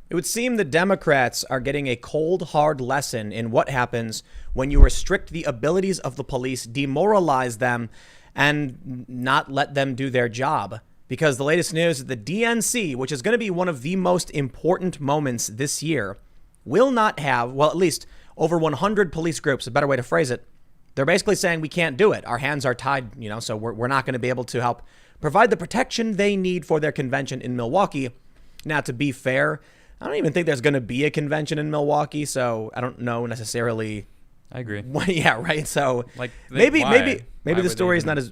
It would seem the Democrats are getting a cold, hard lesson in what happens when you restrict the abilities of the police, demoralize them, and not let them do their job. Because the latest news is the DNC, which is going to be one of the most important moments this year, will not have, well, at least over 100 police groups, a better way to phrase it. They're basically saying we can't do it. Our hands are tied, so we're not going to be able to help provide the protection they need for their convention in Milwaukee. Now, to be fair, I don't even think there's going to be a convention in Milwaukee, so I don't know necessarily. I agree. Yeah, right. So like maybe why the story is not as.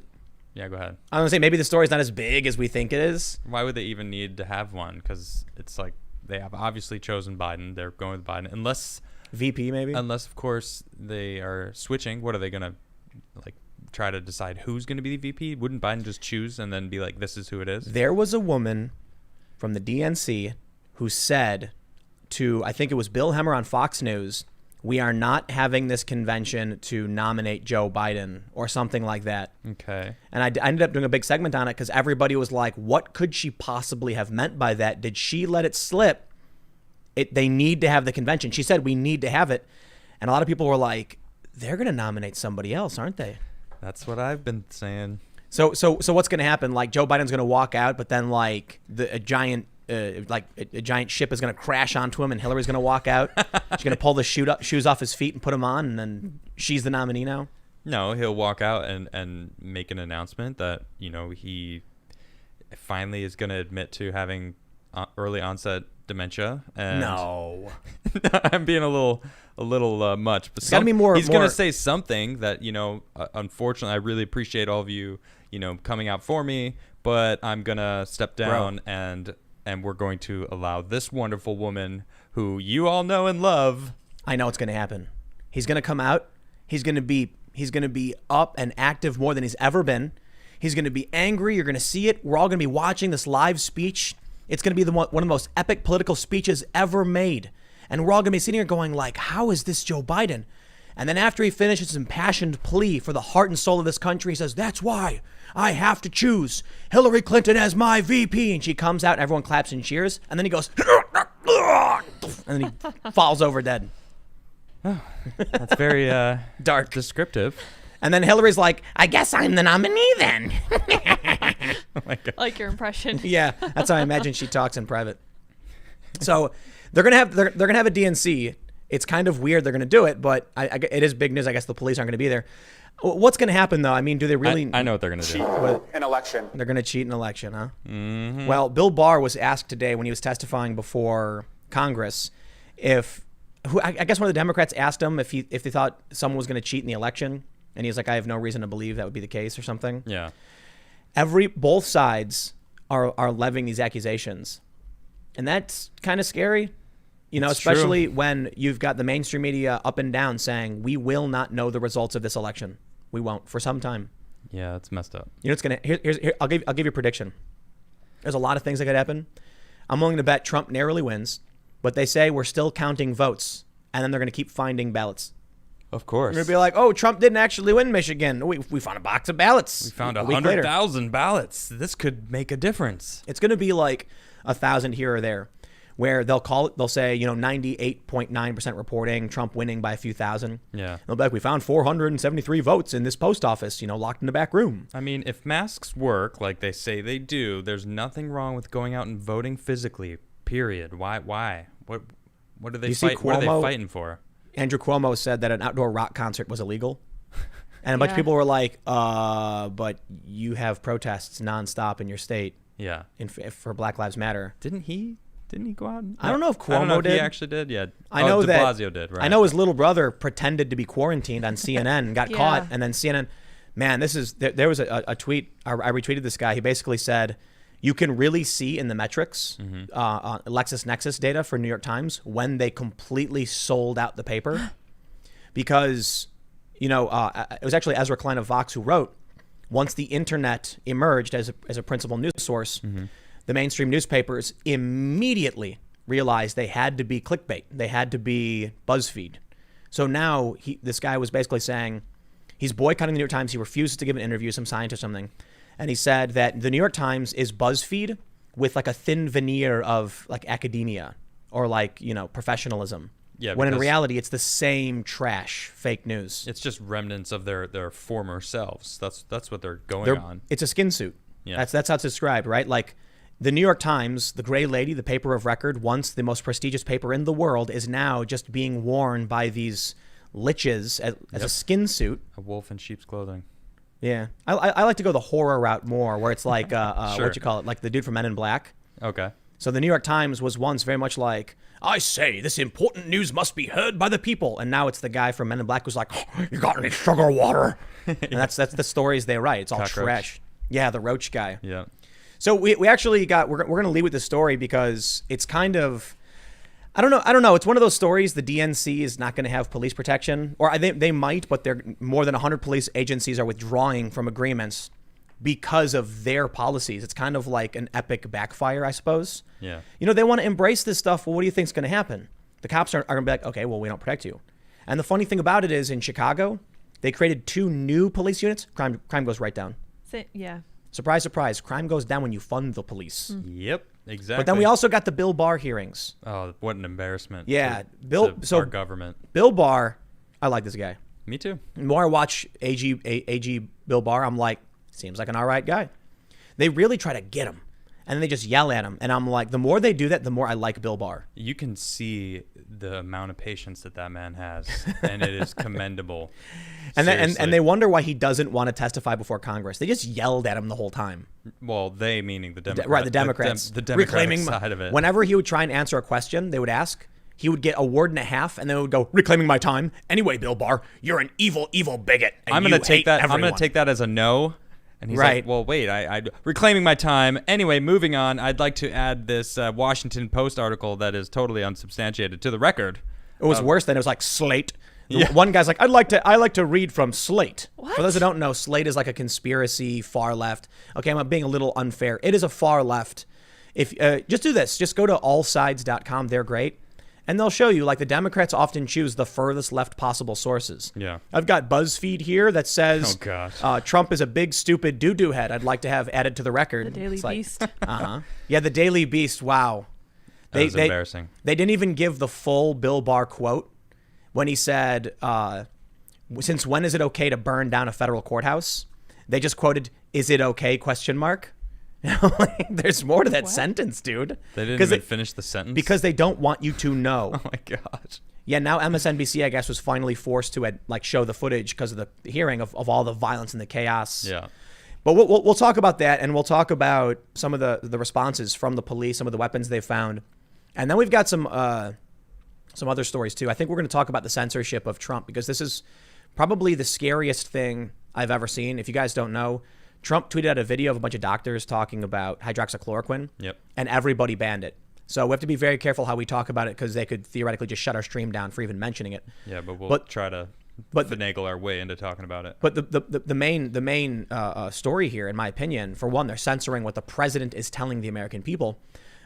Yeah, go ahead. I was going to say maybe the story's not as big as we think it is. Why would they even need to have one? Because it's like they have obviously chosen Biden. They're going with Biden. Unless VP, maybe? Unless, of course, they are switching. What are they going to, try to decide who's going to be the VP? Wouldn't Biden just choose and then be like, this is who it is? There was a woman from the DNC who said to, I think it was Bill Hemmer on Fox News, we are not having this convention to nominate Joe Biden or something like that. Okay. And I ended up doing a big segment on it because everybody was like, what could she possibly have meant by that? Did she let it slip? They need to have the convention. She said, we need to have it. And a lot of people were like, they're going to nominate somebody else, aren't they? That's what I've been saying. So what's going to happen? Like Joe Biden's going to walk out, but then a giant ship is going to crash onto him, and Hillary's going to walk out. She's going to pull the shoes off his feet and put them on, and then she's the nominee now. No, he'll walk out and make an announcement that he finally is going to admit to having early onset dementia. And no, I'm being a little much, but gotta be more. He's going to say something that unfortunately, I really appreciate all of you, coming out for me, but I'm going to step down and we're going to allow this wonderful woman who you all know and love. I know what's going to happen. He's going to come out. He's going to be up and active more than he's ever been. He's going to be angry. You're going to see it. We're all going to be watching this live speech. It's going to be one of the most epic political speeches ever made. And we're all going to be sitting here going like, how is this Joe Biden? And then after he finishes his impassioned plea for the heart and soul of this country, he says, that's why I have to choose Hillary Clinton as my VP. And she comes out and everyone claps and cheers. And then he goes, and then he falls over dead. Oh, that's very dark, descriptive. And then Hillary's like, I guess I'm the nominee then. Oh my God. Like your impression. Yeah, that's how I imagine she talks in private. So they're gonna have a DNC. It's kind of weird they're gonna do it, but it is big news. I guess the police aren't gonna be there. What's gonna happen though? I mean, do they really? I know what they're gonna cheat do. An election. They're gonna cheat an election, huh? Mm-hmm. Well, Bill Barr was asked today when he was testifying before Congress I guess one of the Democrats asked him if they thought someone was gonna cheat in the election. And he was like, I have no reason to believe that would be the case or something. Yeah. Both sides are levying these accusations. And that's kind of scary, especially when you've got the mainstream media up and down saying, we will not know the results of this election. We won't for some time. Yeah, it's messed up. It's going to, here, I'll give you a prediction. There's a lot of things that could happen. I'm willing to bet Trump narrowly wins, but they say we're still counting votes and then they're going to keep finding ballots. Of course. You're going to be like, oh, Trump didn't actually win Michigan. We found a box of ballots. We found 100,000 ballots. This could make a difference. It's going to be like 1,000 here or there where they'll say, 98.9% reporting, Trump winning by a few thousand. Yeah. They'll be like, we found 473 votes in this post office, locked in the back room. I mean, if masks work like they say they do, there's nothing wrong with going out and voting physically, period. Why? What do they fight? What are they fighting for? Andrew Cuomo said that an outdoor rock concert was illegal. And a bunch of people were like, but you have protests nonstop in your state. Yeah. For Black Lives Matter. Didn't he go out? I don't know if Cuomo I don't know if did. He actually did, yeah. I know de Blasio did, right. I know his little brother pretended to be quarantined on CNN and got caught. And then CNN, man, there was a tweet. I retweeted this guy. He basically said, you can really see in the metrics, LexisNexis data for New York Times, when they completely sold out the paper. Because, it was actually Ezra Klein of Vox who wrote, once the internet emerged as a principal news source, the mainstream newspapers immediately realized they had to be clickbait. They had to be BuzzFeed. So now this guy was basically saying he's boycotting the New York Times. He refuses to give an interview, some scientist or something. And he said that the New York Times is BuzzFeed with like a thin veneer of like academia or like, professionalism. Yeah, when in because reality, it's the same trash, fake news. it's just remnants of their former selves. That's what they're going on. It's a skin suit. Yeah. That's how it's described, right? Like the New York Times, the Gray Lady, the paper of record, once the most prestigious paper in the world, is now just being worn by these liches as a skin suit. A wolf in sheep's clothing. Yeah, I like to go the horror route more, where it's like Sure. what you call it, like the dude from Men in Black. Okay. So the New York Times was once very much like, I say, this important news must be heard by the people. And now it's the guy from Men in Black who's like, you got any sugar water? And that's the stories they write. It's all Cockroach. trash. Yeah, the roach guy. Yeah. So we actually we're going to lead with this story because it's kind of, I don't know. It's one of those stories. The DNC is not going to have police protection, or they might, but they're more than 100 police agencies are withdrawing from agreements because of their policies. It's kind of like an epic backfire, I suppose. Yeah. They want to embrace this stuff. Well, what do you think is going to happen? The cops are going to be like, okay, well, we don't protect you. And the funny thing about it is in Chicago, they created 2 new police units. Crime goes right down. Yeah. Surprise, surprise. Crime goes down when you fund the police. Yep. Exactly. But then we also got the Bill Barr hearings. Oh, what an embarrassment. Yeah, to our government. Bill Barr, I like this guy. Me too. The more I watch AG Bill Barr, I'm like, seems like an all right guy. They really try to get him, and then they just yell at him. And I'm like, the more they do that, the more I like Bill Barr. You can see the amount of patience that man has, and it is commendable. And they wonder why he doesn't want to testify before Congress. They just yelled at him the whole time. Well, they meaning the Democrats. Right, the Democrats. The Democratic reclaiming side of it. Whenever he would try and answer a question, they would ask, he would get a word and a half, and then it would go, reclaiming my time. Anyway, Bill Barr, you're an evil, evil bigot. And I'm going to take that. Everyone. I'm going to take that as a no. And he's right. like, well, wait, I reclaiming my time. Anyway, moving on. I'd like to add this Washington Post article that is totally unsubstantiated to the record. It was worse than it was like Slate. Yeah. One guy's like, I like to read from Slate. What? For those who don't know, Slate is like a conspiracy far left. Okay, I'm being a little unfair. It is a far left. If just do this, just go to allsides.com. They're great. And they'll show you, like, the Democrats often choose the furthest left possible sources. Yeah. I've got BuzzFeed here that says, oh, gosh. Trump is a big, stupid doo-doo head. I'd like to have added to the record. The Daily Beast. Uh-huh. Yeah, the Daily Beast. Wow. That was embarrassing. They didn't even give the full Bill Barr quote when he said, since when is it okay to burn down a federal courthouse? They just quoted, is it okay, question mark? There's more to that sentence, dude. They didn't even finish the sentence? Because they don't want you to know. Oh, my gosh. Yeah, now MSNBC, I guess, was finally forced to show the footage because of the hearing of all the violence and the chaos. Yeah. But we'll talk about that, and we'll talk about some of the responses from the police, some of the weapons they found. And then we've got some other stories, too. I think we're going to talk about the censorship of Trump, because this is probably the scariest thing I've ever seen. If you guys don't know, Trump tweeted out a video of a bunch of doctors talking about hydroxychloroquine, Yep. and everybody banned it. So we have to be very careful how we talk about it, because they could theoretically just shut our stream down for even mentioning it. Yeah, but we'll try to finagle our way into talking about it. But the main story here, in my opinion, for one, they're censoring what the president is telling the American people.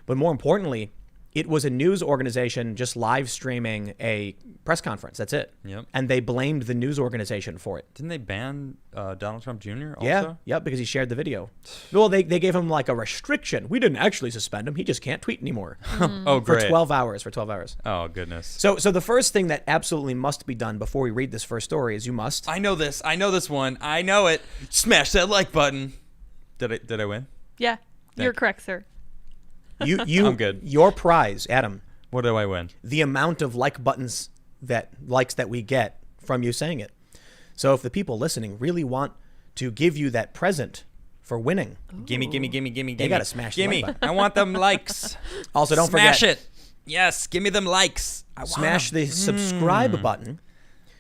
But more importantly, it was a news organization just live streaming a press conference. That's it. Yep. And they blamed the news organization for it. Didn't they ban Donald Trump Jr. also? Yeah. Yep. Because he shared the video. Well, they gave him like a restriction. We didn't actually suspend him. He just can't tweet anymore. Oh, great. For 12 hours. Oh, goodness. So the first thing that absolutely must be done before we read this first story is you must. I know this. I know this one. I know it. Smash that like button. Did I win? Yeah, you're correct, sir. I'm good. Your prize, Adam. What do I win? The amount of likes that we get from you saying it. So if the people listening really want to give you that present for winning, Gimme. they got to smash the like button. I want them likes. Also, don't forget. Smash it. Yes, give me them likes. Smash the subscribe button.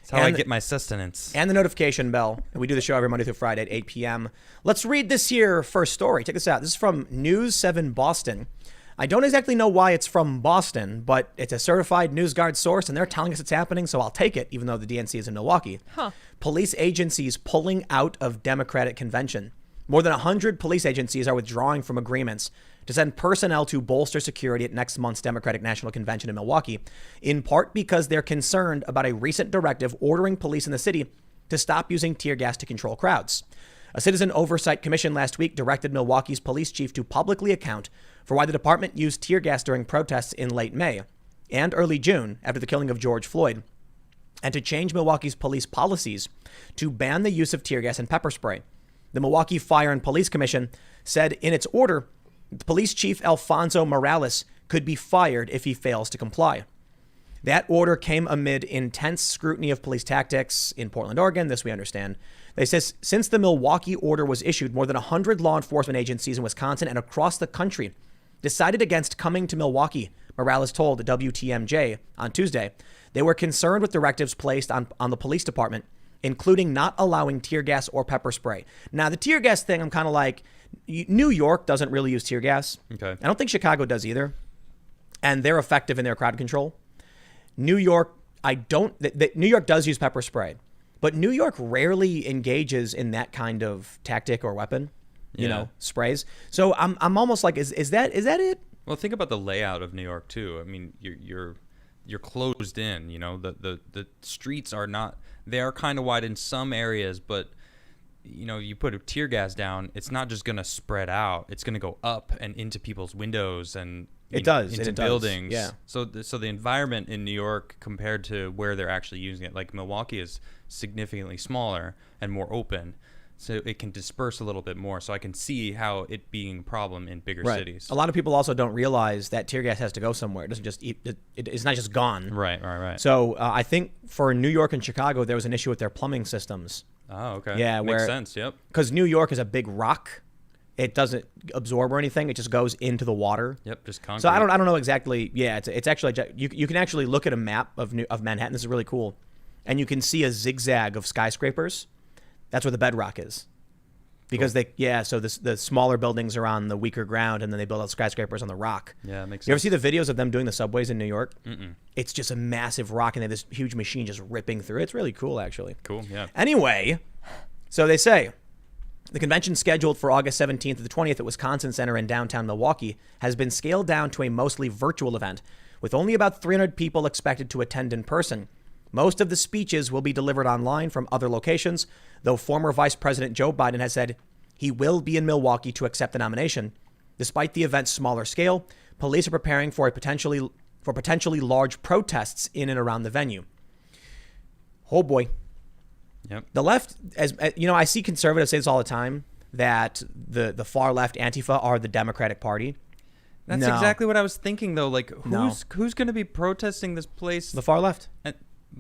That's how I get my sustenance. And the notification bell. And we do the show every Monday through Friday at 8 p.m. Let's read this here first story. Check this out. This is from News 7 Boston. I don't exactly know why it's from Boston, but it's a certified NewsGuard source, and they're telling us it's happening, so I'll take it, even though the DNC is in Milwaukee. Huh. Police agencies pulling out of Democratic convention. More than 100 police agencies are withdrawing from agreements to send personnel to bolster security at next month's Democratic National Convention in Milwaukee, in part because they're concerned about a recent directive ordering police in the city to stop using tear gas to control crowds. A citizen oversight commission last week directed Milwaukee's police chief to publicly account for why the department used tear gas during protests in late May. and early June after the killing of George Floyd, and to change Milwaukee's police policies to ban the use of tear gas and pepper spray. The Milwaukee Fire and Police Commission said in its order, Police Chief Alfonso Morales could be fired if he fails to comply. That order came amid intense scrutiny of police tactics in Portland, Oregon. This we understand. They say since the Milwaukee order was issued, more than 100 law enforcement agencies in Wisconsin and across the country decided against coming to Milwaukee, Morales told WTMJ on Tuesday. They were concerned with directives placed on the police department, including not allowing tear gas or pepper spray. Now, the tear gas thing, I'm kind of like, New York doesn't really use tear gas. Okay. I don't think Chicago does either. And they're effective in their crowd control. New York, New York does use pepper spray, but New York rarely engages in that kind of tactic or weapon, sprays. So I'm almost like, is that it? Well, think about the layout of New York too. I mean, you're closed in. The streets are not. They are kind of wide in some areas, but you put a tear gas down, it's not just going to spread out. It's going to go up and into people's windows and into buildings. Yeah. So the environment in New York compared to where they're actually using it, like Milwaukee, is significantly smaller and more open. So it can disperse a little bit more. So I can see how it being a problem in bigger cities. A lot of people also don't realize that tear gas has to go somewhere. It doesn't just it's not just gone. Right. So I think for New York and Chicago, there was an issue with their plumbing systems. Oh, okay. Yeah, makes sense. Yep. Because New York is a big rock. It doesn't absorb or anything. It just goes into the water. Yep, just concrete. So I don't know exactly. Yeah, it's actually you can actually look at a map of Manhattan. This is really cool, and you can see a zigzag of skyscrapers. That's where the bedrock is, because cool. So the smaller buildings are on the weaker ground, and then they build out skyscrapers on the rock. Yeah, it makes sense. You ever see the videos of them doing the subways in New York? Mm-mm. It's just a massive rock, and they have this huge machine just ripping through. It's really cool, actually. Cool. Yeah. Anyway, so they say the convention scheduled for August 17th to the 20th at Wisconsin Center in downtown Milwaukee has been scaled down to a mostly virtual event, with only about 300 people expected to attend in person. Most of the speeches will be delivered online from other locations, though former Vice President Joe Biden has said he will be in Milwaukee to accept the nomination. Despite the event's smaller scale, police are preparing for potentially large protests in and around the venue. Oh boy. Yep. The left, as I see conservatives say this all the time, that the far left Antifa are the Democratic Party. That's No. exactly what I was thinking, though. Like, No. who's going to be protesting this place? The far left. And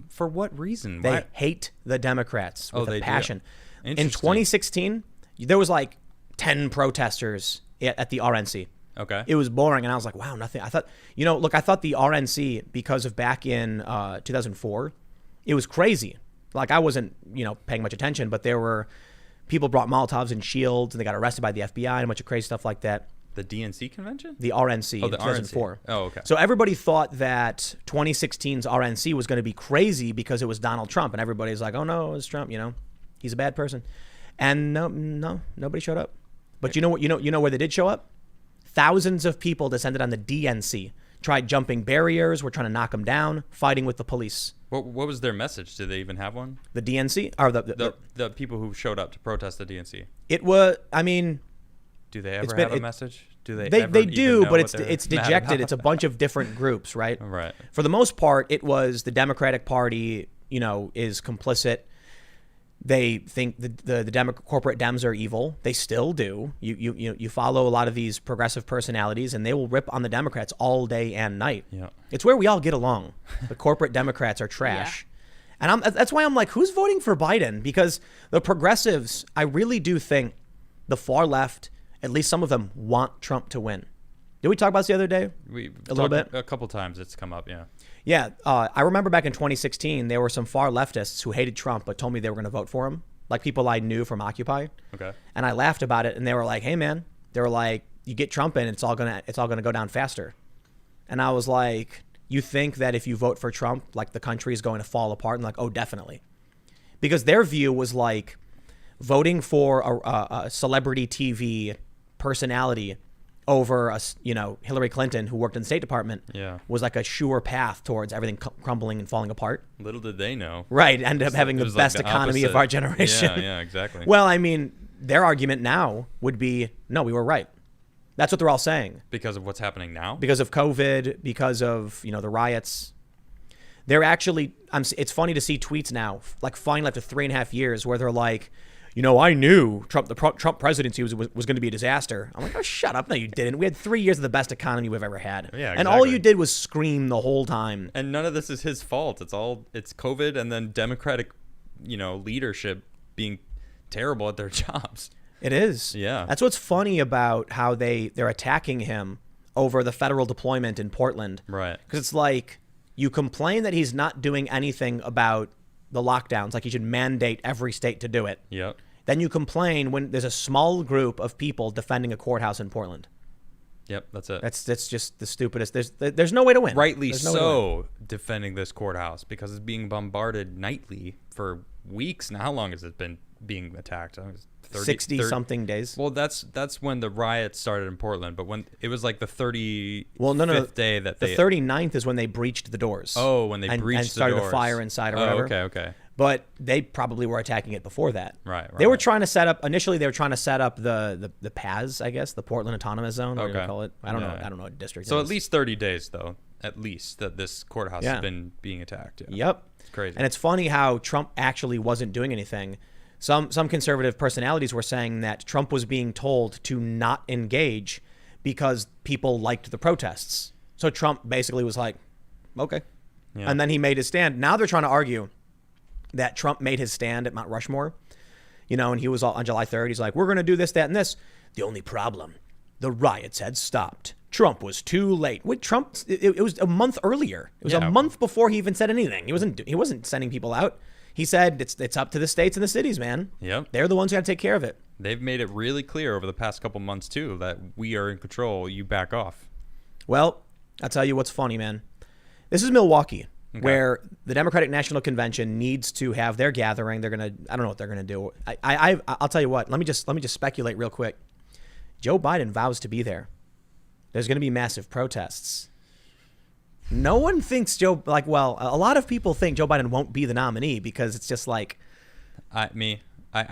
for what reason? They Why? hate the Democrats with they a do. passion. In Interesting. 2016, there was like 10 protesters at the RNC. Okay. It was boring, and I was like, wow, nothing. I thought, I thought the RNC, because of back in 2004, it was crazy. Like, I wasn't, paying much attention, but there were people brought Molotovs and shields, and they got arrested by the FBI and a bunch of crazy stuff like that. The DNC convention? The RNC Oh, in the 2004. RNC. Oh, okay. So everybody thought that 2016's RNC was going to be crazy because it was Donald Trump, and everybody's like, oh no, it's Trump, he's a bad person. And no, nobody showed up. But you know what? You know where they did show up? Thousands of people descended on the DNC, tried jumping barriers, were trying to knock them down, fighting with the police. What was their message? Did they even have one? The DNC or The people who showed up to protest the DNC. It was. I mean, do they ever have a message? Do they? They ever do, even but know it's what they're mad dejected. about? It's a bunch of different groups, right? Right. For the most part, it was the Democratic Party. Is complicit. They think the corporate Dems are evil. They still do. You follow a lot of these progressive personalities, and they will rip on the Democrats all day and night. Yeah. It's where we all get along. The corporate Democrats are trash. Yeah. And that's why I'm like, who's voting for Biden? Because the progressives, I really do think the far left, at least some of them, want Trump to win. Did we talk about this the other day? A little bit? A couple times it's come up, yeah. Yeah, I remember back in 2016, there were some far leftists who hated Trump but told me they were going to vote for him, like people I knew from Occupy. Okay. And I laughed about it, and they were like, "Hey, man," they were like, "You get Trump in, it's all gonna go down faster." And I was like, "You think that if you vote for Trump, like the country is going to fall apart?" And like, "Oh, definitely," because their view was like voting for a celebrity TV personality over Hillary Clinton, who worked in the State Department, was like a sure path towards everything crumbling and falling apart. Little did they know. Right, ended up having the best economy of our generation. Yeah, exactly. Well, I mean, their argument now would be, no, we were right. That's what they're all saying. Because of what's happening now? Because of COVID, because of, the riots. They're actually, it's funny to see tweets now, like finally after 3.5 years, where they're like, I knew the Trump presidency was going to be a disaster. I'm like, oh, shut up. No, you didn't. We had 3 years of the best economy we've ever had. Yeah, exactly. And all you did was scream the whole time. And none of this is his fault. It's COVID and then Democratic, leadership being terrible at their jobs. It is. Yeah. That's what's funny about how they're attacking him over the federal deployment in Portland. Right. Because it's like, you complain that he's not doing anything about the lockdowns, like he should mandate every state to do it. Yep. Then you complain when there's a small group of people defending a courthouse in Portland. Yep, that's it. That's just the stupidest. There's no way to win. Rightly so, defending this courthouse because it's being bombarded nightly for weeks. Now, how long has it been being attacked? 60-something days. Well, that's when the riots started in Portland, but when it was like the 35th day that the 39th is when they breached the doors. Oh, when they breached the doors. And started a fire inside or whatever. Okay. But they probably were attacking it before that. Right. They were trying to set up, initially they were trying to set up the PAZ, I guess, the Portland Autonomous Zone, or you call it. I don't know. I don't know what district so it is. At least 30 days, though, at least, that this courthouse has been being attacked. Yeah. Yep. It's crazy. And it's funny how Trump actually wasn't doing anything. Some conservative personalities were saying that Trump was being told to not engage because people liked the protests. So Trump basically was like, okay. Yeah. And then he made his stand. Now they're trying to argue that Trump made his stand at Mount Rushmore, and he was all on July 3rd. He's like, we're going to do this, that, and this. The only problem, the riots had stopped. Trump was too late. With Trump, it was a month earlier. It was a month before he even said anything. He wasn't sending people out. He said it's up to the states and the cities, man. Yep. They're the ones who got to take care of it. They've made it really clear over the past couple months, too, that we are in control. You back off. Well, I'll tell you what's funny, man. This is Milwaukee, where the Democratic National Convention needs to have their gathering. I don't know what they're gonna do. I'll tell you what. Let me just speculate real quick. Joe Biden vows to be there. There's gonna be massive protests. No one thinks a lot of people think Joe Biden won't be the nominee because it's just like, I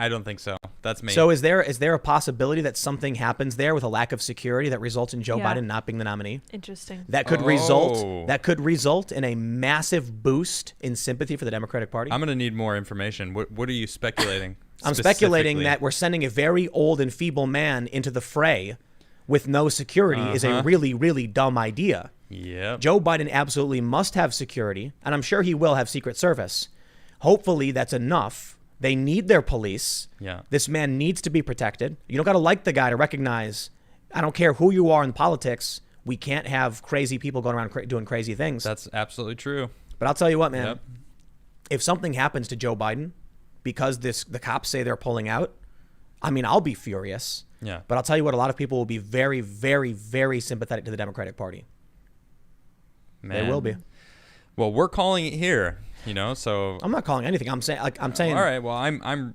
don't think so. That's me. So is there a possibility that something happens there with a lack of security that results in Joe Biden not being the nominee? Interesting. That could result in a massive boost in sympathy for the Democratic Party. I'm going to need more information. What are you speculating? I'm speculating that we're sending a very old and feeble man into the fray with no security is a really, really dumb idea. Yeah. Joe Biden absolutely must have security, and I'm sure he will have Secret Service. Hopefully that's enough. They need their police. Yeah. This man needs to be protected. You don't got to like the guy to recognize, I don't care who you are in politics, we can't have crazy people going around doing crazy things. That's absolutely true. But I'll tell you what, man. Yep. If something happens to Joe Biden because the cops say they're pulling out, I'll be furious. Yeah. But I'll tell you what, a lot of people will be very, very, very sympathetic to the Democratic Party. Man. They will be. Well, we're calling it here, so I'm not calling anything. I'm saying all right, well, I'm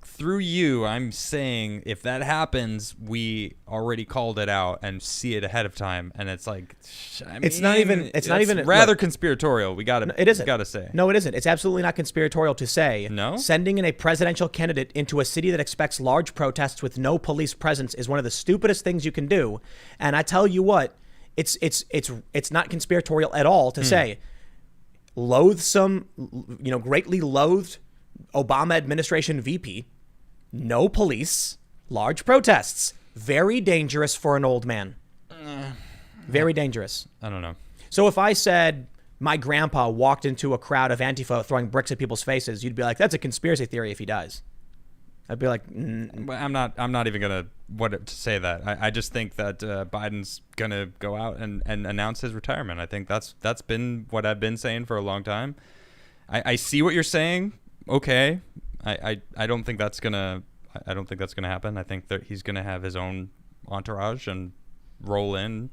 through you, I'm saying if that happens, we already called it out and see it ahead of time, and it's like it's not even rather conspiratorial. It isn't. Gotta say. No, it isn't. It's absolutely not conspiratorial to say sending in a presidential candidate into a city that expects large protests with no police presence is one of the stupidest things you can do. And I tell you what, it's not conspiratorial at all to say loathsome, greatly loathed Obama administration VP, no police, large protests, very dangerous for an old man. Very dangerous. I don't know. So if I said my grandpa walked into a crowd of Antifa throwing bricks at people's faces, you'd be like, that's a conspiracy theory if he dies. I'd be like, I'm not even gonna to say that. I just think that Biden's gonna go out and announce his retirement. I think that's been what I've been saying for a long time. I see what you're saying. Okay, I don't think that's gonna happen. I think that he's gonna have his own entourage and roll in,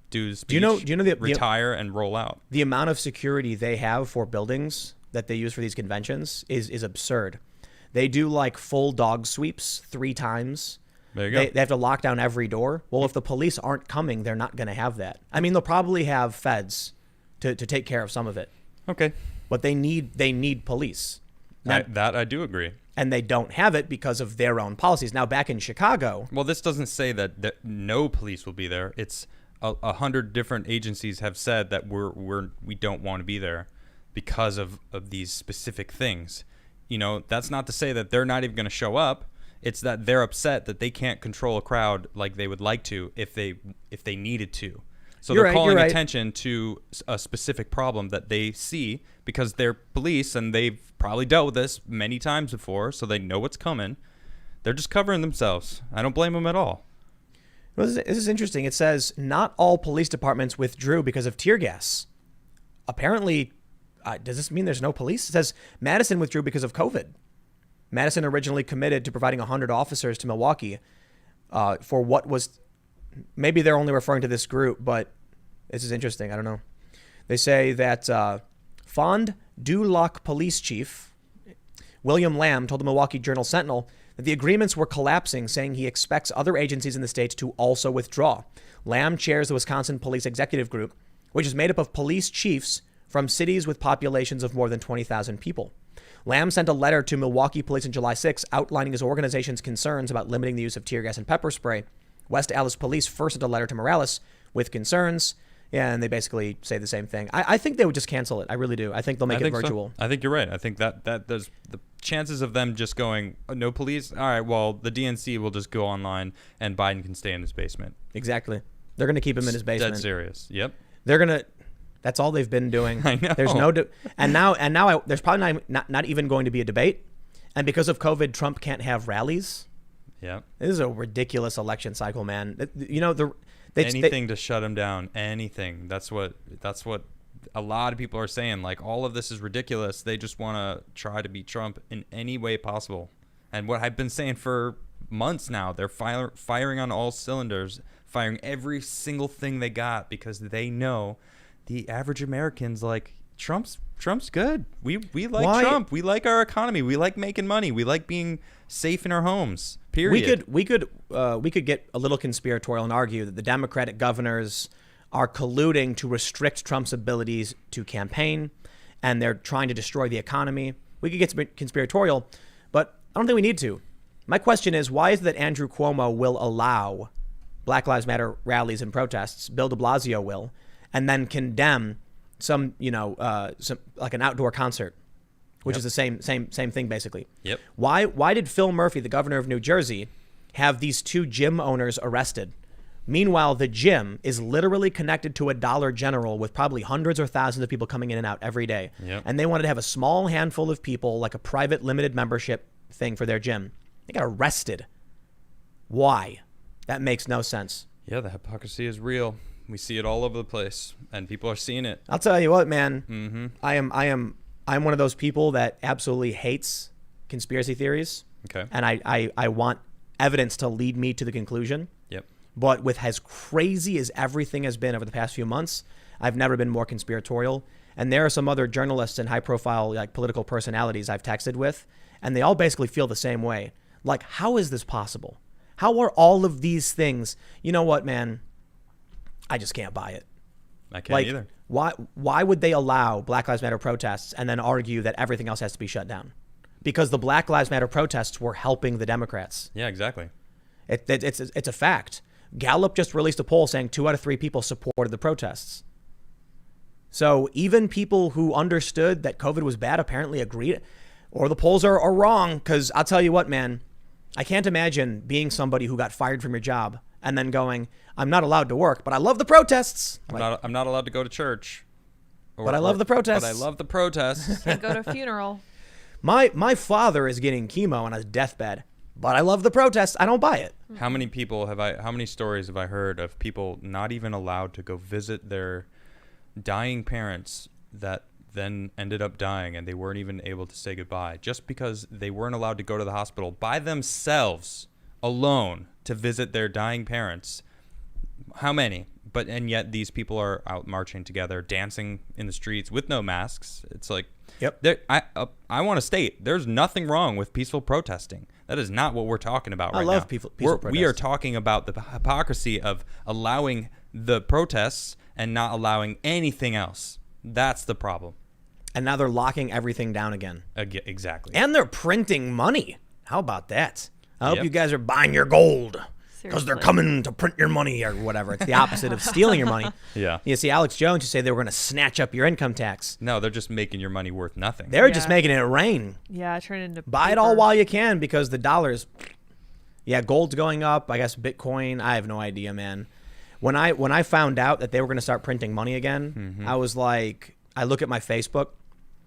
do his speech, do you know retire and roll out. The amount of security they have for buildings that they use for these conventions is absurd. They do like full dog sweeps 3 times. There you go. They have to lock down every door. Well, if the police aren't coming, they're not going to have that. They'll probably have feds to take care of some of it. Okay. But they need police. That I do agree. and they don't have it because of their own policies. Now, back in Chicago, Well, this doesn't say that no police will be there. It's 100 different agencies have said that we don't want to be there because of these specific things. You know, that's not to say that they're not even going to show up. It's that they're upset that they can't control a crowd like they would like to if they needed to. So they're calling attention to a specific problem that they see because they're police and they've probably dealt with this many times before, so they know what's coming. They're just covering themselves. I don't blame them at all. Well, this is interesting. It says not all police departments withdrew because of tear gas. Apparently, does this mean there's no police? It says Madison withdrew because of COVID. Madison originally committed to providing 100 officers to Milwaukee for what was, maybe they're only referring to this group, but this is interesting. I don't know. They say that Fond du Lac police chief William Lamb told the Milwaukee Journal-Sentinel that the agreements were collapsing, saying he expects other agencies in the state to also withdraw. Lamb chairs the Wisconsin Police Executive Group, which is made up of police chiefs from cities with populations of more than 20,000 people. Lamb sent a letter to Milwaukee police on July 6 outlining his organization's concerns about limiting the use of tear gas and pepper spray. West Allis police first sent a letter to Morales with concerns, and they basically say the same thing. I think they would just cancel it. I really do. I think they'll make it virtual. So. I think you're right. I think that there's the chances of them just going, no police? All right, well, the DNC will just go online and Biden can stay in his basement. Exactly. They're going to keep him in his basement. Dead serious. Yep. They're going to... That's all they've been doing. I know. There's no, there's probably not even going to be a debate, and because of COVID, Trump can't have rallies. Yeah, this is a ridiculous election cycle, man. You know anything to shut him down. Anything. That's what a lot of people are saying. Like, all of this is ridiculous. They just want to try to beat Trump in any way possible. And what I've been saying for months now, they're firing on all cylinders, firing every single thing they got because they know. The average American's like, Trump's good. We like Trump. We like our economy. We like making money. We like being safe in our homes. Period. We could get a little conspiratorial and argue that the Democratic governors are colluding to restrict Trump's abilities to campaign, and they're trying to destroy the economy. We could get conspiratorial, but I don't think we need to. My question is, why is it that Andrew Cuomo will allow Black Lives Matter rallies and protests, Bill de Blasio will, and then condemn some like an outdoor concert, which is the same thing basically. Yep. Why did Phil Murphy, the governor of New Jersey, have these two gym owners arrested? Meanwhile, the gym is literally connected to a Dollar General with probably hundreds or thousands of people coming in and out every day. Yep. And they wanted to have a small handful of people, like a private limited membership thing for their gym. They got arrested. Why? That makes no sense. Yeah, the hypocrisy is real. We see it all over the place, and people are seeing it. I'll tell you what, man. Mm-hmm. I'm one of those people that absolutely hates conspiracy theories. Okay. And I want evidence to lead me to the conclusion. Yep. But with as crazy as everything has been over the past few months, I've never been more conspiratorial. And there are some other journalists and high-profile like political personalities I've texted with, and they all basically feel the same way. Like, how is this possible? How are all of these things? You know what, man? I just can't buy it. I can't either. Why would they allow Black Lives Matter protests and then argue that everything else has to be shut down? Because the Black Lives Matter protests were helping the Democrats. Yeah, exactly. It's a fact. Gallup just released a poll saying 2 out of 3 people supported the protests. So even people who understood that COVID was bad apparently agreed, or the polls are wrong. Because I'll tell you what, man, I can't imagine being somebody who got fired from your job and then going, I'm not allowed to work, but I love the protests. I'm not allowed to go to church. But I love the protests. But I love the protests. Can't go to a funeral. My father is getting chemo on his deathbed, but I love the protests. I don't buy it. How many stories have I heard of people not even allowed to go visit their dying parents that then ended up dying, and they weren't even able to say goodbye just because they weren't allowed to go to the hospital by themselves alone to visit their dying parents? How many? And yet these people are out marching together, dancing in the streets with no masks. It's like, yep. I want to state, there's nothing wrong with peaceful protesting. That is not what we're talking about right now. I love peaceful protesting. We are talking about the hypocrisy of allowing the protests and not allowing anything else. That's the problem. And now they're locking everything down again. Exactly. And they're printing money. How about that? I hope Yep. you guys are buying your gold because they're Seriously. coming to print your money or whatever. It's the opposite of stealing your money. Yeah. You see, Alex Jones, you say they were going to snatch up your income tax. No, they're just making your money worth nothing. They're just Yeah. making it rain. Yeah, turn it into Buy it all paper. while you can because the dollar's, yeah, gold's going up. I guess Bitcoin. I have no idea, man. When I found out that they were going to start printing money again, I was like, I look at my Facebook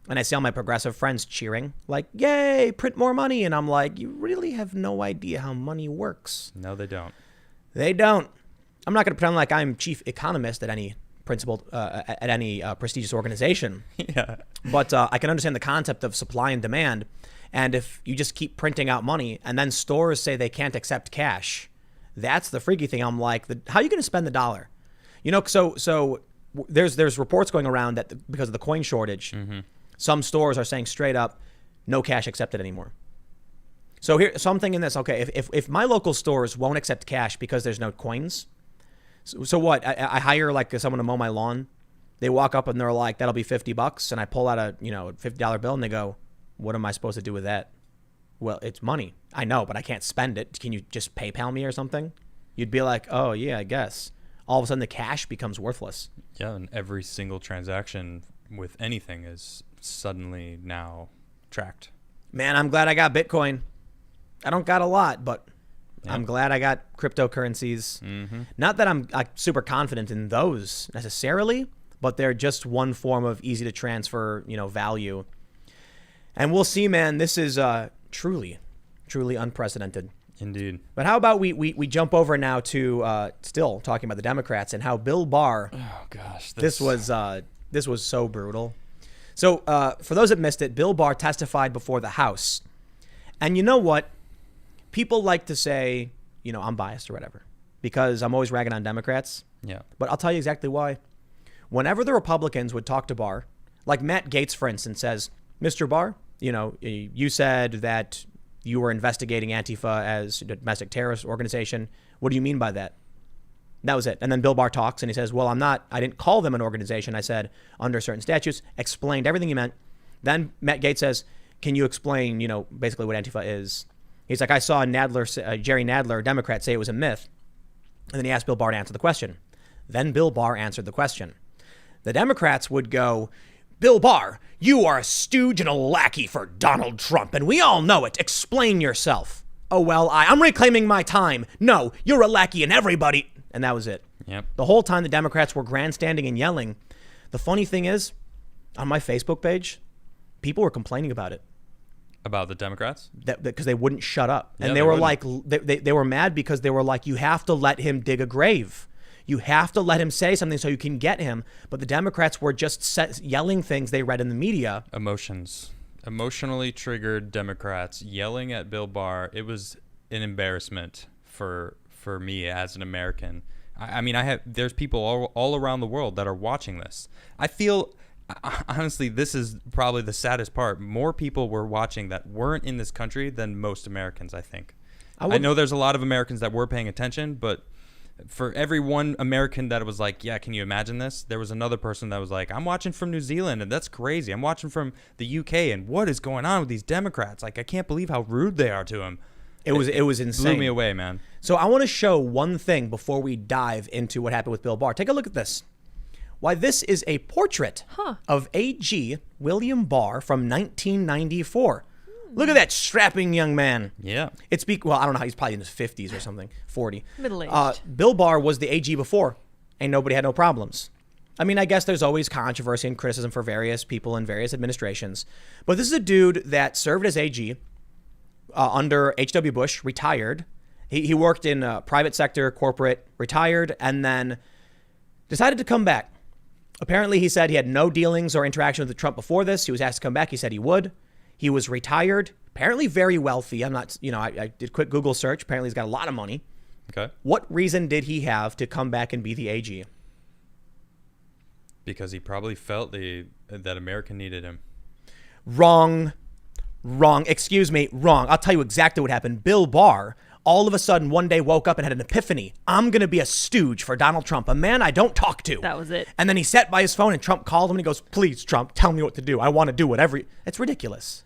and I see all my progressive friends cheering, like, yay, print more money. And I'm like, you really have no idea how money works. No, they don't. They don't. I'm not going to pretend like I'm chief economist at any prestigious organization. Yeah. But I can understand the concept of supply and demand. And if you just keep printing out money and then stores say they can't accept cash, that's the freaky thing. I'm like, how are you going to spend the dollar? You know, so there's reports going around that because of the coin shortage, some stores are saying straight up, no cash accepted anymore. So I'm thinking this, okay, if my local stores won't accept cash because there's no coins, so what? I hire like someone to mow my lawn. They walk up and they're like, that'll be $50. And I pull out a $50 bill and they go, what am I supposed to do with that? Well, it's money. I know, but I can't spend it. Can you just PayPal me or something? You'd be like, oh yeah, I guess. All of a sudden the cash becomes worthless. Yeah, and every single transaction with anything is suddenly now tracked. Man, I'm glad I got Bitcoin. I don't got a lot, but I'm glad I got cryptocurrencies. Not that I'm super confident in those necessarily, but they're just one form of easy to transfer, value. And we'll see, man. This is truly unprecedented. Indeed. But how about we jump over now to still talking about the Democrats and how Bill Barr. Oh gosh, This was so brutal. So for those that missed it, Bill Barr testified before the House, and you know what? People like to say, I'm biased or whatever, because I'm always ragging on Democrats. Yeah. But I'll tell you exactly why. Whenever the Republicans would talk to Barr, like Matt Gaetz, for instance, says, Mr. Barr, you said that you were investigating Antifa as a domestic terrorist organization. What do you mean by that? That was it. And then Bill Barr talks and he says, well, I didn't call them an organization. I said under certain statutes, explained everything he meant. Then Matt Gaetz says, can you explain, basically what Antifa is? He's like, I saw Jerry Nadler, a Democrat, say it was a myth. And then he asked Bill Barr to answer the question. Then Bill Barr answered the question. The Democrats would go, Bill Barr, you are a stooge and a lackey for Donald Trump, and we all know it. Explain yourself. Oh, well, I'm reclaiming my time. No, you're a lackey and everybody. And that was it. Yep. The whole time the Democrats were grandstanding and yelling. The funny thing is, on my Facebook page, people were complaining about it. About the Democrats? Because they wouldn't shut up. And Yeah, they they were wouldn't. like, they were mad because they were like, you have to let him dig a grave. You have to let him say something so you can get him. But the Democrats were just yelling things they read in the media. Emotionally triggered Democrats yelling at Bill Barr. It was an embarrassment for me as an American. I mean, there's people all around the world that are watching this. I feel, honestly, this is probably the saddest part. More people were watching that weren't in this country than most Americans, I think. I know there's a lot of Americans that were paying attention, but for every one American that was like, yeah, can you imagine this? There was another person that was like, I'm watching from New Zealand, and that's crazy. I'm watching from the UK, and what is going on with these Democrats? Like, I can't believe how rude they are to him. It was insane. Blew me away, man. So I want to show one thing before we dive into what happened with Bill Barr. Take a look at this. Why, this is a portrait of AG William Barr from 1994. Look at that strapping young man. Yeah. Well, I don't know how, he's probably in his 50s or something, 40. Middle-aged. Bill Barr was the AG before, and nobody had no problems. I mean, I guess there's always controversy and criticism for various people in various administrations. But this is a dude that served as AG under H.W. Bush, retired. He worked in private sector, corporate, retired, and then decided to come back. Apparently, he said he had no dealings or interaction with Trump before this. He was asked to come back. He said he would. He was retired, apparently very wealthy. I'm not, I did a quick Google search. Apparently, he's got a lot of money. Okay. What reason did he have to come back and be the AG? Because he probably felt that America needed him. Wrong. Excuse me, wrong. I'll tell you exactly what happened. Bill Barr, all of a sudden one day woke up and had an epiphany. I'm going to be a stooge for Donald Trump, a man I don't talk to. That was it. And then he sat by his phone and Trump called him and he goes, please, Trump, tell me what to do. I want to do whatever. It's ridiculous.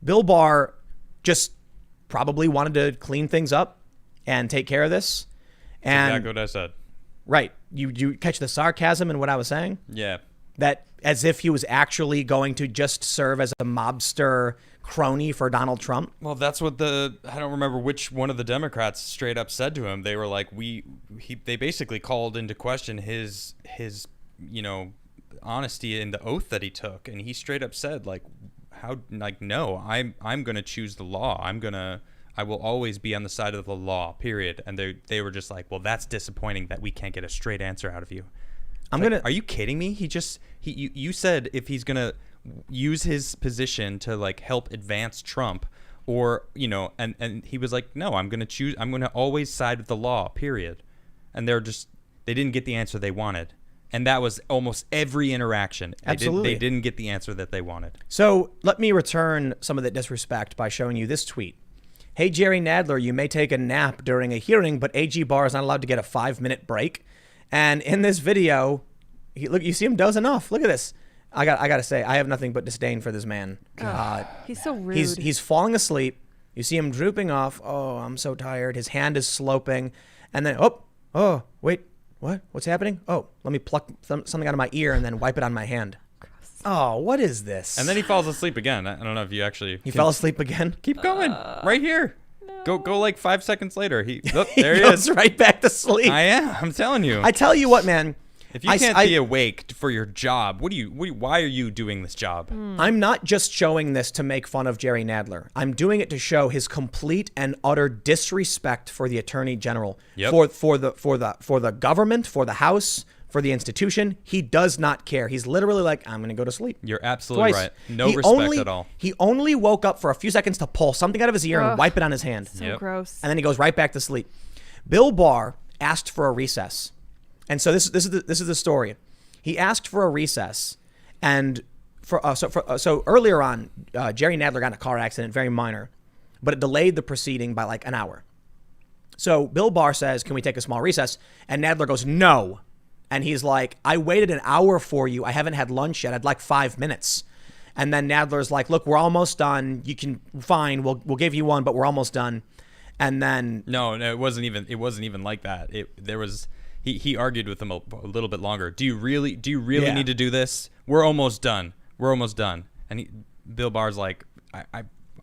Bill Barr just probably wanted to clean things up and take care of this. And exactly what I said. Right. You catch the sarcasm in what I was saying? Yeah. That as if he was actually going to just serve as a mobster crony for Donald Trump. Well, that's what I don't remember which one of the Democrats straight up said to him. They were like, they basically called into question his honesty in the oath that he took. And he straight up said, like, no, I'm going to choose the law. I will always be on the side of the law, period. And they were just like, well, that's disappointing that we can't get a straight answer out of you. Are you kidding me? You said if he's going to use his position to like help advance Trump or, and he was like, no, I'm going to always side with the law, period. And they didn't get the answer they wanted. And that was almost every interaction. Absolutely. They didn't get the answer that they wanted. So let me return some of the disrespect by showing you this tweet. Hey, Jerry Nadler, you may take a nap during a hearing, but AG Barr is not allowed to get a 5-minute break. And in this video, look, you see him dozing off. Look at this. I got to say, I have nothing but disdain for this man. He's so rude. He's falling asleep. You see him drooping off. Oh, I'm so tired. His hand is sloping. And then, oh, wait, what? What's happening? Oh, let me pluck something out of my ear and then wipe it on my hand. Oh, what is this? And then he falls asleep again. I don't know if you actually... He fell asleep again? Keep going. Right here. No. Go like 5 seconds later. There he goes is. Right back to sleep. I'm telling you. I tell you what, man. If you can't be awake for your job, why are you doing this job? I'm not just showing this to make fun of Jerry Nadler. I'm doing it to show his complete and utter disrespect for the Attorney General, for the government, for the House, for the institution. He does not care. He's literally like, I'm going to go to sleep. You're absolutely right. No respect at all. He only woke up for a few seconds to pull something out of his ear and wipe it on his hand. So gross. And then he goes right back to sleep. Bill Barr asked for a recess. And so this is the story. He asked for a recess, and so earlier on, Jerry Nadler got in a car accident, very minor, but it delayed the proceeding by like an hour. So Bill Barr says, "Can we take a small recess?" And Nadler goes, "No," and he's like, "I waited an hour for you. I haven't had lunch yet. I'd like 5 minutes." And then Nadler's like, "Look, we're almost done. You can fine. We'll give you one, but we're almost done." And then no, it wasn't even like that. He argued with him a little bit longer. Do you really need to do this? We're almost done. And Bill Barr's like,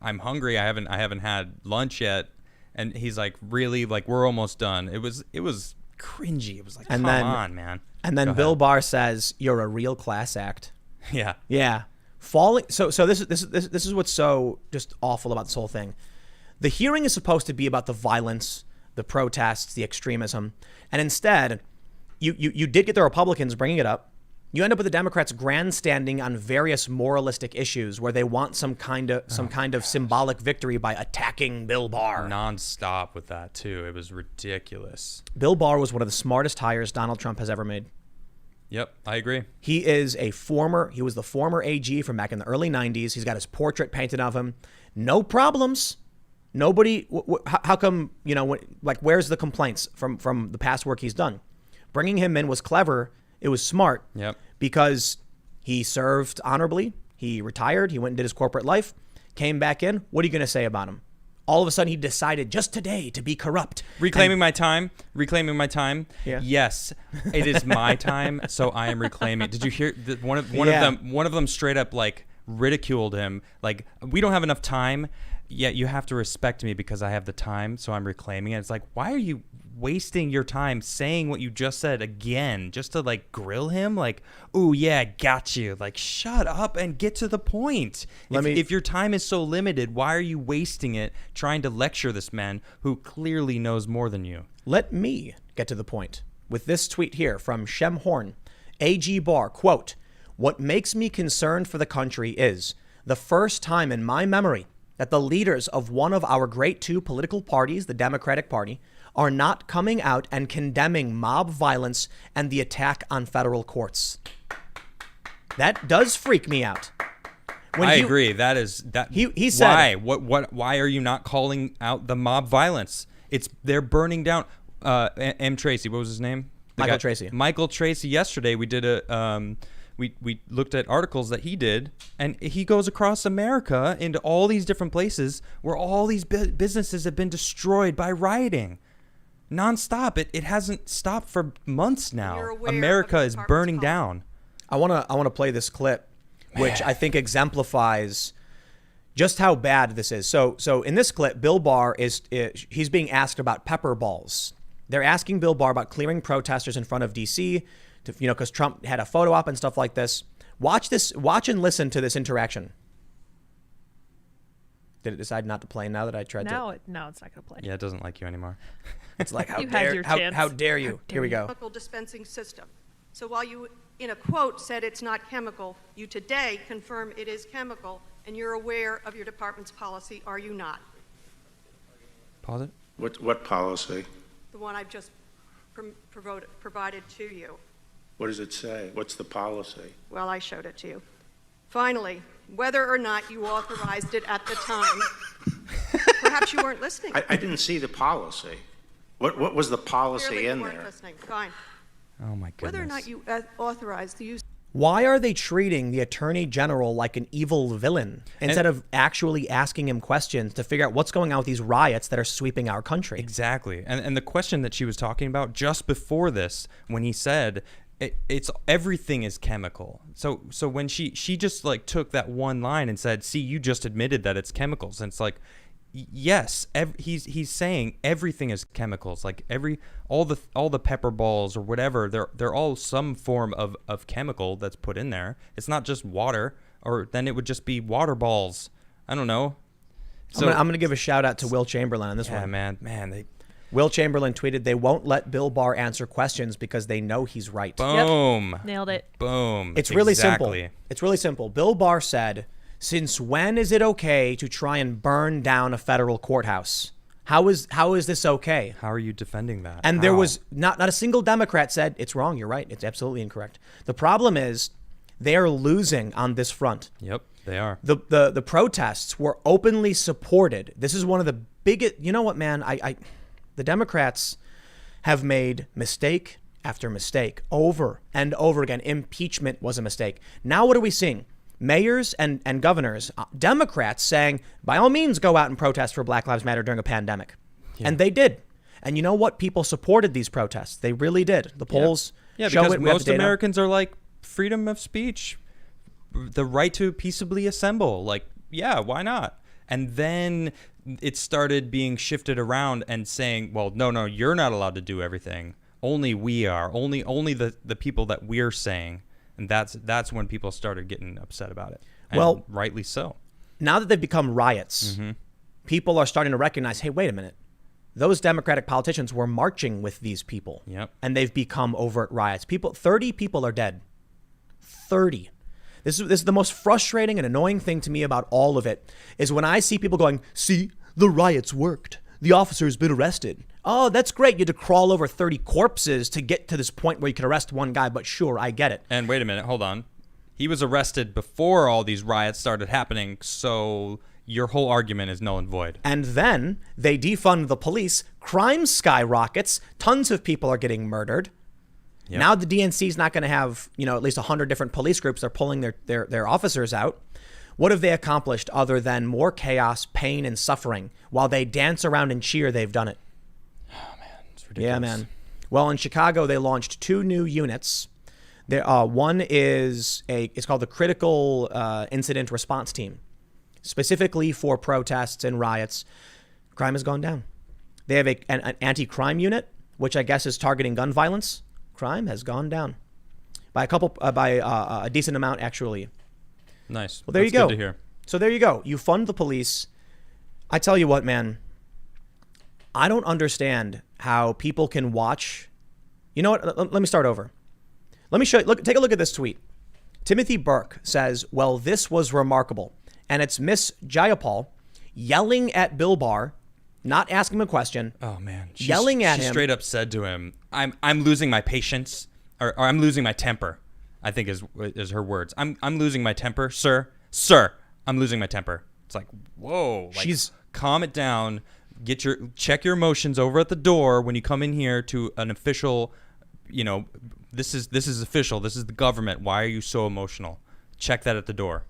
I'm hungry. I haven't had lunch yet. And he's like, really? Like, we're almost done. It was cringy. It was like, come on, man. And then Bill Barr says, "You're a real class act." Yeah. Yeah. Falling. So this is what's so just awful about this whole thing. The hearing is supposed to be about the violence, the protests, the extremism. And instead, you did get the Republicans bringing it up. You end up with the Democrats grandstanding on various moralistic issues where they want some kind of symbolic victory by attacking Bill Barr. Nonstop with that too. It was ridiculous. Bill Barr was one of the smartest hires Donald Trump has ever made. Yep, I agree. He was the former AG from back in the early 90s. He's got his portrait painted of him. No problems. Nobody, how come, where's the complaints from the past work he's done? Bringing him in was clever. It was smart. Yep. Because he served honorably. He retired. He went and did his corporate life, came back in. What are you going to say about him? All of a sudden, he decided just today to be corrupt. Reclaiming my time. Yeah. Yes, it is my time, so I am reclaiming. Did you hear that one of them straight up like ridiculed him? Like, we don't have enough time. Yeah, you have to respect me because I have the time, so I'm reclaiming it. It's like, why are you wasting your time saying what you just said again just to like grill him? Like, oh yeah, got you. Like, shut up and get to the point. If your time is so limited, why are you wasting it trying to lecture this man who clearly knows more than you? Let me get to the point with this tweet here from Shem Horn. AG Barr, quote, "What makes me concerned for the country is the first time in my memory that the leaders of one of our great two political parties, the Democratic Party, are not coming out and condemning mob violence and the attack on federal courts." That does freak me out. When I agree. That is that. He said why are you not calling out the mob violence? They're burning down. M. Tracy, what was his name? Michael Tracy. Yesterday we did we looked at articles that he did, and he goes across America into all these different places where all these businesses have been destroyed by rioting. Nonstop. It hasn't stopped for months now. America is burning down. I wanna play this clip, which I think exemplifies just how bad this is. So in this clip, Bill Barr he's being asked about pepper balls. They're asking Bill Barr about clearing protesters in front of D.C. Because Trump had a photo op and stuff like this. Watch and listen to this interaction. Did it decide not to play now that I tried to? No, it's not going to play. Yeah, it doesn't like you anymore. It's like, how You had your chance. how dare you? Here we go. Chemical dispensing system. So while you, in a quote, said it's not chemical, you today confirm it is chemical, and you're aware of your department's policy, are you not? Pause it. What policy? The one I've just provided to you. What does it say? What's the policy? Well, I showed it to you. Finally, whether or not you authorized it at the time, perhaps you weren't listening. I didn't see the policy. What was the policy Clearly in you weren't there? listening. Fine. Oh my goodness. Whether or not you authorized the use. Why are they treating the attorney general like an evil villain instead of actually asking him questions to figure out what's going on with these riots that are sweeping our country? Exactly. And the question that she was talking about just before this, when he said it's everything is chemical. So when she just like took that one line and said, "See, you just admitted that it's chemicals," and it's like, yes, he's saying everything is chemicals. Like all the pepper balls or whatever, they're all some form of chemical that's put in there. It's not just water, or then it would just be water balls. I don't know. So I'm gonna give a shout out to Will Chamberlain on this one. Yeah, man. Will Chamberlain tweeted, "They won't let Bill Barr answer questions because they know he's right." Boom. Yep. Nailed it. Boom. It's really simple. It's really simple. Bill Barr said, "Since when is it okay to try and burn down a federal courthouse? How is this okay?" How are you defending that? And there was not a single Democrat said, "It's wrong, you're right. It's absolutely incorrect." The problem is they are losing on this front. Yep, they are. The protests were openly supported. This is one of the biggest, you know what, man, the Democrats have made mistake after mistake over and over again. Impeachment was a mistake. Now what are we seeing? Mayors and governors, Democrats saying, by all means, go out and protest for Black Lives Matter during a pandemic. Yeah. And they did. And you know what? People supported these protests. They really did. The polls show because it. Most Americans are like, freedom of speech, the right to peaceably assemble. Like, yeah, why not? And then it started being shifted around and saying, well, no, you're not allowed to do everything. Only we are. Only the people that we're saying. And that's when people started getting upset about it. And well, rightly so. Now that they've become riots, people are starting to recognize, hey, wait a minute. Those Democratic politicians were marching with these people. Yep. And they've become overt riots. 30 people are dead. 30. This is the most frustrating and annoying thing to me about all of it is when I see people going, see, the riots worked. The officer's been arrested. Oh, that's great. You had to crawl over 30 corpses to get to this point where you could arrest one guy, but sure, I get it. And wait a minute, hold on. He was arrested before all these riots started happening, so your whole argument is null and void. And then they defund the police, crime skyrockets, tons of people are getting murdered. Yep. Now the DNC is not going to have, at least 100 different police groups. They're pulling their officers out. What have they accomplished other than more chaos, pain, and suffering? While they dance around and cheer, they've done it. Oh, man. It's ridiculous. Yeah, man. Well, in Chicago, they launched 2 new units. One is it's called the Critical Incident Response Team, specifically for protests and riots. Crime has gone down. They have an anti-crime unit, which I guess is targeting gun violence. Crime has gone down by a decent amount, actually. Nice. Well, there That's you go. Good to hear. So there you go. You fund the police. I tell you what, man. I don't understand how people can watch. You know what? Let me start over. Let me show you. Take a look at this tweet. Timothy Burke says, "Well, this was remarkable," and it's Miss Jayapal yelling at Bill Barr. Not asking him a question. Oh man, yelling at him. She straight up said to him, "I'm losing my patience, or I'm losing my temper." I think is her words. I'm losing my temper, sir. I'm losing my temper. It's like, whoa, like, She's calm it down. Check your emotions over at the door when you come in here to an official, this is official. This is the government. Why are you so emotional? Check that at the door.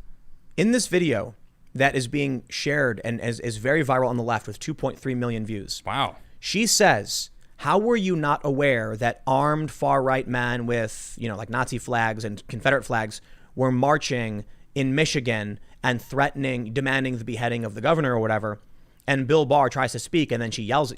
in this video that is being shared and is very viral on the left with 2.3 million views. Wow. She says, how were you not aware that armed far-right men with, like Nazi flags and Confederate flags were marching in Michigan and demanding the beheading of the governor or whatever? And Bill Barr tries to speak, and then she yells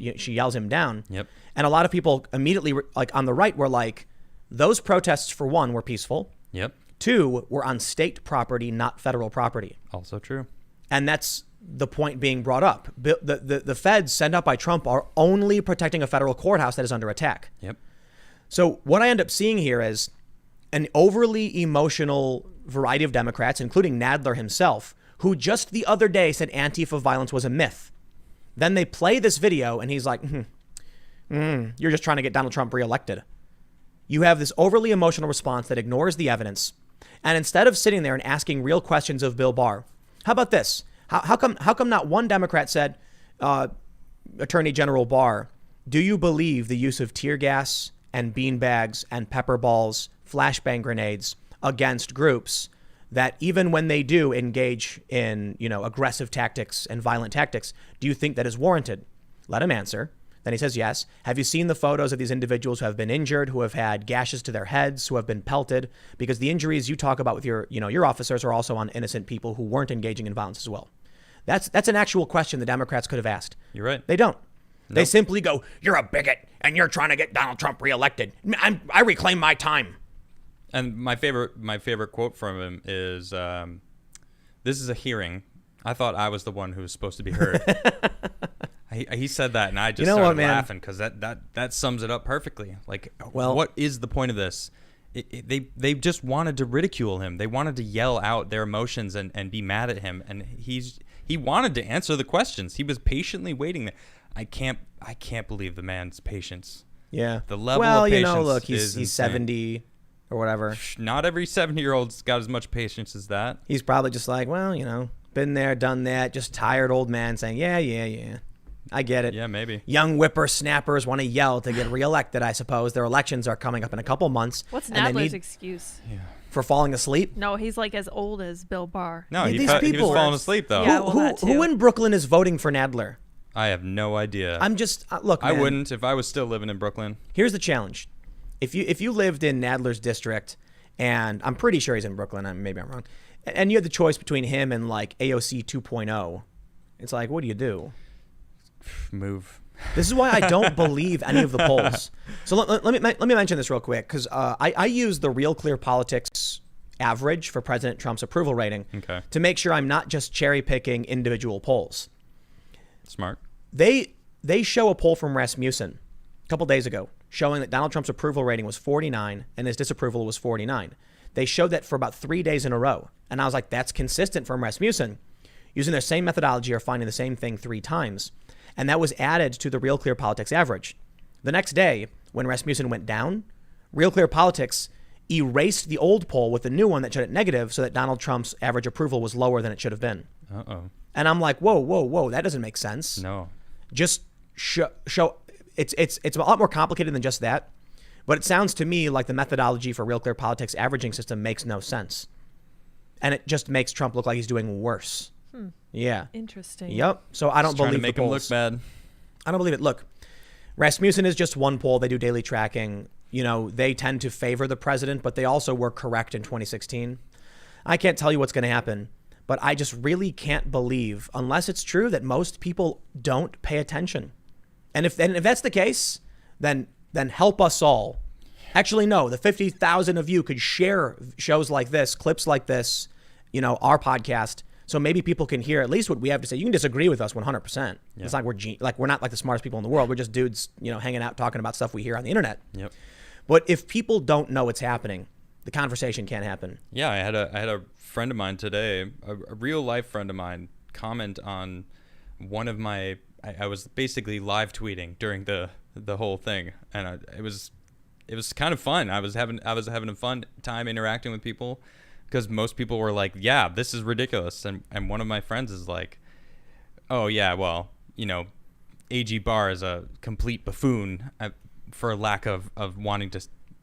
him down. Yep. And a lot of people immediately, like on the right, were like, those protests, for one, were peaceful. Yep. Two, were on state property, not federal property. Also true. And that's the point being brought up. The feds sent out by Trump are only protecting a federal courthouse that is under attack. Yep. So what I end up seeing here is an overly emotional variety of Democrats, including Nadler himself, who just the other day said Antifa violence was a myth. Then they play this video and he's like, you're just trying to get Donald Trump reelected. You have this overly emotional response that ignores the evidence. And instead of sitting there and asking real questions of Bill Barr, how about this? How come not one Democrat said, Attorney General Barr, do you believe the use of tear gas and beanbags and pepper balls, flashbang grenades against groups that even when they do engage in, aggressive tactics and violent tactics, do you think that is warranted? Let him answer. Then he says, yes. Have you seen the photos of these individuals who have been injured, who have had gashes to their heads, who have been pelted? Because the injuries you talk about with your officers are also on innocent people who weren't engaging in violence as well. That's an actual question the Democrats could have asked. You're right. They don't. Nope. They simply go, you're a bigot and you're trying to get Donald Trump reelected. I reclaim my time. And my favorite quote from him is, this is a hearing. I thought I was the one who was supposed to be heard. He said that, and I just started laughing because that sums it up perfectly. Like, well, what is the point of this? They just wanted to ridicule him. They wanted to yell out their emotions and be mad at him. And he wanted to answer the questions. He was patiently waiting there. I can't believe the man's patience. Yeah. The level of patience look, is he's 70 or whatever. Not every 70-year-old's got as much patience as that. He's probably just like, well, been there, done that, just tired old man saying, yeah. I get it. Yeah, maybe. Young whippersnappers want to yell to get reelected, I suppose. Their elections are coming up in a couple months. What's Nadler's excuse? Yeah. For falling asleep? No, he's like as old as Bill Barr. No, Yeah, he these was falling asleep, though. Yeah, well, that too. Who in Brooklyn is voting for Nadler? I have no idea. I'm just, look, man, I wouldn't if I was still living in Brooklyn. Here's the challenge. If you lived in Nadler's district, and I'm pretty sure he's in Brooklyn, maybe I'm wrong, and you had the choice between him and like AOC 2.0, it's like, what do you do? Move. This is why I don't believe any of the polls. So let me mention this real quick, because I use the Real Clear Politics average for President Trump's approval rating to make sure I'm not just cherry picking individual polls. Smart. They show a poll from Rasmussen a couple days ago showing that Donald Trump's approval rating was 49 and his disapproval was 49. They showed that for about 3 days in a row. And I was like, that's consistent from Rasmussen. Using their same methodology or finding the same thing 3 times. And that was added to the Real Clear Politics average. The next day, when Rasmussen went down, Real Clear Politics erased the old poll with the new one that showed it negative so that Donald Trump's average approval was lower than it should have been. Uh-oh. And I'm like, whoa, that doesn't make sense. No. Just show it's a lot more complicated than just that. But it sounds to me like the methodology for Real Clear Politics averaging system makes no sense. And it just makes Trump look like he's doing worse. Yeah. Interesting. Yep. So I don't believe trying to make the him polls. look bad. I don't believe it. Look, Rasmussen is just one poll. They do daily tracking. They tend to favor the president, but they also were correct in 2016. I can't tell you what's going to happen, but I just really can't believe, unless it's true, that most people don't pay attention. And if that's the case, then help us all. Actually, no, the 50,000 of you could share shows like this, clips like this, our podcast. So maybe people can hear at least what we have to say. You can disagree with us 100%. Yeah. It's like we're not like the smartest people in the world. We're just dudes, hanging out talking about stuff we hear on the internet. Yep. But if people don't know what's happening, the conversation can't happen. Yeah, I had a friend of mine today, a real life friend of mine, comment on one of my. I was basically live tweeting during the whole thing, and it was kind of fun. I was having a fun time interacting with people. because most people were like, yeah, this is ridiculous. And one of my friends is like, oh, yeah, well, A.G. Barr is a complete buffoon for lack of wanting to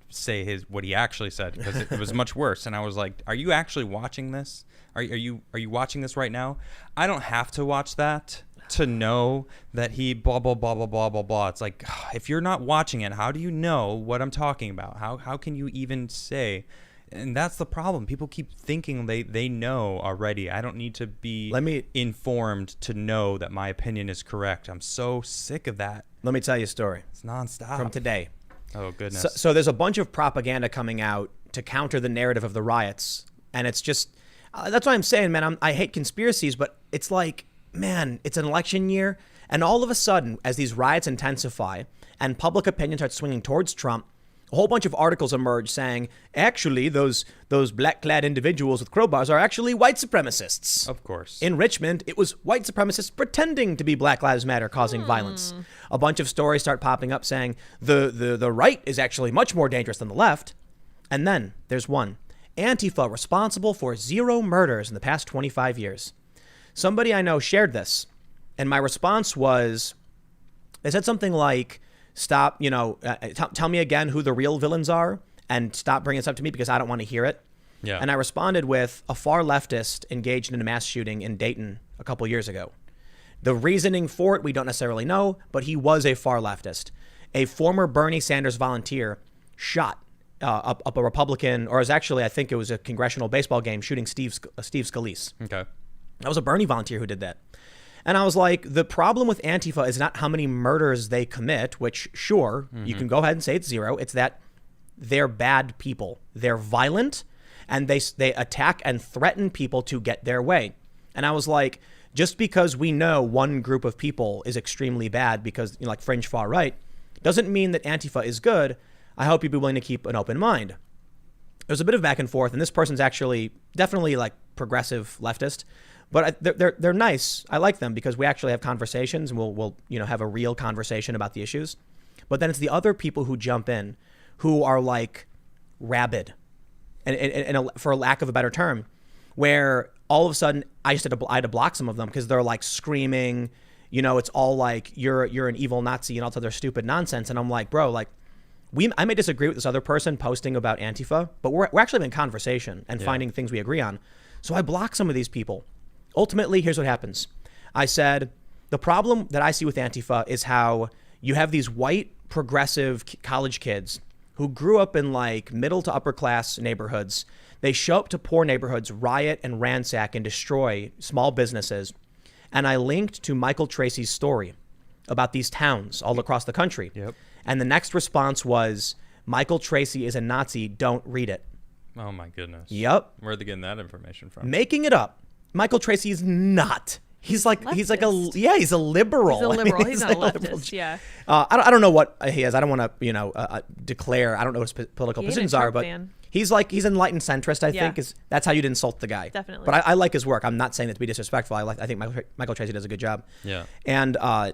say what he actually said, because it was much worse. And I was like, are you actually watching this? Are you watching this right now? I don't have to watch that to know that he blah, blah, blah, blah, blah, blah, blah. It's like, if you're not watching it, how do you know what I'm talking about? How can you even say? And that's the problem. People keep thinking they know already. I don't need to be informed to know that my opinion is correct. I'm so sick of that. Let me tell you a story. It's nonstop. From today. Oh, goodness. So there's a bunch of propaganda coming out to counter the narrative of the riots. And it's just, that's why I'm saying, man, I hate conspiracies, but it's like, man, it's an election year. And all of a sudden, as these riots intensify and public opinion starts swinging towards Trump, a whole bunch of articles emerge saying, actually, those black-clad individuals with crowbars are actually white supremacists. Of course. In Richmond, it was white supremacists pretending to be Black Lives Matter causing violence. A bunch of stories start popping up saying the right is actually much more dangerous than the left. And then there's one. Antifa responsible for 0 murders in the past 25 years. Somebody I know shared this, and my response was, they said something like, stop, tell me again who the real villains are, and stop bringing this up to me because I don't want to hear it. Yeah. And I responded with a far leftist engaged in a mass shooting in Dayton a couple years ago. The reasoning for it, we don't necessarily know, but he was a far leftist. A former Bernie Sanders volunteer shot up a Republican, or I think it was a congressional baseball game, shooting Steve Scalise. Okay. That was a Bernie volunteer who did that. And I was like, the problem with Antifa is not how many murders they commit, which, sure, you can go ahead and say it's 0. It's that they're bad people. They're violent, and they attack and threaten people to get their way. And I was like, just because we know one group of people is extremely bad because, like fringe far right, doesn't mean that Antifa is good. I hope you'd be willing to keep an open mind. There's a bit of back and forth, and this person's actually definitely like progressive leftist. But they're nice. I like them because we actually have conversations, and we'll have a real conversation about the issues. But then it's the other people who jump in, who are like rabid, and for lack of a better term, where all of a sudden I had to block some of them because they're like screaming, it's all like you're an evil Nazi and all this other stupid nonsense. And I'm like, bro, like I may disagree with this other person posting about Antifa, but we're actually having conversation and finding things we agree on. So I block some of these people. Ultimately, here's what happens. I said, the problem that I see with Antifa is how you have these white progressive college kids who grew up in like middle to upper class neighborhoods. They show up to poor neighborhoods, riot and ransack and destroy small businesses. And I linked to Michael Tracy's story about these towns all across the country. Yep. And the next response was, Michael Tracy is a Nazi, don't read it. Oh my goodness. Yep. Where are they getting that information from? Making it up. Michael Tracy is not. He's like Leftist. he's a liberal. He's a liberal. He's not a like leftist. Yeah. I don't know what he is. I don't want to declare. I don't know what his political He ain't a positions are, Trump but fan. he's enlightened centrist. I think that's how you'd insult the guy. Definitely. But I like his work. I'm not saying it to be disrespectful. I think Michael Tracy does a good job. Yeah. And I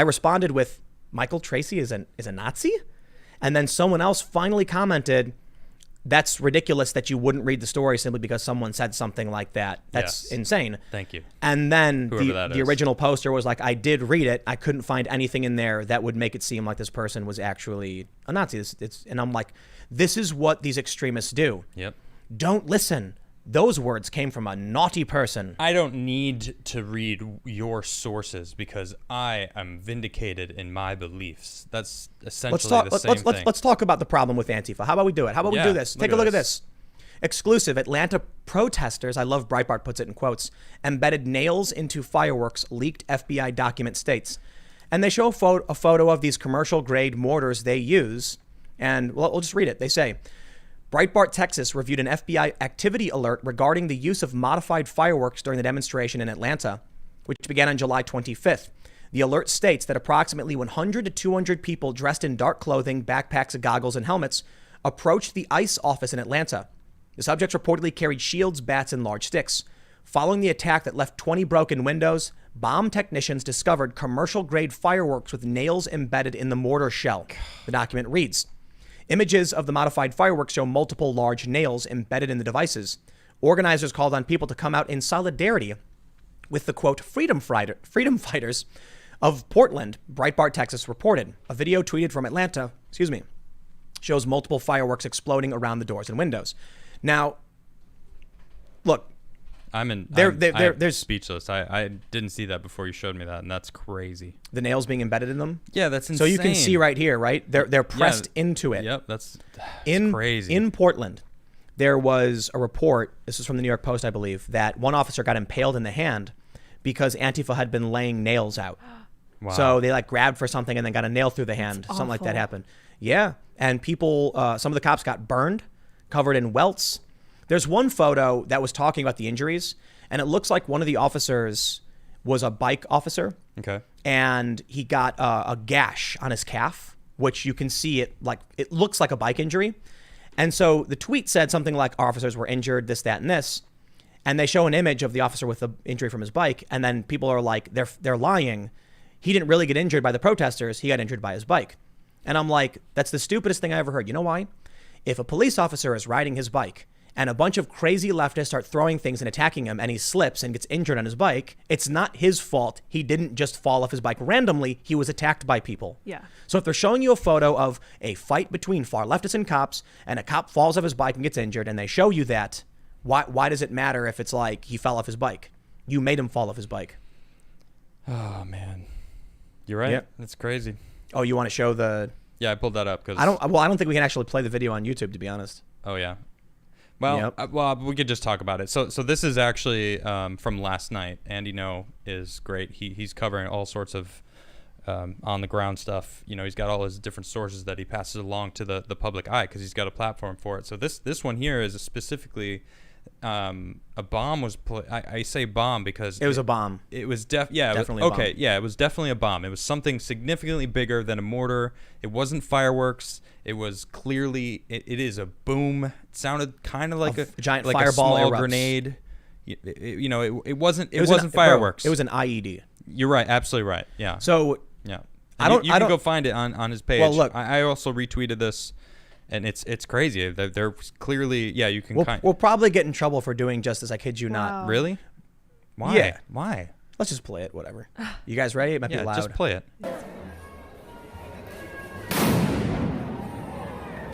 responded with, Michael Tracy is a Nazi, and then someone else finally commented, that's ridiculous that you wouldn't read the story simply because someone said something like that. That's insane. Thank you. And then Whoever the original poster was like, I did read it. I couldn't find anything in there that would make it seem like this person was actually a Nazi. And I'm like, this is what these extremists do. Yep. Don't listen. Those words came from a naughty person. I don't need to read your sources because I am vindicated in my beliefs. That's essentially the same thing. Let's talk about the problem with Antifa. How about we do it? How about we do this? Take a look at this. Exclusive. Atlanta protesters, I love Breitbart puts it in quotes, embedded nails into fireworks, leaked FBI document states. And they show a photo of these commercial grade mortars they use. And we'll just read it. They say, Breitbart, Texas reviewed an FBI activity alert regarding the use of modified fireworks during the demonstration in Atlanta, which began on July 25th. The alert states that approximately 100 to 200 people dressed in dark clothing, backpacks, goggles, and helmets approached the ICE office in Atlanta. The subjects reportedly carried shields, bats, and large sticks. Following the attack that left 20 broken windows, bomb technicians discovered commercial-grade fireworks with nails embedded in the mortar shell. The document reads, Images of the modified fireworks show multiple large nails embedded in the devices. Organizers called on people to come out in solidarity with the, quote, freedom fighters of Portland, Breitbart, Texas reported. A video tweeted from Atlanta, shows multiple fireworks exploding around the doors and windows. Now, look, there's speechless. I didn't see that before you showed me that, and that's crazy. The nails being embedded in them? Yeah, that's insane. So you can see right here, right? They're pressed into it. Yep, that's crazy. In Portland, there was a report, this is from the New York Post, I believe, that one officer got impaled in the hand because Antifa had been laying nails out. Wow. So they like grabbed for something and then got a nail through the hand. Something like that happened. Yeah. And people, some of the cops got burned, covered in welts. There's one photo that was talking about the injuries, and it looks like one of the officers was a bike officer. Okay. And he got a gash on his calf, which you can see it looks like a bike injury. And so the tweet said something like, our officers were injured, this, that, and this. And they show an image of the officer with the injury from his bike. And then people are like, they're lying. He didn't really get injured by the protesters. He got injured by his bike. And I'm like, that's the stupidest thing I ever heard. You know why? If a police officer is riding his bike and a bunch of crazy leftists start throwing things and attacking him and he slips and gets injured on his bike, it's not his fault. He didn't just fall off his bike randomly. He was attacked by people. Yeah. So if they're showing you a photo of a fight between far leftists and cops, and a cop falls off his bike and gets injured, and they show you that, why does it matter if it's like he fell off his bike? You made him fall off his bike. Oh, man. You're right. Yep. That's crazy. Oh, you want to show the... Yeah, I pulled that up because I don't think we can actually play the video on YouTube, to be honest. Oh yeah. Well, Yep. We could just talk about it. So this is actually from last night. Andy No is great. He's covering all sorts of on the ground stuff. You know, he's got all his different sources that he passes along to the public eye because he's got a platform for it. So this one here is specifically a bomb was I say bomb because it was a bomb. It was definitely a bomb. Yeah, it was definitely a bomb. It was something significantly bigger than a mortar. It wasn't fireworks. It was clearly it is a boom. It sounded kind of like a giant like fireball a small erupts. Grenade. It wasn't fireworks. It was an IED. You're right, absolutely right. Yeah. So yeah, and you can go find it on his page. Well, look, I also retweeted this. And it's crazy. They're clearly, yeah, you can we'll probably get in trouble for doing just as I kid you not. Wow. Really? Why? Yeah. Why? Let's just play it, whatever. You guys ready? It might be loud. Just play it.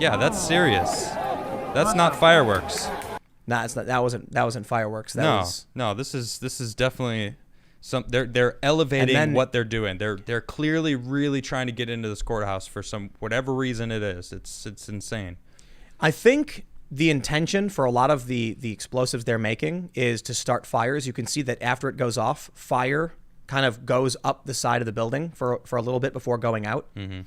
Yeah, that's serious. That's not fireworks. Nah, it's not. That wasn't fireworks. No, this is definitely they're elevating what they're doing. They're clearly really trying to get into this courthouse for some whatever reason it is. It's insane. I think the intention for a lot of the explosives they're making is to start fires. You can see that after it goes off, fire kind of goes up the side of the building for a little bit before going out. Mm-hmm.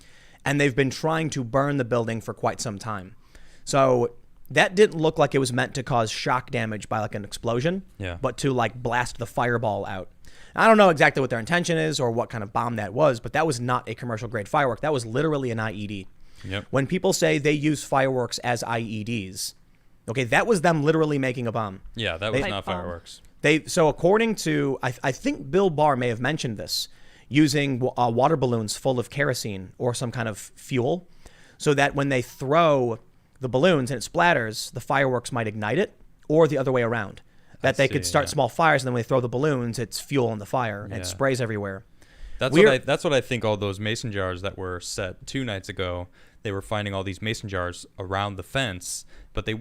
And they've been trying to burn the building for quite some time. So that didn't look like it was meant to cause shock damage by like an explosion, but to like blast the fireball out. I don't know exactly what their intention is or what kind of bomb that was, but that was not a commercial grade firework. That was literally an IED. Yep. When people say they use fireworks as IEDs, okay, that was them literally making a bomb. Yeah, that was not fireworks. So according to, I think Bill Barr may have mentioned this, using water balloons full of kerosene or some kind of fuel, so that when they throw the balloons and it splatters, the fireworks might ignite it, or the other way around. That they could start small fires, and then when they throw the balloons, it's fuel in the fire, and it sprays everywhere. That's what I think all those mason jars that were set 2 nights ago, they were finding all these mason jars around the fence, but they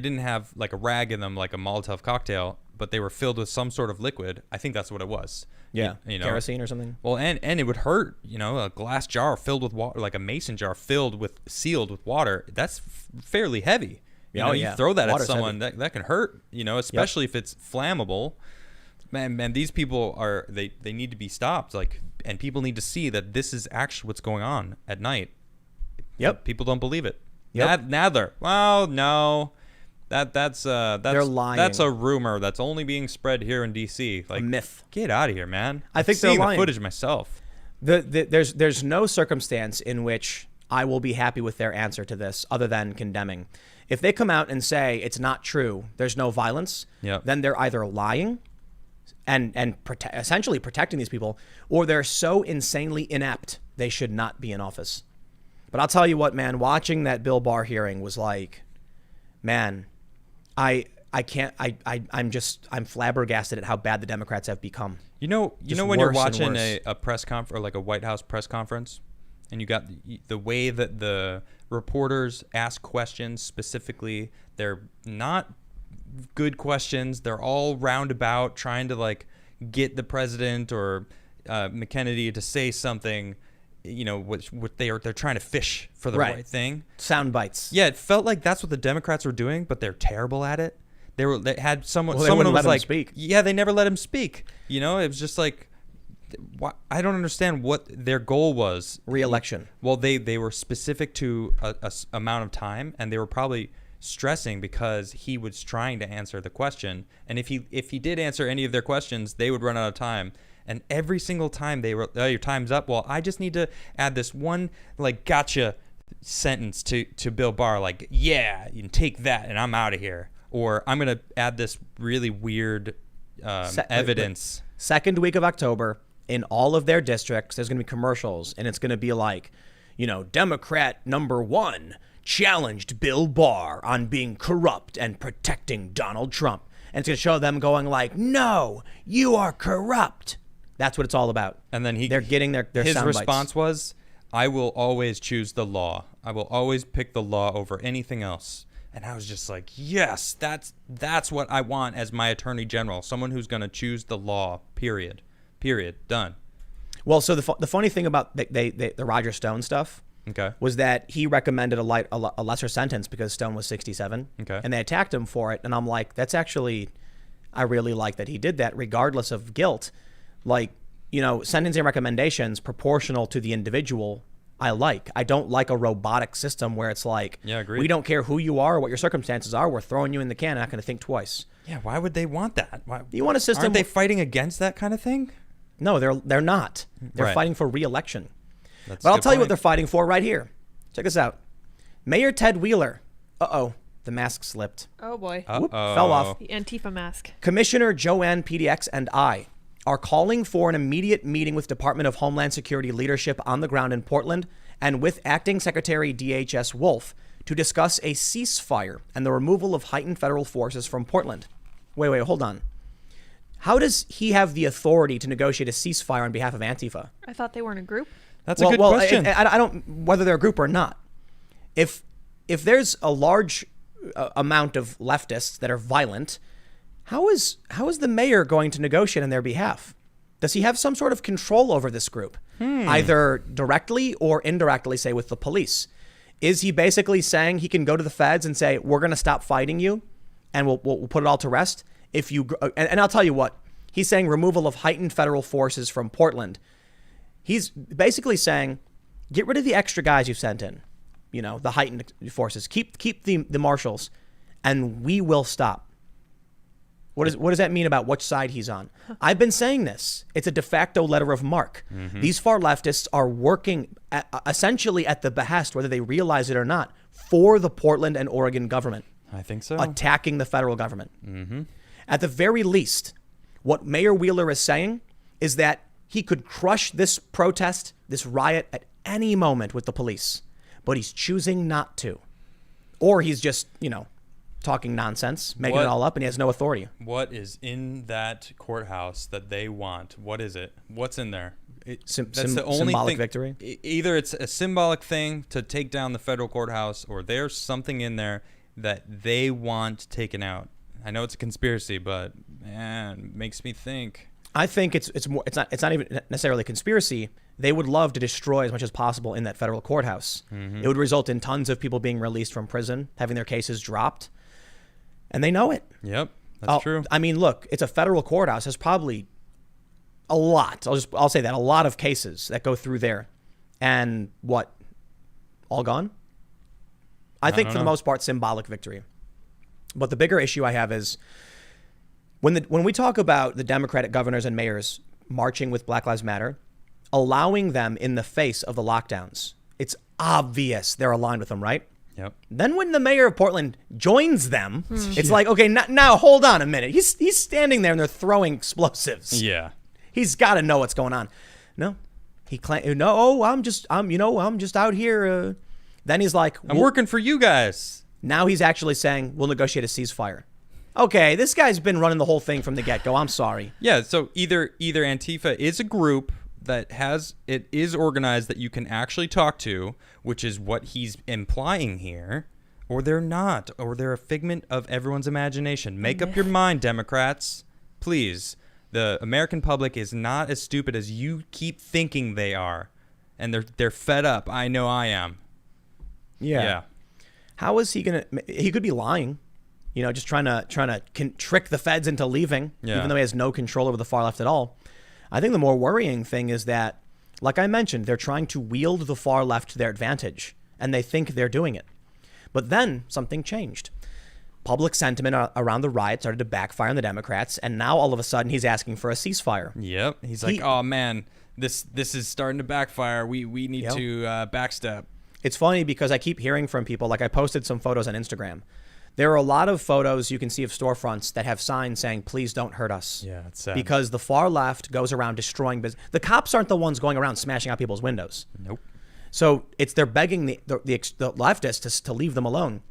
didn't have like a rag in them like a Molotov cocktail, but they were filled with some sort of liquid. I think that's what it was. Yeah, you know, kerosene or something. Well, and it would hurt, you know, a glass jar filled with water, like a mason jar sealed with water. That's fairly heavy. You throw that Water's at someone, that can hurt, you know, especially if it's flammable. Man, these people they need to be stopped. Like, and people need to see that this is actually what's going on at night. Yep. People don't believe it. Yep. Well, no. That's they're lying. That's a rumor that's only being spread here in DC. Like, a myth. Get out of here, man. I think they're seeing lying. The footage myself. There's no circumstance in which I will be happy with their answer to this other than condemning. If they come out and say it's not true, there's no violence, then they're either lying and essentially protecting these people, or they're so insanely inept they should not be in office. But I'll tell you what, man, watching that Bill Barr hearing was like, man, I'm flabbergasted at how bad the Democrats have become. You know Just when you're worse and watching worse. a press conference or like a White House press conference, and you got the way that the reporters ask questions specifically, they're not good questions. They're all roundabout, trying to like get the president or McKennedy to say something. You know, what they're trying to fish for the right thing. Sound bites. Yeah, it felt like that's what the Democrats were doing, but they're terrible at it. They had someone. Well, they someone wouldn't was let him like, speak. yeah, they never let him speak. You know, it was just like, I don't understand what their goal was. Re-election. Well, they were specific to a amount of time, and they were probably stressing because he was trying to answer the question, and if he did answer any of their questions, they would run out of time. And every single time they were, oh, your time's up. Well, I just need to add this one like gotcha sentence to Bill Barr, like, yeah, you can take that, and I'm out of here. Or I'm gonna add this really weird evidence. Second week of October, in all of their districts, there's gonna be commercials, and it's gonna be like, you know, Democrat number 1 challenged Bill Barr on being corrupt and protecting Donald Trump, and it's gonna show them going like, no, you are corrupt. That's what it's all about. And then they're getting their his sound response bites. was, I will always choose the law. I will always pick the law over anything else. And I was just like, yes, that's what I want as my attorney general. Someone who's going to choose the law, period. Done. Well, so the funny thing about the Roger Stone stuff was that he recommended a lesser sentence because Stone was 67. Okay. And they attacked him for it. And I'm like, that's actually, I really like that he did that regardless of guilt. Like, you know, sentencing recommendations proportional to the individual, I like. I don't like a robotic system where it's like, yeah, agreed. We don't care who you are or what your circumstances are. We're throwing you in the can. Not going to think twice. Yeah, why would they want that? Why? You want a system? Aren't they fighting against that kind of thing? No, they're not. They're Right. fighting for re-election. That's But a I'll good tell you what point. they're fighting for right here. Check this out. Mayor Ted Wheeler. Uh-oh. The mask slipped. Oh boy. Whoop, fell off. The Antifa mask. Commissioner Joanne PDX and I are calling for an immediate meeting with Department of Homeland Security leadership on the ground in Portland and with Acting Secretary DHS Wolf to discuss a ceasefire and the removal of heightened federal forces from Portland. Wait, hold on. How does he have the authority to negotiate a ceasefire on behalf of Antifa? I thought they were in a group. That's a good question. I don't, whether they're a group or not. If there's a large amount of leftists that are violent, how is the mayor going to negotiate on their behalf? Does he have some sort of control over this group, either directly or indirectly, say with the police? Is he basically saying he can go to the feds and say, we're going to stop fighting you and we'll put it all to rest? If you and I'll tell you what, he's saying removal of heightened federal forces from Portland. He's basically saying, get rid of the extra guys you sent in, you know, the heightened forces. Keep the marshals, and we will stop. What does that mean about which side he's on? I've been saying this. It's a de facto letter of marque. Mm-hmm. These far leftists are working essentially at the behest, whether they realize it or not, for the Portland and Oregon government. I think so. Attacking the federal government. Mm-hmm. At the very least, what Mayor Wheeler is saying is that he could crush this protest, this riot at any moment with the police, but he's choosing not to. Or he's just, you know, talking nonsense, making it all up, and he has no authority. What is in that courthouse that they want? What is it? What's in there? That's the only symbolic thing. Victory. Either it's a symbolic thing to take down the federal courthouse, or there's something in there that they want taken out. I know it's a conspiracy, but man, it makes me think. I think it's not even necessarily a conspiracy. They would love to destroy as much as possible in that federal courthouse. Mm-hmm. It would result in tons of people being released from prison, having their cases dropped. And they know it. Yep, that's true. I mean, look, it's a federal courthouse. There's probably a lot. I'll say that, a lot of cases that go through there. And what? All gone? I think for the most part, symbolic victory. But the bigger issue I have is when we talk about the Democratic governors and mayors marching with Black Lives Matter, allowing them in the face of the lockdowns, it's obvious they're aligned with them, right? Yep. Then when the mayor of Portland joins them, it's like, okay, now hold on a minute. He's standing there and they're throwing explosives. Yeah. He's got to know what's going on. No, He claimed, no, I'm just out here. Then he's like, I'm working for you guys. Now he's actually saying we'll negotiate a ceasefire. Okay, this guy's been running the whole thing from the get-go. I'm sorry. Yeah, so either Antifa is a group that is organized that you can actually talk to, which is what he's implying here, or they're not, or they're a figment of everyone's imagination. Make up your mind, Democrats. Please. The American public is not as stupid as you keep thinking they are. And they're fed up. I know I am. Yeah. How is he going to... He could be lying. Just trying to trick the feds into leaving, even though he has no control over the far left at all. I think the more worrying thing is that, like I mentioned, they're trying to wield the far left to their advantage, and they think they're doing it. But then something changed. Public sentiment around the riot started to backfire on the Democrats, and now all of a sudden he's asking for a ceasefire. Yep. He's like, oh man, this is starting to backfire. We need to backstep. It's funny because I keep hearing from people, like I posted some photos on Instagram. There are a lot of photos you can see of storefronts that have signs saying, please don't hurt us. Yeah, it's sad. Because the far left goes around destroying business. The cops aren't the ones going around smashing out people's windows. Nope. So they're begging the leftists to leave them alone.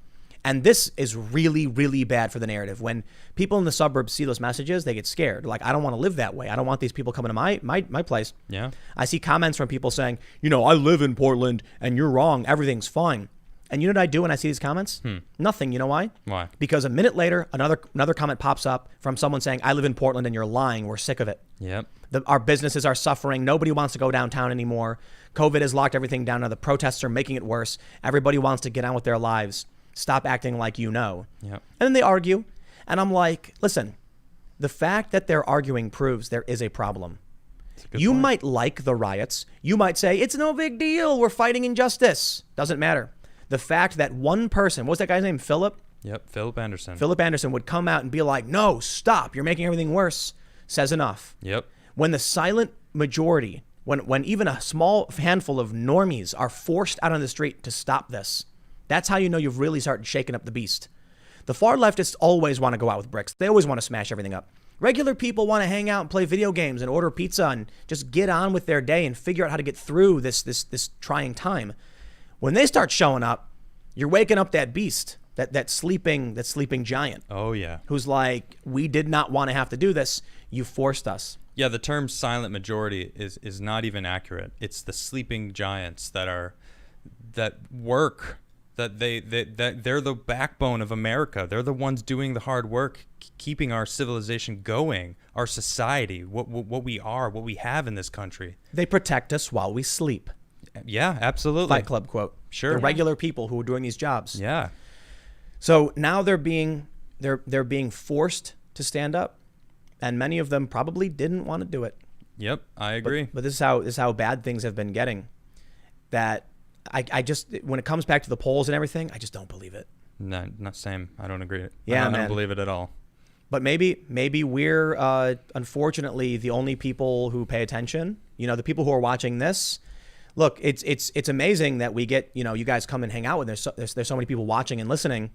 And this is really, really bad for the narrative. When people in the suburbs see those messages, they get scared. Like, I don't want to live that way. I don't want these people coming to my place. Yeah. I see comments from people saying, I live in Portland and you're wrong. Everything's fine. And you know what I do when I see these comments? Nothing. You know why? Why? Because a minute later, another comment pops up from someone saying, I live in Portland and you're lying. We're sick of it. Yep. Our businesses are suffering. Nobody wants to go downtown anymore. COVID has locked everything down. Now the protests are making it worse. Everybody wants to get on with their lives. Stop acting like you know. Yep. And then they argue. And I'm like, listen, the fact that they're arguing proves there is a problem. You point. might like the riots. You might say, it's no big deal. We're fighting injustice. Doesn't matter. The fact that one person, what was that guy's name? Philip? Yep, Philip Anderson. Philip Anderson would come out and be like, no, stop. You're making everything worse. Says enough. Yep. When the silent majority, when even a small handful of normies are forced out on the street to stop this, that's how you know you've really started shaking up the beast. The far leftists always want to go out with bricks. They always want to smash everything up. Regular people want to hang out and play video games and order pizza and just get on with their day and figure out how to get through this trying time. When they start showing up, you're waking up that beast, that sleeping giant. Oh yeah. Who's like, we did not want to have to do this. You forced us. Yeah, the term silent majority is not even accurate. It's the sleeping giants that work. That they're the backbone of America. They're the ones doing the hard work, keeping our civilization going, our society, what we are, what we have in this country. They protect us while we sleep. Yeah, absolutely. Fight Club quote. Sure. The regular people who are doing these jobs. Yeah. So now they're being forced to stand up, and many of them probably didn't want to do it. Yep, I agree. But this is how bad things have been getting. That I just, when it comes back to the polls and everything, I just don't believe it. No, not same. I don't agree. Yeah, I man. don't believe it at all. But maybe we're unfortunately the only people who pay attention. The people who are watching this. Look, it's amazing that we get, you guys come and hang out with us. There's so many people watching and listening.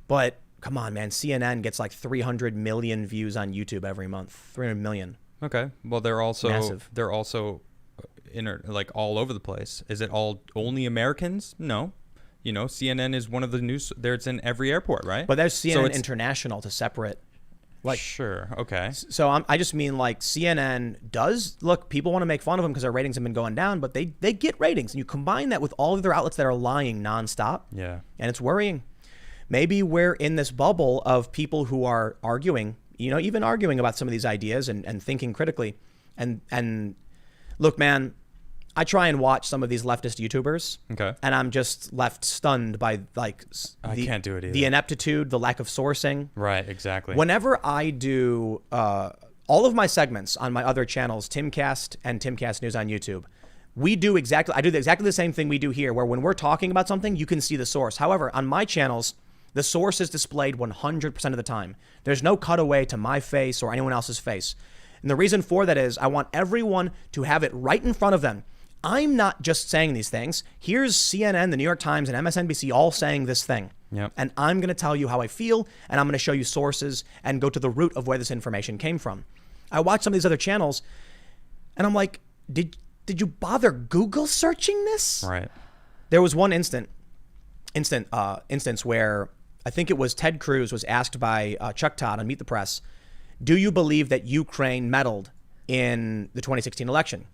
But come on, man, CNN gets like 300 million views on YouTube every month. 300 million. Okay. Well, they're also Massive. Like all over the place. Is it only Americans? No. CNN is one of the news. It's in every airport, right? But there's CNN International to separate. Like, sure. Okay. So I just mean like CNN does look. People want to make fun of them because their ratings have been going down, but they get ratings, and you combine that with all of their outlets that are lying nonstop. Yeah. And it's worrying. Maybe we're in this bubble of people who are arguing, even arguing about some of these ideas and thinking critically. And look, man, I try and watch some of these leftist YouTubers. Okay. And I'm just left stunned by I can't do it either. The ineptitude, the lack of sourcing. Right, exactly. Whenever I do all of my segments on my other channels, Timcast and Timcast News on YouTube, I do exactly the same thing we do here, where when we're talking about something, you can see the source. However, on my channels, the source is displayed 100% of the time. There's no cutaway to my face or anyone else's face. And the reason for that is I want everyone to have it right in front of them. I'm not just saying these things. Here's CNN, the New York Times, and MSNBC all saying this thing. Yep. And I'm going to tell you how I feel, and I'm going to show you sources and go to the root of where this information came from. I watch some of these other channels, and I'm like, did did you bother Google searching this? Right. There was one instance where I think it was Ted Cruz was asked by Chuck Todd on Meet the Press, do you believe that Ukraine meddled in the 2016 election?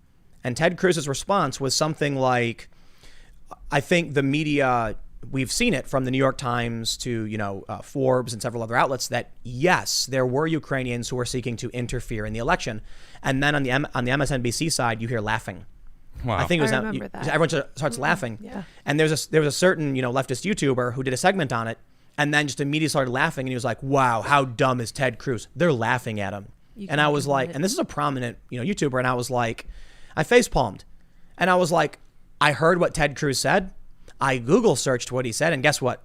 And Ted Cruz's response was something like, I think the media, we've seen it from the New York Times to, Forbes and several other outlets, that yes, there were Ukrainians who were seeking to interfere in the election. And then on the MSNBC side, you hear laughing. Wow. I think it was remember that. everyone starts laughing. Yeah. And there was a certain, leftist YouTuber who did a segment on it and then just immediately started laughing. And he was like, wow, how dumb is Ted Cruz? They're laughing at him. And I was like, and this is a prominent, YouTuber. And I was like, I facepalmed. And I was like, I heard what Ted Cruz said. I Google searched what he said. And guess what?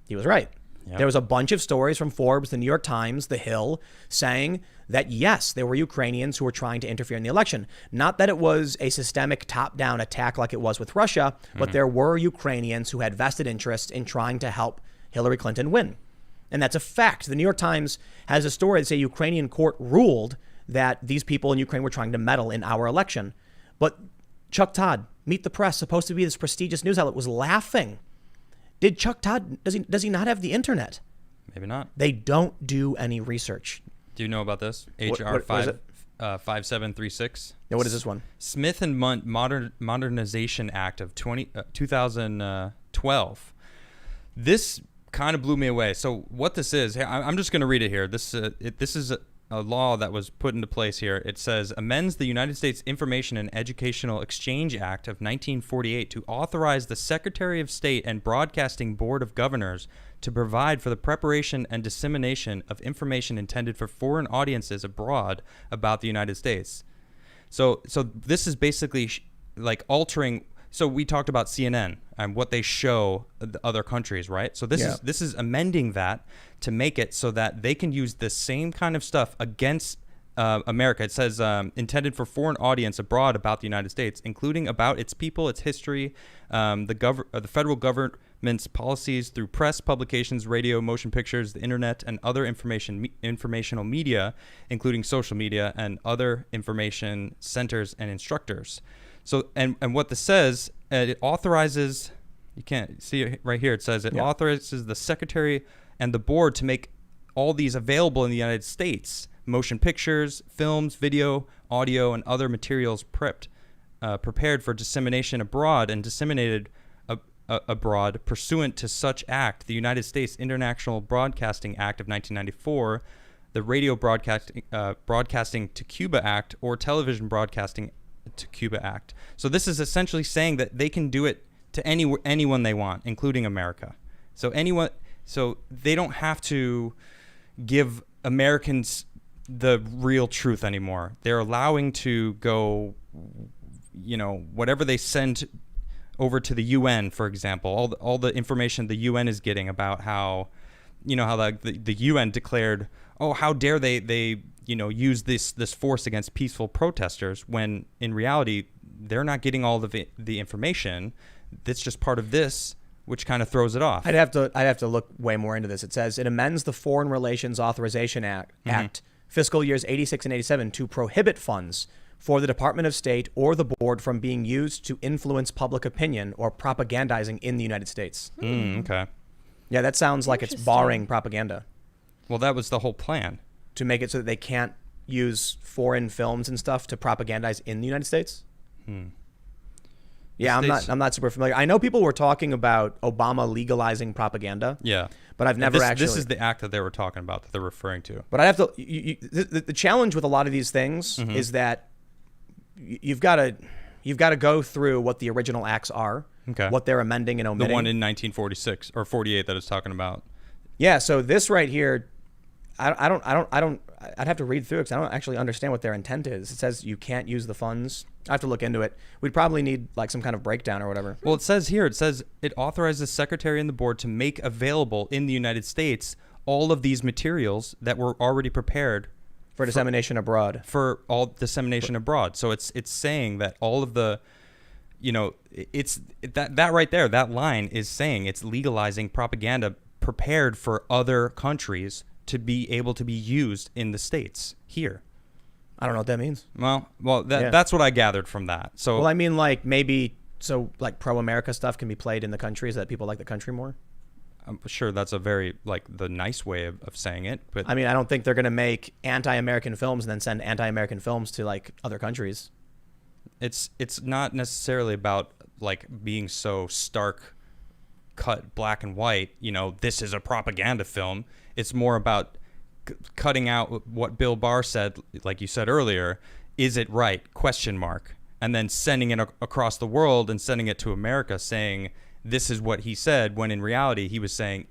He was right. Yep. There was a bunch of stories from Forbes, the New York Times, The Hill, saying that, yes, there were Ukrainians who were trying to interfere in the election. Not that it was a systemic top-down attack like it was with Russia, but there were Ukrainians who had vested interests in trying to help Hillary Clinton win. And that's a fact. The New York Times has a story that says a Ukrainian court ruled that these people in Ukraine were trying to meddle in our election. But Chuck Todd, Meet the Press, supposed to be this prestigious news outlet, was laughing. Did Chuck Todd, does he not have the internet? Maybe not. They don't do any research. Do you know about this? What HR is 5736. Now, what is this one? Smith and Modernization Act of 2012. This kind of blew me away. So what this is, I'm just going to read it here. This is a law that was put into place here. It says, amends the United States Information and Educational Exchange Act of 1948 to authorize the Secretary of State and Broadcasting Board of Governors to provide for the preparation and dissemination of information intended for foreign audiences abroad about the United States. So this is basically like altering. So we talked about CNN and what they show the other countries, right? So this is amending that to make it so that they can use the same kind of stuff against America. It says intended for foreign audience abroad about the United States, including about its people, its history, the federal government's policies through press, publications, radio, motion pictures, the internet, and other informational media, including social media and other information centers and instructors. So, and what this says, it authorizes, you can't see it right here, it says it authorizes the secretary and the board to make all these available in the United States, motion pictures, films, video, audio, and other materials prepared for dissemination abroad and disseminated abroad pursuant to such act, the United States International Broadcasting Act of 1994, the Radio Broadcasting to Cuba Act, or Television Broadcasting to Cuba Act. So this is essentially saying that they can do it to anyone they want, including America. So they don't have to give Americans the real truth anymore. They're allowing to go, whatever they send over to the UN, for example, all the information the UN is getting about how, how the UN declared, oh, how dare they use this force against peaceful protesters, when in reality they're not getting all of the information. That's just part of this, which kind of throws it off. I'd have to look way more into this. It says it amends the Foreign Relations Authorization Act fiscal years 86 and 87 to prohibit funds for the Department of State or the board from being used to influence public opinion or propagandizing in the United States. Okay. Yeah, that sounds like it's barring propaganda. Well, that was the whole plan. To make it so that they can't use foreign films and stuff to propagandize in the United States. Yeah, I'm not super familiar. I know people were talking about Obama legalizing propaganda. Yeah, but I've never actually. This is the act that they were talking about, that they're referring to. But I have to. The challenge with a lot of these things is that you've got to go through what the original acts are. Okay. What they're amending and omitting. The one in 1946 or 48 that it's talking about. Yeah. So this right here. I'd have to read through it because I don't actually understand what their intent is. It says you can't use the funds. I have to look into it. We'd probably need like some kind of breakdown or whatever. Well, it says it authorizes the secretary and the board to make available in the United States all of these materials that were already prepared for dissemination abroad. For all dissemination abroad. So it's saying that all of the, it's that right there, that line is saying it's legalizing propaganda prepared for other countries to be able to be used in the States here. I don't know what that means. Well, that's what I gathered from that. So, well, I mean, like maybe like pro-America stuff can be played in the country so that people like the country more. I'm sure that's a very like the nice way of saying it, but I mean, I don't think they're going to make anti-American films and then send anti-American films to like other countries. It's not necessarily about like being so stark cut black and white, you know, this is a propaganda film. It's more about cutting out what Bill Barr said, like you said earlier, is it right? ? And then sending it across the world and sending it to America saying this is what he said, when in reality he was saying,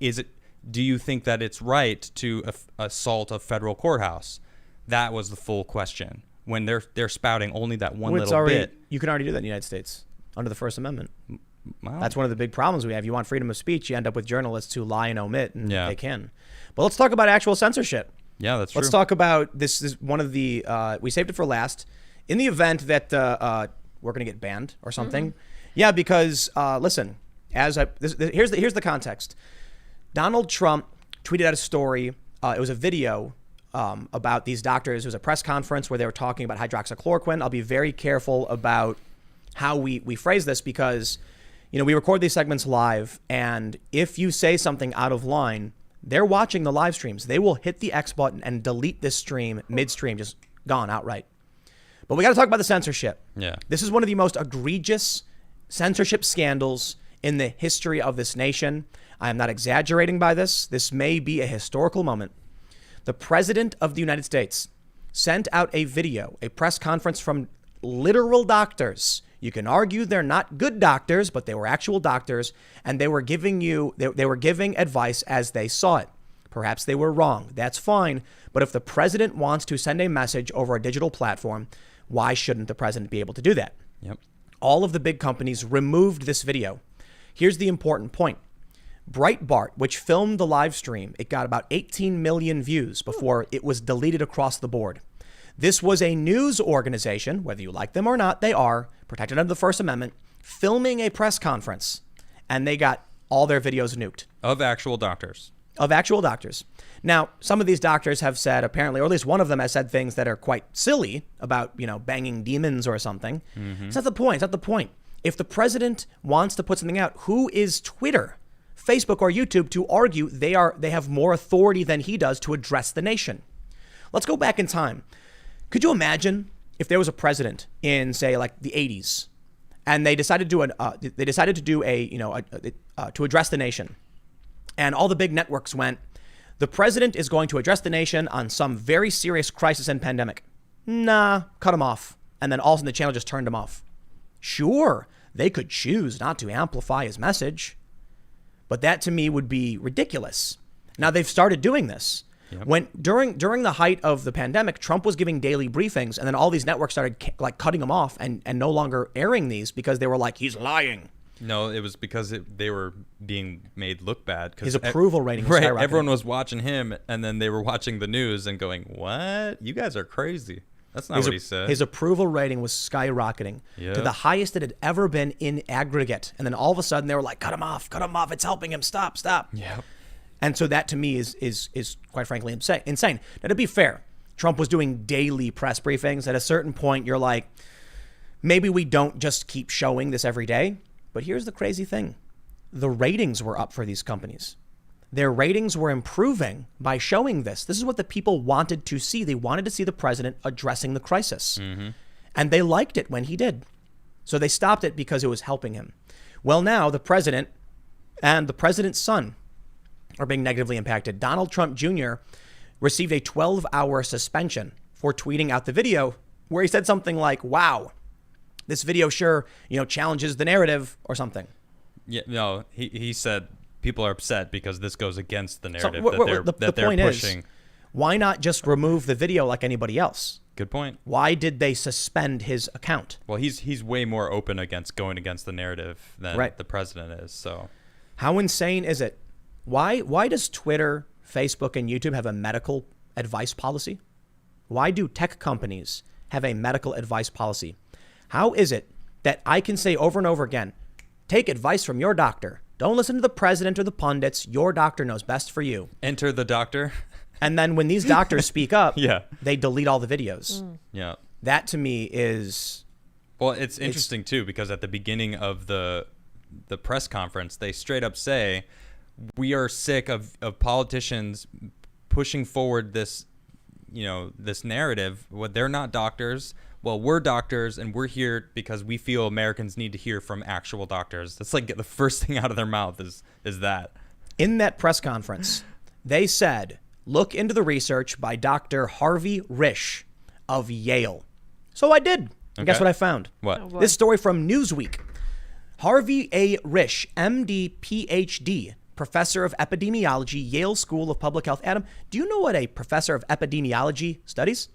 do you think that it's right to assault a federal courthouse? That was the full question. When they're spouting only that one little bit. You can already do that in the United States under the First Amendment. Wow. That's one of the big problems we have. You want freedom of speech, you end up with journalists who lie and omit, and Yeah. they can. But let's talk about actual censorship. Yeah, that's true. Let's talk about this. Is one of the we saved it for last. In the event that we're going to get banned or something, yeah, because listen, here's the context. Donald Trump tweeted out a story. It was a video about these doctors. It was a press conference where they were talking about hydroxychloroquine. I'll be very careful about how we phrase this because, you know, we record these segments live, and if you say something out of line, they're watching the live streams. They will hit the X button and delete this stream midstream, just gone outright. But we got to talk about the censorship. Yeah. This is one of the most egregious censorship scandals in the history of this nation. I am not exaggerating by this. This may be a historical moment. The President of the United States sent out a video, a press conference from literal doctors. You can argue they're not good doctors, but they were actual doctors, and they were giving advice as they saw it. Perhaps they were wrong. That's fine. But if the president wants to send a message over a digital platform, why shouldn't the president be able to do that? Yep. All of the big companies removed this video. Here's the important point. Breitbart, which filmed the live stream, it got about 18 million views before it was deleted across the board. This was a news organization, whether you like them or not, they are protected under the First Amendment, filming a press conference, and they got all their videos nuked. Of actual doctors. Of actual doctors. Now, some of these doctors have said, apparently, or at least one of them has said things that are quite silly about, you know, banging demons or something. It's not the point. It's not the point. If the president wants to put something out, who is Twitter, Facebook, or YouTube to argue they have more authority than he does to address the nation? Let's go back in time. Could you imagine if there was a president in, say, like the 80s, and they decided to to address the nation, and all the big networks went, the president is going to address the nation on some very serious crisis and pandemic. Nah, cut him off. And then all of a sudden the channel just turned him off. Sure, they could choose not to amplify his message, but that to me would be ridiculous. Now they've started doing this. Yep. When during the height of the pandemic, Trump was giving daily briefings, and then all these networks started like cutting him off and no longer airing these because they were like, he's lying. No, it was because they were being made look bad. His approval rating was skyrocketing. Everyone was watching him, and then they were watching the news and going, what? You guys are crazy. That's not what he said. His approval rating was skyrocketing to the highest it had ever been in aggregate. And then all of a sudden they were like, cut him off. It's helping him. Stop. Yep. And so that to me is quite frankly insane. Now, to be fair, Trump was doing daily press briefings. At a certain point, you're like, maybe we don't just keep showing this every day. But here's the crazy thing. The ratings were up for these companies. Their ratings were improving by showing this. This is what the people wanted to see. They wanted to see the president addressing the crisis. And they liked it when he did. So they stopped it because it was helping him. Well, now the president and the president's son are being negatively impacted. Donald Trump Jr. received a 12-hour suspension for tweeting out the video where he said something like, wow, this video sure, challenges the narrative or something. Yeah, no, he said people are upset because this goes against the narrative the they're point pushing. Is, why not just remove the video like anybody else? Good point. Why did they suspend his account? Well, he's way more open against going against the narrative than the president is. So, how insane is it? Why does Twitter, Facebook, and YouTube have a medical advice policy? Why do tech companies have a medical advice policy? How is it that I can say over and over again, take advice from your doctor. Don't listen to the president or the pundits. Your doctor knows best for you. Enter the doctor. And then when these doctors speak up, Yeah. they delete all the videos. Yeah. That to me is Well, it's interesting too, because at the beginning of the press conference, they straight up say, we are sick of politicians pushing forward this, this narrative. Well, they're not doctors. Well, we're doctors, and we're here because we feel Americans need to hear from actual doctors. That's like the first thing out of their mouth is that. in that press conference, they said, look into the research by Dr. Harvey Risch of Yale. So I did. And guess Okay. what I found? What? Oh, boy. This story from Newsweek. Harvey A. Risch, MD, PhD, professor of epidemiology, Yale School of Public Health. Adam, do you know what a professor of epidemiology studies?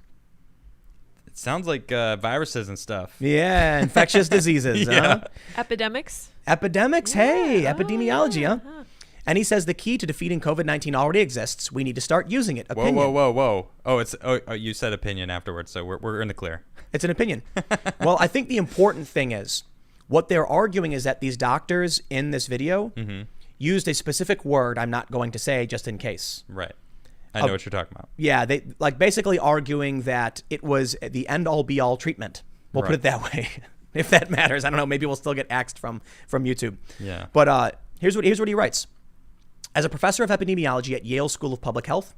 It sounds like viruses and stuff. Yeah, infectious diseases. Yeah. Huh? Epidemics? Epidemics, hey, Oh, epidemiology, yeah. huh? And he says the key to defeating COVID-19 already exists. We need to start using it. Opinion. Whoa. Oh, you said opinion afterwards, so we're in the clear. It's an opinion. Well, I think the important thing is what they're arguing is that these doctors in this video used a specific word I'm not going to say just in case. Right. I know what you're talking about. Yeah, they like basically arguing that it was the end-all be-all treatment. We'll put Right. it that way. If that matters. I don't know. Maybe we'll still get axed from YouTube. Yeah. But here's what he writes. As a professor of epidemiology at Yale School of Public Health,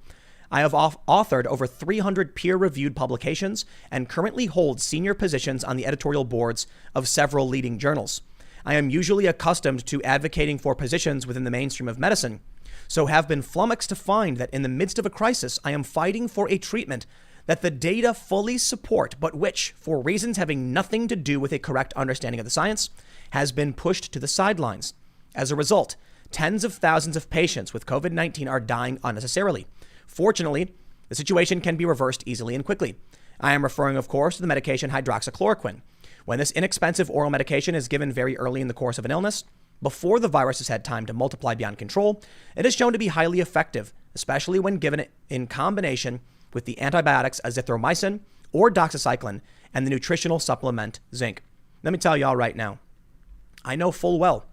I have authored over 300 peer-reviewed publications and currently hold senior positions on the editorial boards of several leading journals. I am usually accustomed to advocating for positions within the mainstream of medicine, so have been flummoxed to find that in the midst of a crisis, I am fighting for a treatment that the data fully support, but which, for reasons having nothing to do with a correct understanding of the science, has been pushed to the sidelines. As a result, tens of thousands of patients with COVID-19 are dying unnecessarily. Fortunately, the situation can be reversed easily and quickly. I am referring, of course, to the medication hydroxychloroquine. When this inexpensive oral medication is given very early in the course of an illness, before the virus has had time to multiply beyond control, it is shown to be highly effective, especially when given in combination with the antibiotics azithromycin or doxycycline and the nutritional supplement zinc. Let me tell y'all right now, I know full well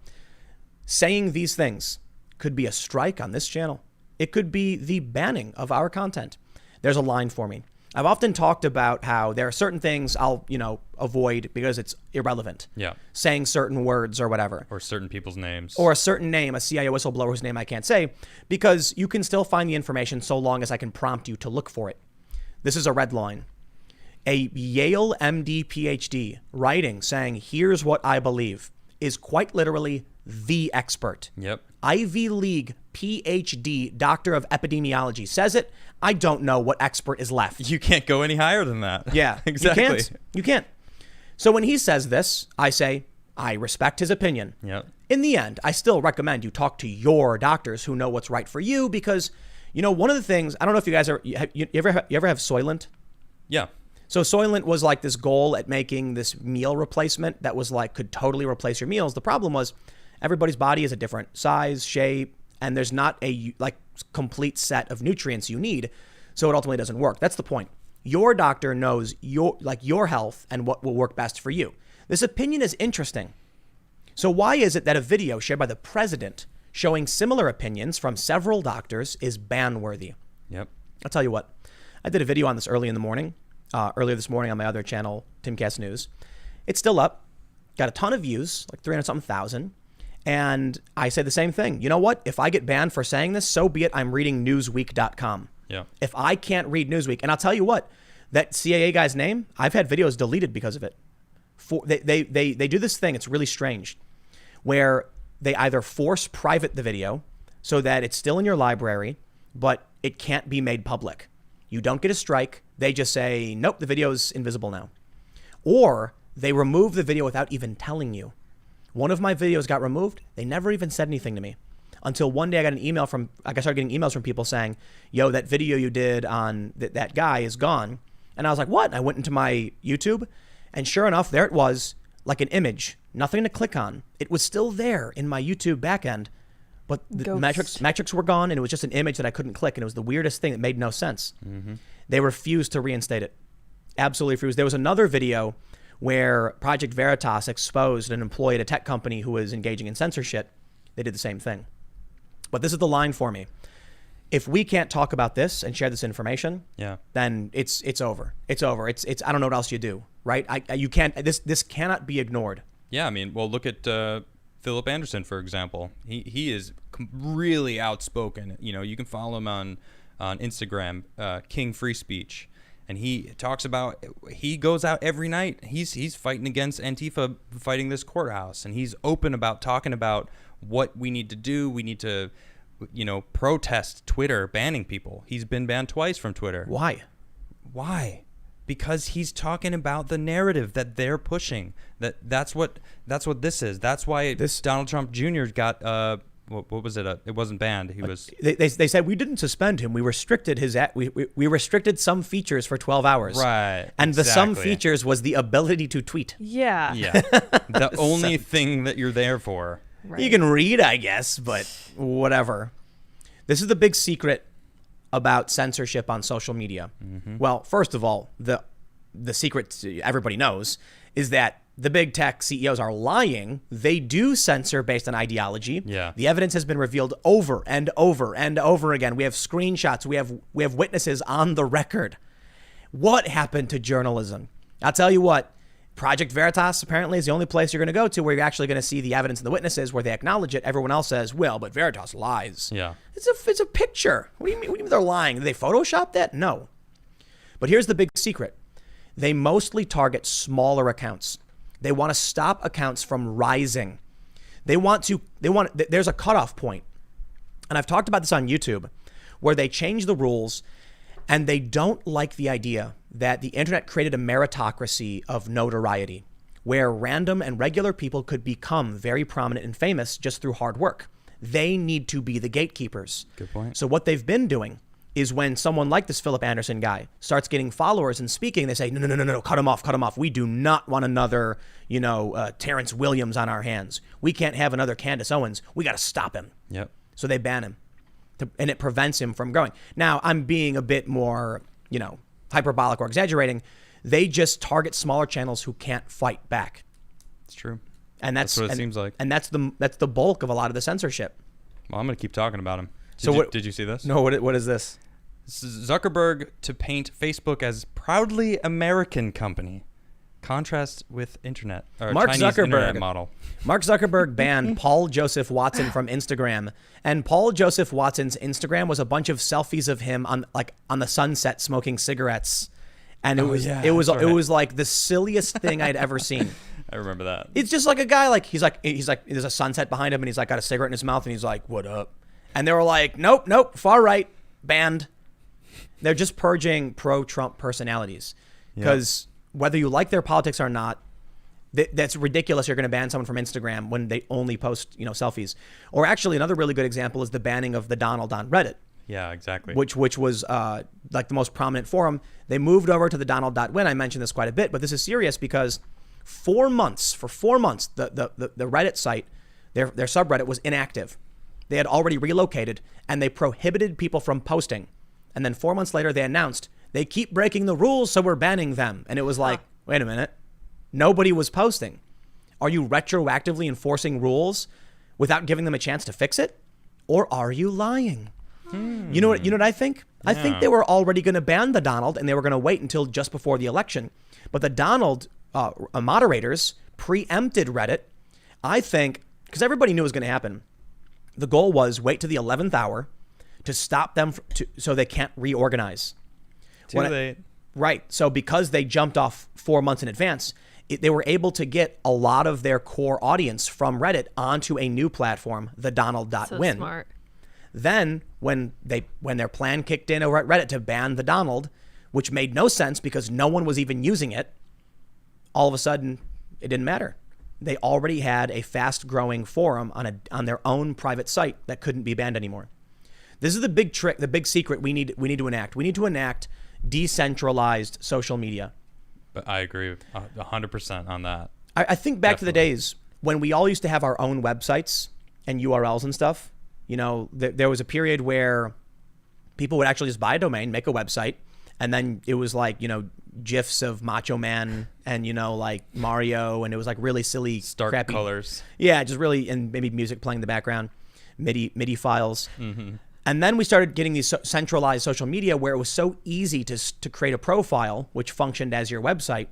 saying these things could be a strike on this channel. It could be the banning of our content. There's a line for me. I've often talked about how there are certain things I'll, avoid because it's irrelevant. Yeah. Saying certain words or whatever. Or certain people's names. Or a certain name, a CIA whistleblower whose name I can't say, because you can still find the information so long as I can prompt you to look for it. This is a red line. A Yale MD PhD writing saying, here's what I believe, is quite literally the expert. Yep. Ivy League PhD, doctor of epidemiology says it. I don't know what expert is left. You can't go any higher than that. Yeah, Exactly. You can't. So when he says this, I say, I respect his opinion. Yep. In the end, I still recommend you talk to your doctors who know what's right for you because, one of the things, I don't know if you guys you ever have Soylent? Yeah. So Soylent was like this goal at making this meal replacement that was like could totally replace your meals. The problem was everybody's body is a different size, shape, and there's not a complete set of nutrients you need. So it ultimately doesn't work. That's the point. Your doctor knows your health and what will work best for you. This opinion is interesting. So why is it that a video shared by the president showing similar opinions from several doctors is ban-worthy? Yep. I'll tell you what. I did a video on this earlier this morning on my other channel, Timcast News. It's still up. Got a ton of views, like 300-something thousand. And I say the same thing. You know what? If I get banned for saying this, so be it. I'm reading Newsweek.com. Yeah. If I can't read Newsweek, and I'll tell you what, that CAA guy's name, I've had videos deleted because of it. They do this thing, it's really strange, where they either force private the video so that it's still in your library, but it can't be made public. You don't get a strike. They just say, nope, the video's invisible now. Or they remove the video without even telling you. One of my videos got removed. They never even said anything to me until one day I started getting emails from people saying, yo, that video you did on that guy is gone. And I was like, what? And I went into my YouTube and sure enough, there it was, like an image, nothing to click on. It was still there in my YouTube backend, but the metrics were gone and it was just an image that I couldn't click. And it was the weirdest thing that made no sense. Mm-hmm. They refused to reinstate it. Absolutely refused. There was another video where Project Veritas exposed an employee at a tech company who was engaging in censorship. They did the same thing. But this is the line for me. if we can't talk about this and share this information, then it's over. It's over. It's I don't know what else you do, right? You can't. This cannot be ignored. Yeah, I mean, well, look at Philip Anderson, for example. He is really outspoken. You know, you can follow him on Instagram, King Free Speech, and he talks about, he goes out every night. He's fighting against Antifa, fighting this courthouse, and he's open about talking about what we need to do. We need to, you know, protest Twitter banning people. He's been banned twice from Twitter. Why? Because he's talking about the narrative that they're pushing. That's what this is. That's why Donald Trump Jr. got what was it? It wasn't banned. He was. They said we didn't suspend him. We restricted we restricted some features for 12 hours. Right. And the some features was the ability to tweet. Yeah. The only thing that you're there for. Right. You can read, I guess, but whatever. This is the big secret about censorship on social media. Well, first of all, the secret everybody knows is that the big tech CEOs are lying. They do censor based on ideology. Yeah. The evidence has been revealed over and over and over again. We have screenshots. We have witnesses on the record. What happened to journalism? I'll tell you what. Project Veritas apparently is the only place you're going to go to where you're actually going to see the evidence and the witnesses where they acknowledge it. Everyone else says, well, but Veritas lies. Yeah. It's a picture. What do you mean they're lying? Did they Photoshop that? No. But here's the big secret. They mostly target smaller accounts. They want to stop accounts from rising. There's a cutoff point. And I've talked about this on YouTube where they change the rules and they don't like the idea that the internet created a meritocracy of notoriety where random and regular people could become very prominent and famous just through hard work. They need to be the gatekeepers. Good point. So what they've been doing is when someone like this Philip Anderson guy starts getting followers and speaking, they say, no, cut him off. We do not want another, Terrence Williams on our hands. We can't have another Candace Owens. We got to stop him. Yep. So they ban him. And it prevents him from growing. Now, I'm being a bit more, hyperbolic or exaggerating. They just target smaller channels who can't fight back. It's true. And that's what it seems like. And that's the bulk of a lot of the censorship. Well, I'm going to keep talking about him. Did you see this? No, what is this? Zuckerberg to paint Facebook as proudly American company. Contrast with internet or Mark Chinese Zuckerberg internet model. Mark Zuckerberg banned Paul Joseph Watson from Instagram, and Paul Joseph Watson's Instagram was a bunch of selfies of him on the sunset smoking cigarettes, and it was like the silliest thing I'd ever seen. I remember that. It's just like a guy he's like there's a sunset behind him and he's like got a cigarette in his mouth and he's like, "What up?" And they were like, "Nope, far right, banned." They're just purging pro-Trump personalities because whether you like their politics or not, that's ridiculous. You're going to ban someone from Instagram when they only post, selfies. Or actually, another really good example is the banning of the Donald on Reddit. Yeah, exactly. Which was like the most prominent forum. They moved over to the Donald.win. I mentioned this quite a bit, but this is serious because for 4 months, the Reddit site, their subreddit was inactive. They had already relocated and they prohibited people from posting. And then 4 months later, they announced they keep breaking the rules, so we're banning them. And it was like, wait a minute. Nobody was posting. Are you retroactively enforcing rules without giving them a chance to fix it? Or are you lying? You know what I think? I think they were already going to ban the Donald and they were going to wait until just before the election. But the Donald moderators preempted Reddit. I think, because everybody knew it was going to happen. The goal was wait to the 11th hour to stop them so they can't reorganize. Too late. Right. So because they jumped off 4 months in advance, they were able to get a lot of their core audience from Reddit onto a new platform, the Donald.win. So smart. Then when their plan kicked in over at Reddit to ban the Donald, which made no sense because no one was even using it, all of a sudden it didn't matter. They already had a fast-growing forum on their own private site that couldn't be banned anymore. This is the big trick, the big secret we need to enact. We need to enact decentralized social media. But I agree 100% on that. I think back to the days when we all used to have our own websites and URLs and stuff. There was a period where people would actually just buy a domain, make a website, and then it was like, GIFs of Macho Man and, like Mario, and it was like really silly, stark crappy colors. Yeah, just really, and maybe music playing in the background, MIDI files. Mm-hmm. And then we started getting these centralized social media where it was so easy to create a profile, which functioned as your website,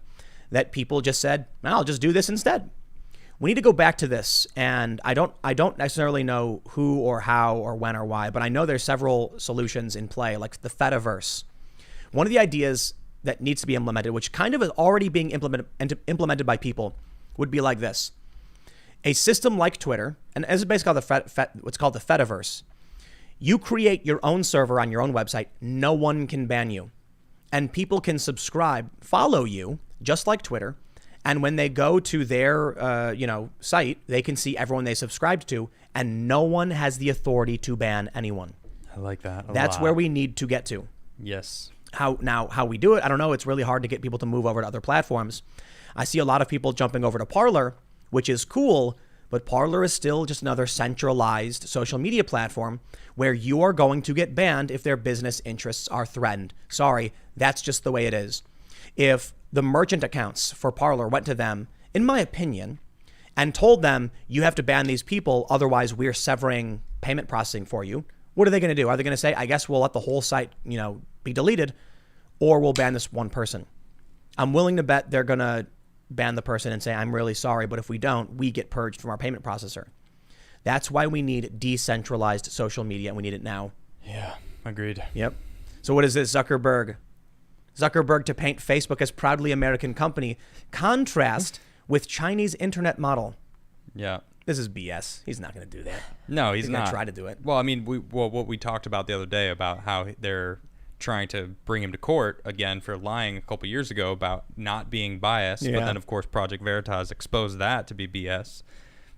that people just said, I'll just do this instead. We need to go back to this. And I don't necessarily know who or how or when or why, but I know there's several solutions in play, like the Fediverse. One of the ideas that needs to be implemented, which kind of is already being implemented by people, would be like this. A system like Twitter, and as it's basically called what's called the Fediverse. You create your own server on your own website. No one can ban you. And people can subscribe, follow you, just like Twitter. And when they go to their site, they can see everyone they subscribed to, and no one has the authority to ban anyone. I like that. That's where we need to get to. Yes. How we do it, I don't know. It's really hard to get people to move over to other platforms. I see a lot of people jumping over to Parler, which is cool, but Parler is still just another centralized social media platform where you are going to get banned if their business interests are threatened. Sorry, that's just the way it is. If the merchant accounts for Parler went to them, in my opinion, and told them, you have to ban these people, otherwise we're severing payment processing for you, what are they going to do? Are they going to say, I guess we'll let the whole site, be deleted, or we'll ban this one person? I'm willing to bet they're going to ban the person and say, I'm really sorry, but if we don't, we get purged from our payment processor. That's why we need decentralized social media, and we need it now. Yeah, agreed. Yep. So what is this, Zuckerberg? Zuckerberg to paint Facebook as proudly American company. Contrast with Chinese internet model. Yeah. This is BS. He's not going to do that. No, he's not. Going to try to do it. Well, I mean, what we talked about the other day about how they're trying to bring him to court again for lying a couple years ago about not being biased. Yeah. But then, of course, Project Veritas exposed that to be BS.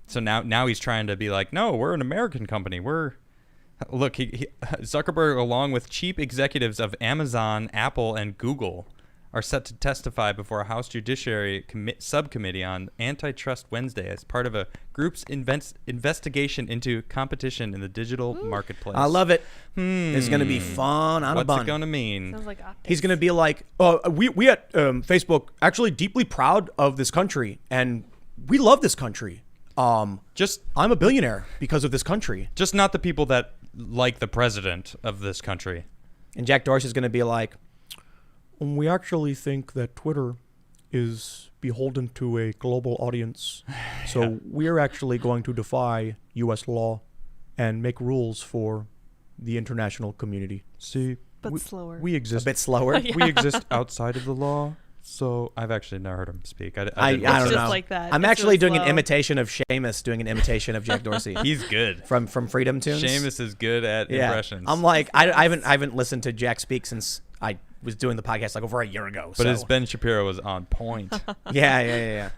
So now he's trying to be like, no, we're an American company. Look, Zuckerberg, along with chief executives of Amazon, Apple, and Google, are set to testify before a House Judiciary subcommittee on Antitrust Wednesday as part of a group's investigation into competition in the digital marketplace. I love it. It's going to be fun on a bun. What's it going to mean? Sounds like optics. He's going to be like, we at Facebook actually deeply proud of this country, and we love this country. I'm a billionaire because of this country. Just not the people that like the president of this country. And Jack Dorsey's going to be like, we actually think that Twitter is beholden to a global audience. So we're actually going to defy U.S. law and make rules for the international community. See, But slower. We exist A bit slower. We exist outside of the law. So I've actually never heard him speak. I I didn't don't It's know. just like that. I'm It's actually really doing an slow. imitation of Seamus doing an imitation of Jack Dorsey. He's good. from Freedom Tunes. Seamus is good at Yeah. impressions. I'm like, I haven't listened to Jack speak since I was doing the podcast like over a year ago. but so. his Ben Shapiro was on point. Yeah.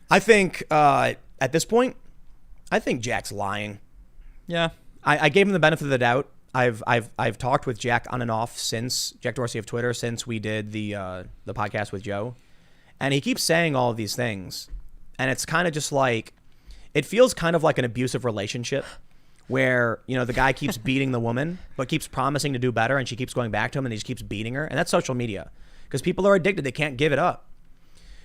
I think at this point, I think Jack's lying. Yeah. I gave him the benefit of the doubt. I've talked with Jack on and off since Jack Dorsey of Twitter, since we did the podcast with Joe, and he keeps saying all of these things, and it's kind of just like, it feels kind of like an abusive relationship where, the guy keeps beating the woman but keeps promising to do better, and she keeps going back to him and he just keeps beating her. And that's social media because people are addicted. They can't give it up.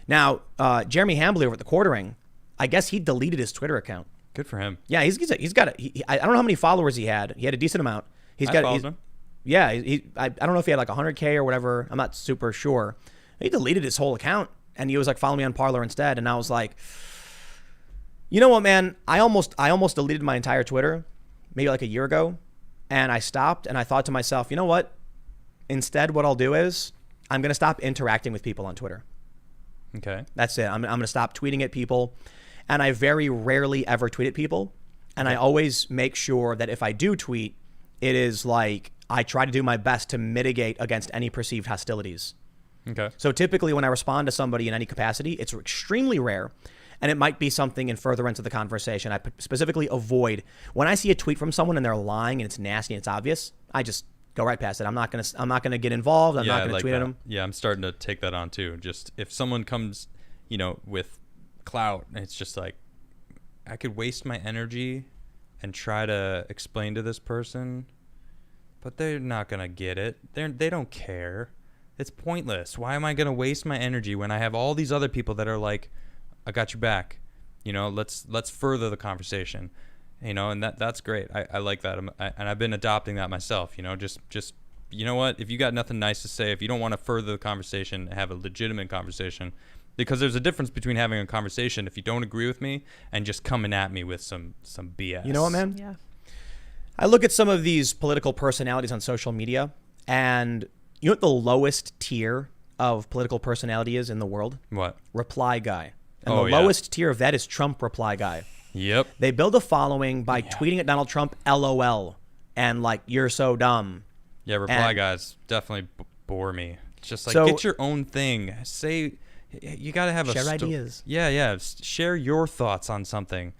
Now, Jeremy Hambly over at the Quartering, I guess he deleted his Twitter account. Good for him. Yeah, he's got I don't know how many followers he had. He had a decent amount. I followed him. Yeah, I don't know if he had like 100K or whatever. I'm not super sure. He deleted his whole account and he was like, follow me on Parler instead. And I was like, you know what, man? I almost deleted my entire Twitter maybe like a year ago, and I stopped and I thought to myself, you know what? Instead, what I'll do is I'm going to stop interacting with people on Twitter. Okay. That's it. I'm going to stop tweeting at people. And I very rarely ever tweet at people. And I always make sure that if I do tweet, it is like I try to do my best to mitigate against any perceived hostilities. Okay. So typically when I respond to somebody in any capacity, it's extremely rare. And it might be something in furtherance of the conversation. I specifically avoid when I see a tweet from someone and they're lying and it's nasty and it's obvious, I just go right past it. I'm not gonna get involved. I'm not gonna tweet at them. Yeah, I'm starting to take that on too. Just if someone comes, with clout, it's just like I could waste my energy and try to explain to this person, but they're not gonna get it. They don't care. It's pointless. Why am I gonna waste my energy when I have all these other people that are like, I got your back. Let's further the conversation. You know, and that's great. I like that. And I've been adopting that myself, you know, just you know what, if you got nothing nice to say, if you don't want to further the conversation, have a legitimate conversation, because there's a difference between having a conversation if you don't agree with me and just coming at me with some BS. You know what, man? Yeah. I look at some of these political personalities on social media, and you know what the lowest tier of political personality is in the world? What? Reply guy. And Oh, the yeah. lowest tier of that is Trump reply guy. Yep. They build a following by tweeting at Donald Trump, LOL, and like, you're so dumb. Yeah, reply And- guys definitely bore me. It's just like, So- get your own thing. Say, you got to have Share a ideas. Yeah. Share your thoughts on something.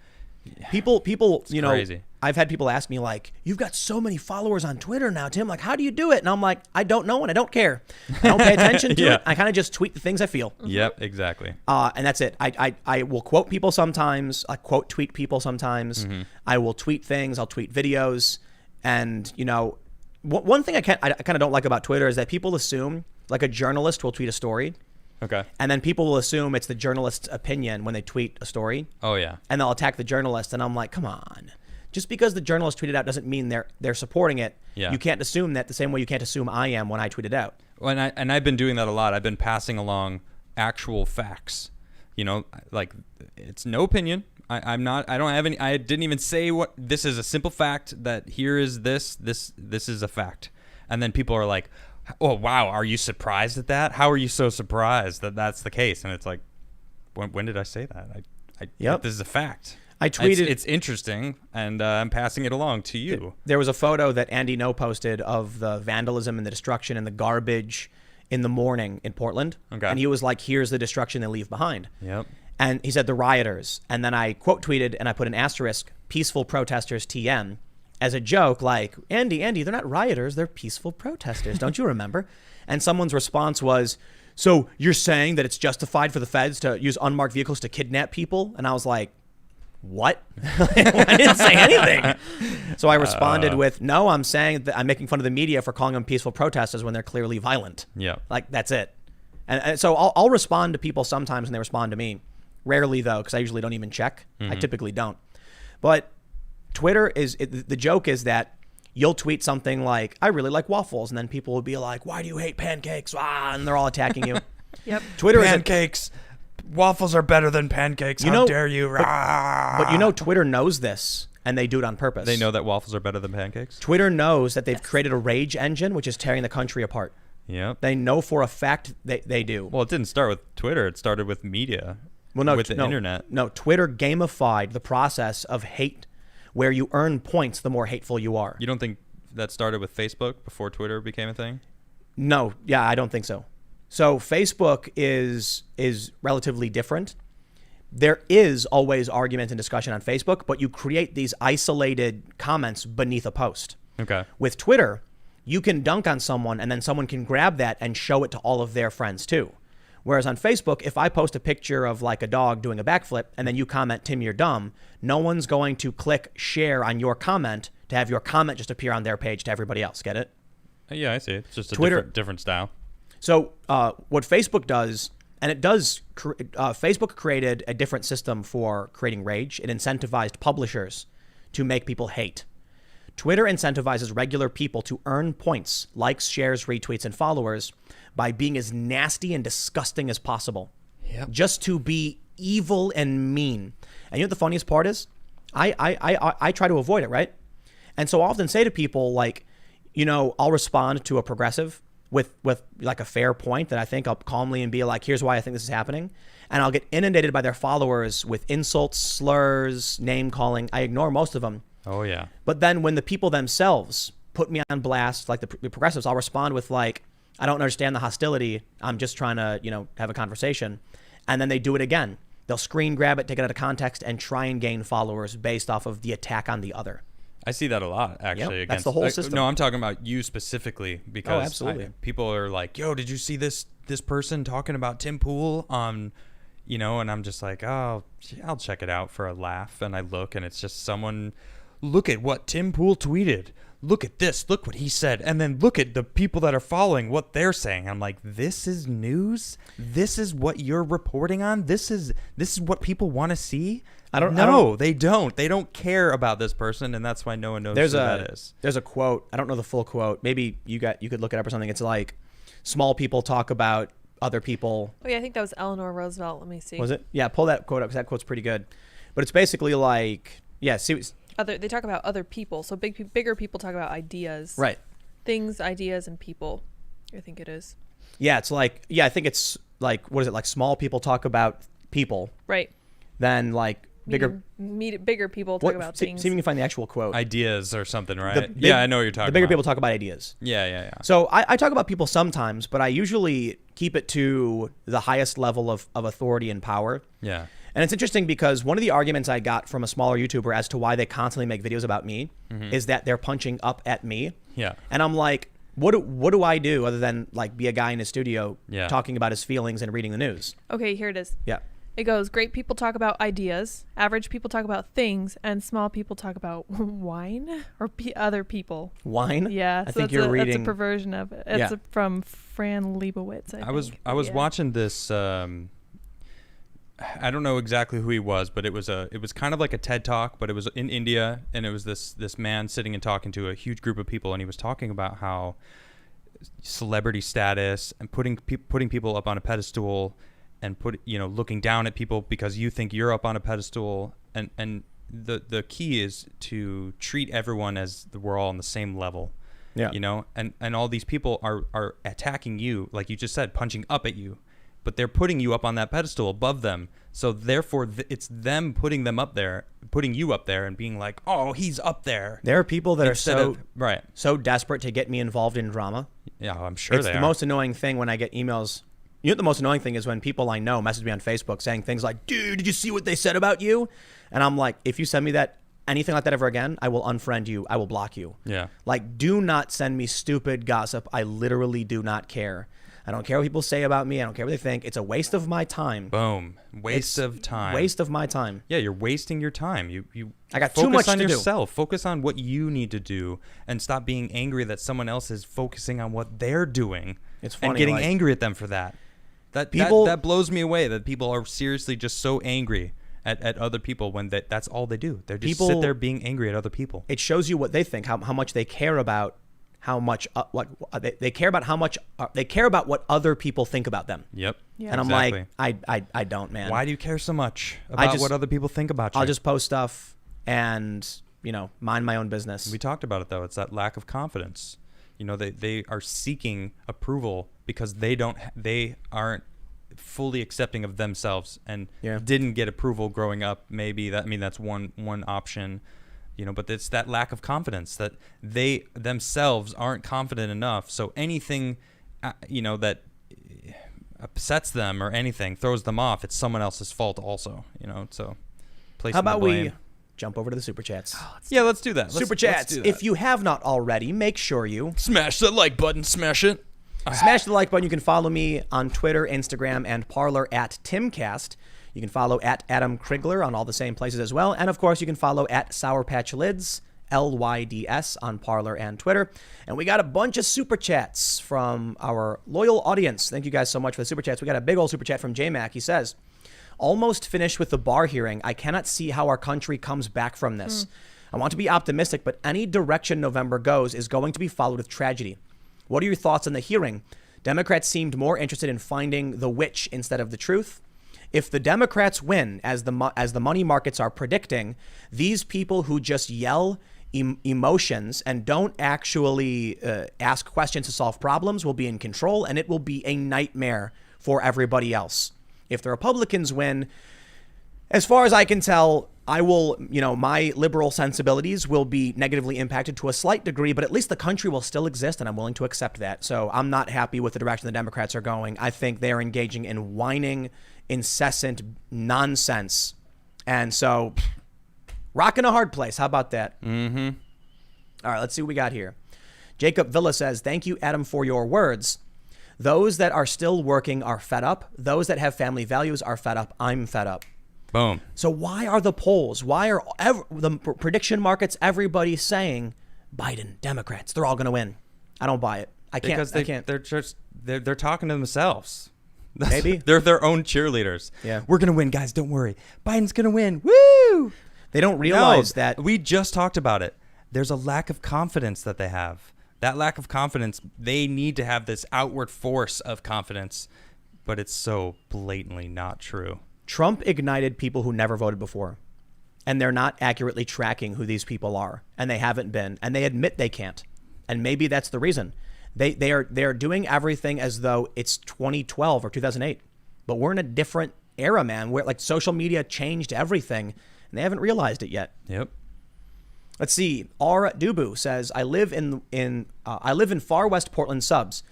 People, you know, crazy. I've had people ask me like, you've got so many followers on Twitter now, Tim. Like, how do you do it? And I'm like, I don't know and I don't care. I don't pay attention to Yeah. it. I kind of just tweet the things I feel. Yep, exactly. And that's it. I will quote people sometimes. I quote tweet people sometimes. I will tweet things. I'll tweet videos. And, you know, one thing I kind of don't like about Twitter is that people assume like a journalist will tweet a story. Okay. And then people will assume it's the journalist's opinion when they tweet a story. Oh, yeah. And they'll attack the journalist. And I'm like, come on. Just because the journalist tweeted out doesn't mean they're supporting it. Yeah. You can't assume that the same way you can't assume I am when I tweet it out. Well, and I've been doing that a lot. I've been passing along actual facts. You know, like, it's no opinion. I don't have any. I didn't even say what. This is a simple fact that here is this is a fact. And then people are like, oh, wow, are you surprised at that? How are you so surprised that that's the case? And it's like, when did I say that? Yep. This is a fact. I tweeted. It's interesting, and I'm passing it along to you. There was a photo that Andy No posted of the vandalism and the destruction and the garbage in the morning in Portland. Okay. And he was like, here's the destruction they leave behind. Yep. And he said the rioters. And then I quote tweeted and I put an asterisk, peaceful protesters TM, as a joke, like, Andy, they're not rioters, they're peaceful protesters. Don't you remember? And someone's response was, so you're saying that it's justified for the feds to use unmarked vehicles to kidnap people? And I was like, what? I didn't say anything. So I responded with, no, I'm saying that I'm making fun of the media for calling them peaceful protesters when they're clearly violent. Yeah. Like, that's it. And so I'll respond to people sometimes when they respond to me. Rarely, though, because I usually don't even check. I typically don't. But Twitter the joke is that you'll tweet something like, I really like waffles. And then people will be like, why do you hate pancakes? And they're all attacking you. Yep. Twitter Pancakes. Waffles are better than pancakes. You How know- dare you? But you know, Twitter knows this, and they do it on purpose. They know that waffles are better than pancakes? Twitter knows that they've created a rage engine, which is tearing the country apart. Yep. They know for a fact they do. Well, it didn't start with Twitter. It started with media. Well, no, with the internet. No, Twitter gamified the process of hate, where you earn points the more hateful you are. You don't think that started with Facebook before Twitter became a thing? No, yeah, I don't think so. So Facebook is relatively different. There is always argument and discussion on Facebook, but you create these isolated comments beneath a post. Okay. With Twitter, you can dunk on someone and then someone can grab that and show it to all of their friends too. Whereas on Facebook, if I post a picture of like a dog doing a backflip and then you comment, Tim, you're dumb, no one's going to click share on your comment to have your comment just appear on their page to everybody else. Get it? Yeah, I see. It's just a Twitter- different style. So what Facebook does, and it does, Facebook created a different system for creating rage. It incentivized publishers to make people hate. Twitter incentivizes regular people to earn points, likes, shares, retweets, and followers by being as nasty and disgusting as possible. Yep. Just to be evil and mean. And you know what the funniest part is? I try to avoid it, right? And so I often say to people, like, you know, I'll respond to a progressive with like a fair point that I think I'll calmly and be like, here's why I think this is happening. And I'll get inundated by their followers with insults, slurs, name calling. I ignore most of them. Oh, yeah. But then when the people themselves put me on blast, like the progressives, I'll respond with like, I don't understand the hostility. I'm just trying to, you know, have a conversation. And then they do it again. They'll screen grab it, take it out of context, and try and gain followers based off of the attack on the other. I see that a lot, actually. Yep, that's the whole system. No, I'm talking about you specifically because absolutely. People are like, yo, did you see this person talking about Tim Pool on, you know, and I'm just like, oh, I'll check it out for a laugh. And I look and it's just someone, look at what Tim Pool tweeted. look at this, look what he said, and then look at the people that are following what they're saying. I'm like, this is news? This is what you're reporting on? This is what people want to see? They don't. They don't care about this person, and that's why no one knows who that is. There's a quote. I don't know the full quote. Maybe you could look it up or something. It's like, small people talk about other people. Oh yeah, I think that was Eleanor Roosevelt. Let me see. Was it? Yeah, pull that quote up because that quote's pretty good. But it's basically like, yeah, see. They talk about other people. So bigger people talk about ideas. Right. Things, ideas, and people. I think it is. Yeah, it's like, I think it's like, what is it? Like small people talk about people. Right. Then like bigger people talk about things. See if you can find the actual quote. Ideas or something, right? I know what you're talking about. The bigger people talk about ideas. Yeah. So I talk about people sometimes, but I usually keep it to the highest level of authority and power. Yeah. And it's interesting because one of the arguments I got from a smaller YouTuber as to why they constantly make videos about me is that they're punching up at me. Yeah. And I'm like, what do I do other than like be a guy in his studio talking about his feelings and reading the news? Okay, here it is. Yeah. It goes, great people talk about ideas, average people talk about things, and small people talk about wine or other people. Wine? Yeah, I think you're reading. That's a perversion of it. It's from Fran Lebowitz, I think. I was watching this. I don't know exactly who he was, but it was kind of like a TED Talk, but it was in India, and it was this man sitting and talking to a huge group of people, and he was talking about how celebrity status and putting people up on a pedestal. And looking down at people because you think you're up on a pedestal, and the key is to treat everyone as we're all on the same level. Yeah. And all these people are attacking you, like you just said, punching up at you, but they're putting you up on that pedestal above them. So therefore, it's them putting them up there, putting you up there, and being like, "Oh, he's up there." There are people that Instead are of so desperate to get me involved in drama. Yeah, I'm sure it's the most annoying thing when I get emails. You know what the most annoying thing is when people I know message me on Facebook saying things like, dude, did you see what they said about you? And I'm like, if you send me anything like that ever again, I will unfriend you. I will block you. Yeah. Like, do not send me stupid gossip. I literally do not care. I don't care what people say about me. I don't care what they think. It's a waste of my time. Boom. Waste of time. Waste of my time. Yeah, you're wasting your time. I got too much to do. Focus on yourself. Focus on what you need to do and stop being angry that someone else is focusing on what they're doing. It's funny. And getting angry at them for that. That blows me away that people are seriously just so angry at other people when that's all they do. They're just sit there being angry at other people. It shows you what they think, how much they care about how much they care about they care about what other people think about them. Yep. Yeah. And I'm like, I don't, man. Why do you care so much about what other people think about you? I'll just post stuff and mind my own business. We talked about it though. It's that lack of confidence. They are seeking approval because they aren't fully accepting of themselves and didn't get approval growing up. Maybe that's one option, but it's that lack of confidence that they themselves aren't confident enough. So anything, that upsets them or anything throws them off, it's someone else's fault also, so how about we jump over to the Super Chats? Let's do that. Super Chats. If you have not already, make sure you smash that like button. Smash it. Smash the like button. You can follow me on Twitter, Instagram, and Parler at Timcast. You can follow at Adam Krigler on all the same places as well. And of course, you can follow at Sour Patch Lids, LYDS, on Parler and Twitter. And we got a bunch of Super Chats from our loyal audience. Thank you guys so much for the Super Chats. We got a big old Super Chat from J-Mac. He says, almost finished with the Barr hearing. I cannot see how our country comes back from this. I want to be optimistic, but any direction November goes is going to be followed with tragedy. What are your thoughts on the hearing? Democrats seemed more interested in finding the witch instead of the truth. If the Democrats win, as the money markets are predicting, these people who just yell emotions and don't actually ask questions to solve problems will be in control, and it will be a nightmare for everybody else. If the Republicans win, as far as I can tell, I will, my liberal sensibilities will be negatively impacted to a slight degree, but at least the country will still exist, and I'm willing to accept that. So I'm not happy with the direction the Democrats are going. I think they're engaging in whining, incessant nonsense. And so, rocking a hard place. How about that? Mm-hmm. All right, let's see what we got here. Jacob Villa says, thank you, Adam, for your words. Those that are still working are fed up. Those that have family values are fed up. I'm fed up. Boom. So why are the polls, why are the prediction markets, everybody saying Biden, Democrats, they're all going to win. I don't buy it. I can't. Because I can't. They're talking to themselves. Maybe. They're their own cheerleaders. Yeah. We're going to win, guys. Don't worry. Biden's going to win. Woo! They don't realize that. We just talked about it. There's a lack of confidence that they have. That lack of confidence, they need to have this outward force of confidence, but it's so blatantly not true. Trump ignited people who never voted before, and they're not accurately tracking who these people are, and they haven't been, and they admit they can't. And maybe that's the reason. They are doing everything as though it's 2012 or 2008, but we're in a different era, man, where like social media changed everything, and they haven't realized it yet. Yep. Let's see. R. Dubu says, I live in far west Portland subs.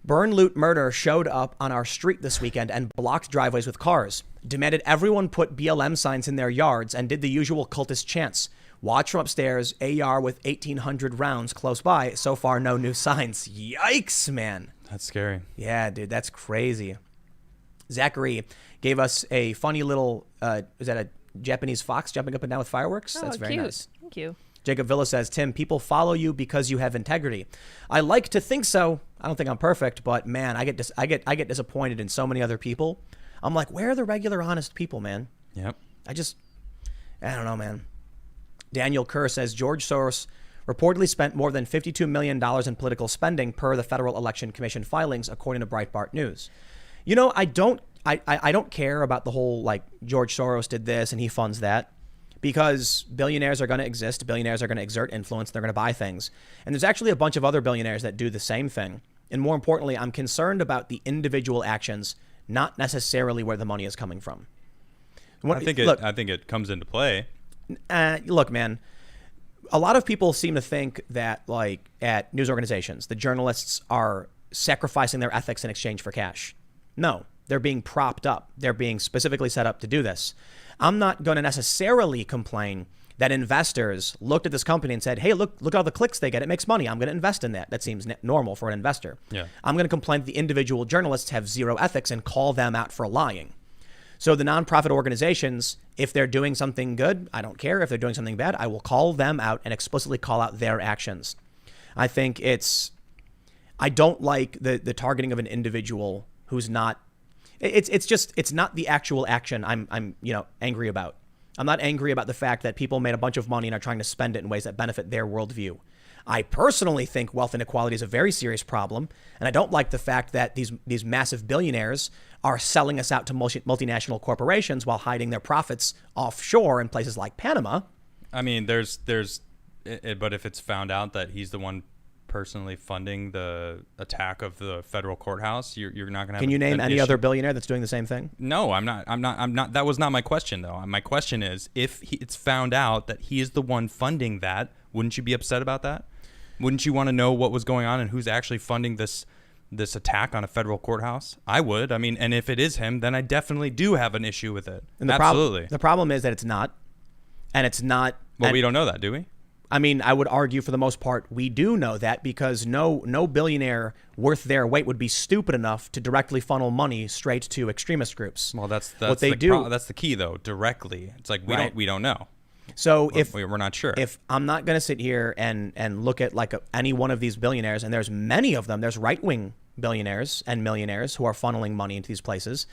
Burn, loot, murder showed up on our street this weekend and blocked driveways with cars. Demanded everyone put BLM signs in their yards and did the usual cultist chants. Watch from upstairs, AR with 1,800 rounds close by. So far, no new signs. Yikes, man. That's scary. Yeah, dude, that's crazy. Zachary gave us a funny little, is that a Japanese fox jumping up and down with fireworks? Oh, That's very cute. nice. Thank you. Jacob Villa says, Tim, people follow you because you have integrity. I like to think so. I don't think I'm perfect, but man, I get disappointed in so many other people. I'm like, where are the regular honest people, man? Yep. I don't know, man. Daniel Kerr says George Soros reportedly spent more than $52 million in political spending per the Federal Election Commission filings, according to Breitbart News. You know, I don't care about the whole, like, George Soros did this and he funds that, because billionaires are going to exist. Billionaires are going to exert influence. They're going to buy things. And there's actually a bunch of other billionaires that do the same thing. And more importantly, I'm concerned about the individual actions, not necessarily where the money is coming from. I think it comes into play. Look, man, a lot of people seem to think that, like, at news organizations, the journalists are sacrificing their ethics in exchange for cash. No, they're being propped up. They're being specifically set up to do this. I'm not going to necessarily complain that investors looked at this company and said, hey, look at all the clicks they get. It makes money. I'm going to invest in that. That seems normal for an investor. Yeah. I'm going to complain that the individual journalists have zero ethics and call them out for lying. So the nonprofit organizations, if they're doing something good, I don't care. If they're doing something bad, I will call them out and explicitly call out their actions. I think I don't like the targeting of an individual who's not, it's not the actual action I'm angry about. I'm not angry about the fact that people made a bunch of money and are trying to spend it in ways that benefit their worldview. I personally think wealth inequality is a very serious problem, and I don't like the fact that these massive billionaires are selling us out to multinational corporations while hiding their profits offshore in places like Panama. I mean, but if it's found out that he's the one personally funding the attack of the federal courthouse, you're not going to have. Can you name any other billionaire that's doing the same thing? No, I'm not. That was not my question, though. My question is, if it's found out that he is the one funding that, wouldn't you be upset about that? Wouldn't you want to know what was going on and who's actually funding this attack on a federal courthouse? I would. I mean, and if it is him, then I definitely do have an issue with it. And Absolutely. The problem is that it's not. And it's not. Well, we don't know that, do we? I mean, I would argue for the most part, we do know that, because no billionaire worth their weight would be stupid enough to directly funnel money straight to extremist groups. Well, that's what they do. That's the key, though. Directly, it's like we don't know. So we're not sure. If I'm not going to sit here and look at any one of these billionaires, and there's many of them, there's right-wing billionaires and millionaires who are funneling money into these places,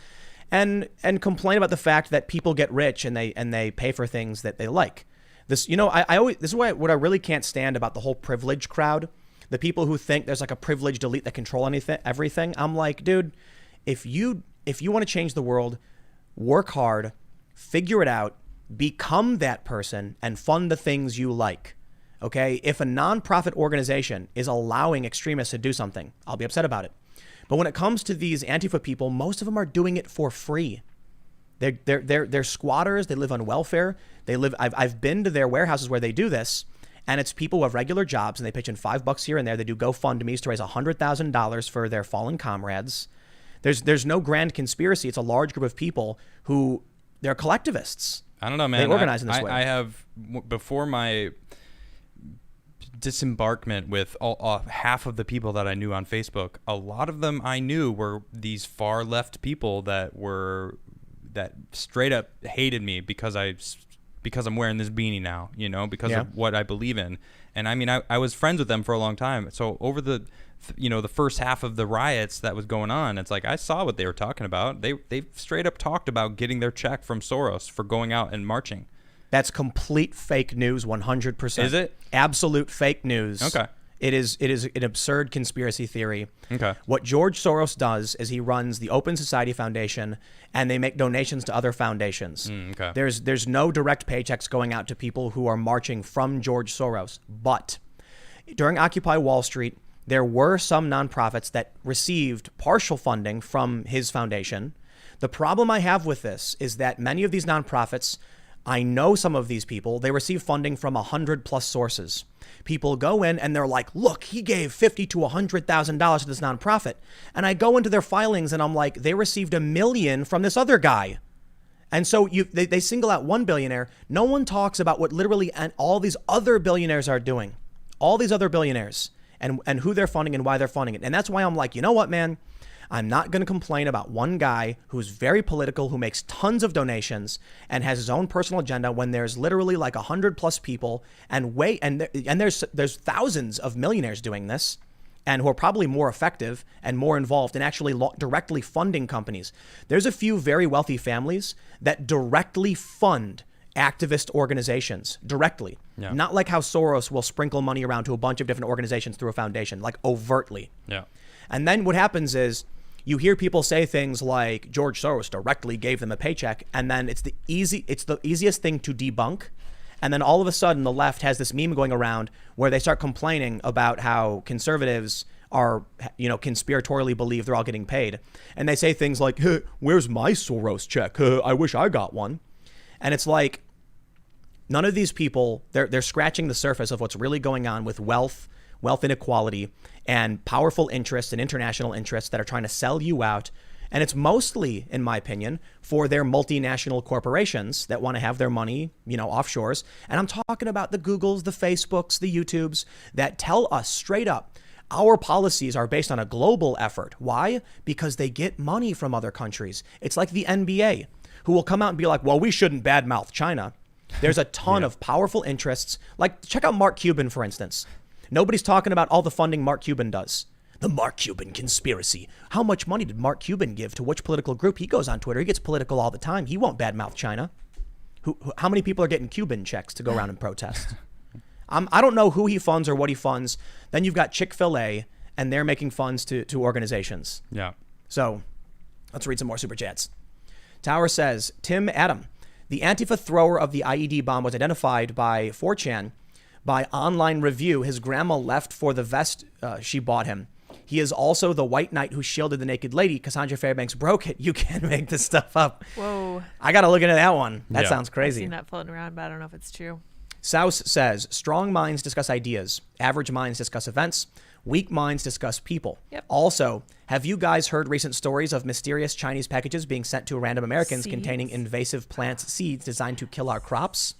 and complain about the fact that people get rich and they pay for things that they like. This, this is what I really can't stand about the whole privilege crowd. The people who think there's like a privileged elite that control everything. I'm like, dude, if you want to change the world, work hard, figure it out, become that person, and fund the things you like. Okay? If a nonprofit organization is allowing extremists to do something, I'll be upset about it. But when it comes to these Antifa people, most of them are doing it for free. They're squatters. They live on welfare. I've been to their warehouses where they do this, and it's people who have regular jobs, and they pitch in $5 here and there. They do GoFundMe's to raise $100,000 for their fallen comrades. There's no grand conspiracy. It's a large group of people who they're collectivists. I don't know, man. They organize in this way. I have, before my disembarkment with half of the people that I knew on Facebook, a lot of them I knew were these far left people that straight up hated me because I because I'm wearing this beanie now, you know, because Yeah. of what I believe in. And I mean, I was friends with them for a long time. So over the first half of the riots that was going on, it's like I saw what they were talking about. They straight up talked about getting their check from Soros for going out and marching. That's complete fake news, 100%. Is it? Absolute fake news. Okay. It is an absurd conspiracy theory. Okay. What George Soros does is he runs the Open Society Foundation, and they make donations to other foundations. Okay. There's no direct paychecks going out to people who are marching from George Soros. But during Occupy Wall Street, there were some nonprofits that received partial funding from his foundation. The problem I have with this is that many of these nonprofits, I know some of these people, they receive funding from 100+ sources. People go in and they're like, look, he gave $50,000 to $100,000 to this nonprofit. And I go into their filings and I'm like, they received $1 million from this other guy. And so they single out one billionaire. No one talks about what literally all these other billionaires are doing. All these other billionaires and who they're funding and why they're funding it. And that's why I'm like, you know what, man? I'm not going to complain about one guy who's very political, who makes tons of donations and has his own personal agenda when there's literally like 100+ people and there's thousands of millionaires doing this and who are probably more effective and more involved in actually directly funding companies. There's a few very wealthy families that directly fund activist organizations directly. Yeah. Not like how Soros will sprinkle money around to a bunch of different organizations through a foundation, like overtly. Yeah. And then what happens is you hear people say things like George Soros directly gave them a paycheck, and then it's the easiest thing to debunk. And then all of a sudden the left has this meme going around where they start complaining about how conservatives are, conspiratorially believe they're all getting paid. And they say things like, hey, where's my Soros check? I wish I got one. And it's like, none of these people, they're scratching the surface of what's really going on with wealth inequality, and powerful interests and international interests that are trying to sell you out. And it's mostly, in my opinion, for their multinational corporations that want to have their money, offshores. And I'm talking about the Googles, the Facebooks, the YouTubes that tell us straight up, our policies are based on a global effort. Why? Because they get money from other countries. It's like the NBA, who will come out and be like, well, we shouldn't badmouth China. There's a ton of powerful interests. Like, check out Mark Cuban, for instance. Nobody's talking about all the funding Mark Cuban does. The Mark Cuban conspiracy. How much money did Mark Cuban give to which political group? He goes on Twitter. He gets political all the time. He won't badmouth China. How many people are getting Cuban checks to go around and protest? I don't know who he funds or what he funds. Then you've got Chick-fil-A, and they're making funds to organizations. Yeah. So let's read some more super chats. Tower says, Tim Adam, the Antifa thrower of the IED bomb was identified by 4chan by online review. His grandma left for the vest she bought him. He is also the white knight who shielded the naked lady. Cassandra Fairbanks broke it. You can't make this stuff up. Whoa. I got to look into that one. That sounds I've crazy. seen that floating around, but I don't know if it's true. Souse says, strong minds discuss ideas. Average minds discuss events. Weak minds discuss people. Yep. Also, have you guys heard recent stories of mysterious Chinese packages being sent to random Americans containing invasive plant seeds designed to kill our crops?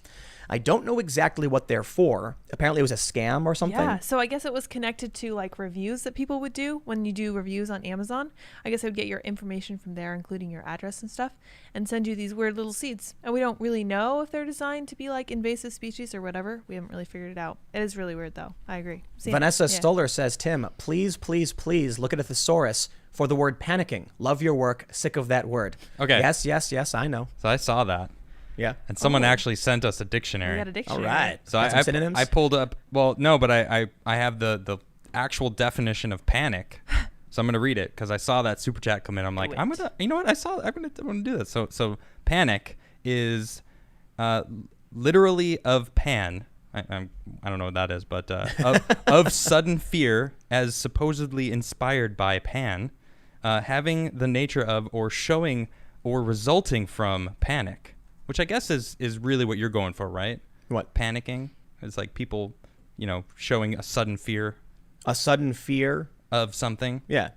I don't know exactly what they're for. Apparently it was a scam or something. Yeah, so I guess it was connected to like reviews that people would do when you do reviews on Amazon. I guess they would get your information from there, including your address and stuff, and send you these weird little seeds. And we don't really know if they're designed to be like invasive species or whatever. We haven't really figured it out. It is really weird though. I agree. Vanessa Stoller says, Tim, please, please, please look at a thesaurus for the word panicking. Love your work. Sick of that word. Okay. Yes, I know. So I saw that. Yeah. And someone actually sent us a dictionary. We got a dictionary. All right. So Got some synonyms? I pulled up. Well, no, but I have the actual definition of panic. So I'm gonna read it because I saw that super chat come in. I'm like, I'm gonna, you know what? I'm gonna do this. So panic is literally of pan. I don't know what that is, but of sudden fear as supposedly inspired by Pan, having the nature of or showing or resulting from panic. Which I guess is really what you're going for, right? What? Panicking? It's like people, showing a sudden fear. A sudden fear Of something. Yeah.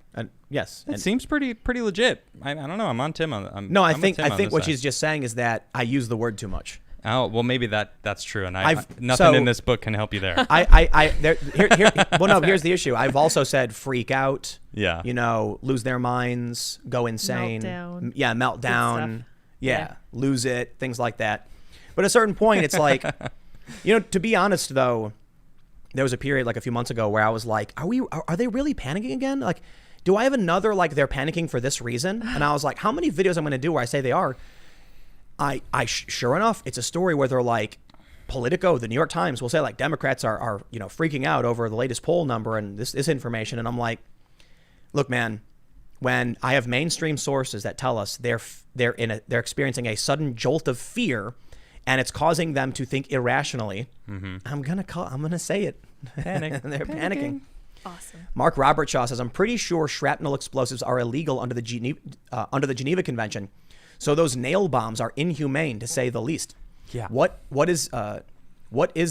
Yes. It seems pretty legit. I don't know. I'm on Tim. I think what she's just saying is that I use the word too much. Oh, well, maybe that's true. And nothing so- in this book can help you there. Here's the issue. I've also said freak out. Yeah. Lose their minds, go insane. Meltdown. Yeah, meltdown. Good stuff. Yeah, Yeah. lose it, things like that. But at a certain point, it's like, to be honest, though, there was a period like a few months ago where I was like, are they really panicking again? Like, do I have another, like, they're panicking for this reason? And I was like, how many videos I'm going to do where I say they are? Sure enough, it's a story where they're like, Politico, the New York Times will say, like, Democrats are freaking out over the latest poll number and this information. And I'm like, look, man, when I have mainstream sources that tell us they're experiencing a sudden jolt of fear and it's causing them to think irrationally, I'm gonna say it. Panic. They're panicking. Awesome. Mark Robertshaw says, I'm pretty sure shrapnel explosives are illegal under the Geneva Convention. So those nail bombs are inhumane, to say the least. Yeah. What is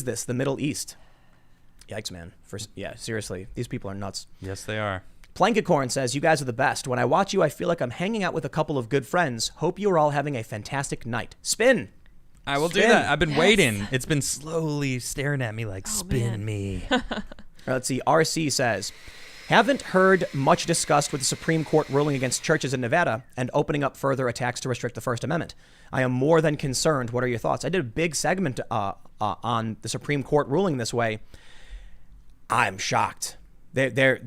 this? The Middle East? Yikes, man. Seriously, these people are nuts. Yes, they are. Plankicorn says, you guys are the best. When I watch you, I feel like I'm hanging out with a couple of good friends. Hope you are all having a fantastic night. Spin. I will do that. I've been waiting. It's been slowly staring at me like, spin me. Let's see. RC says, haven't heard much discussed with the Supreme Court ruling against churches in Nevada and opening up further attacks to restrict the First Amendment. I am more than concerned. What are your thoughts? I did a big segment on the Supreme Court ruling this way. I'm shocked. They're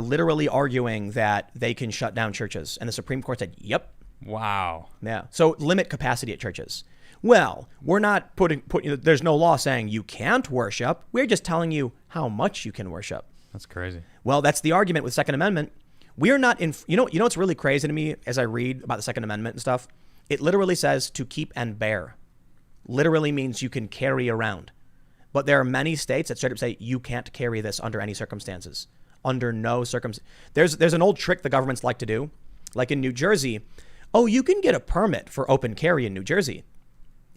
literally arguing that they can shut down churches, and the Supreme Court said, "Yep." Wow. Yeah. So limit capacity at churches. Well, we're not putting. There's no law saying you can't worship. We're just telling you how much you can worship. That's crazy. Well, that's the argument with Second Amendment. We're not in. You know what's really crazy to me as I read about the Second Amendment and stuff. It literally says to keep and bear. Literally means you can carry around. But there are many states that straight up say you can't carry this under any circumstances. Under no circumstances. There's an old trick the governments like to do. Like in New Jersey, you can get a permit for open carry in New Jersey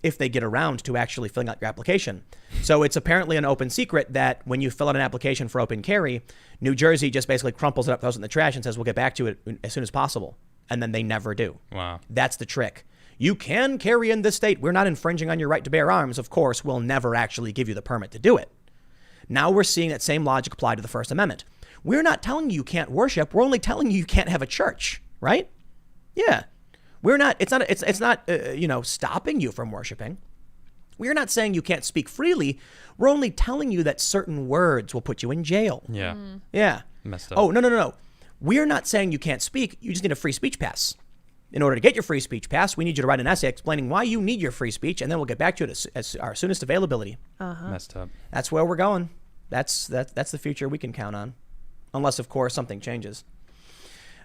if they get around to actually filling out your application. So it's apparently an open secret that when you fill out an application for open carry, New Jersey just basically crumples it up, throws it in the trash and says, we'll get back to it as soon as possible. And then they never do. Wow. That's the trick. You can carry in this state. We're not infringing on your right to bear arms. Of course, we'll never actually give you the permit to do it. Now we're seeing that same logic applied to the First Amendment. We're not telling you can't worship. We're only telling you can't have a church, right? Yeah. We're not, it's not stopping you from worshiping. We're not saying you can't speak freely. We're only telling you that certain words will put you in jail. Yeah. Yeah. Messed up. Oh, no. We're not saying you can't speak. You just need a free speech pass. In order to get your free speech pass, we need you to write an essay explaining why you need your free speech, and then we'll get back to it as our soonest availability. Messed up. That's where we're going. That's the future we can count on. Unless, of course, something changes.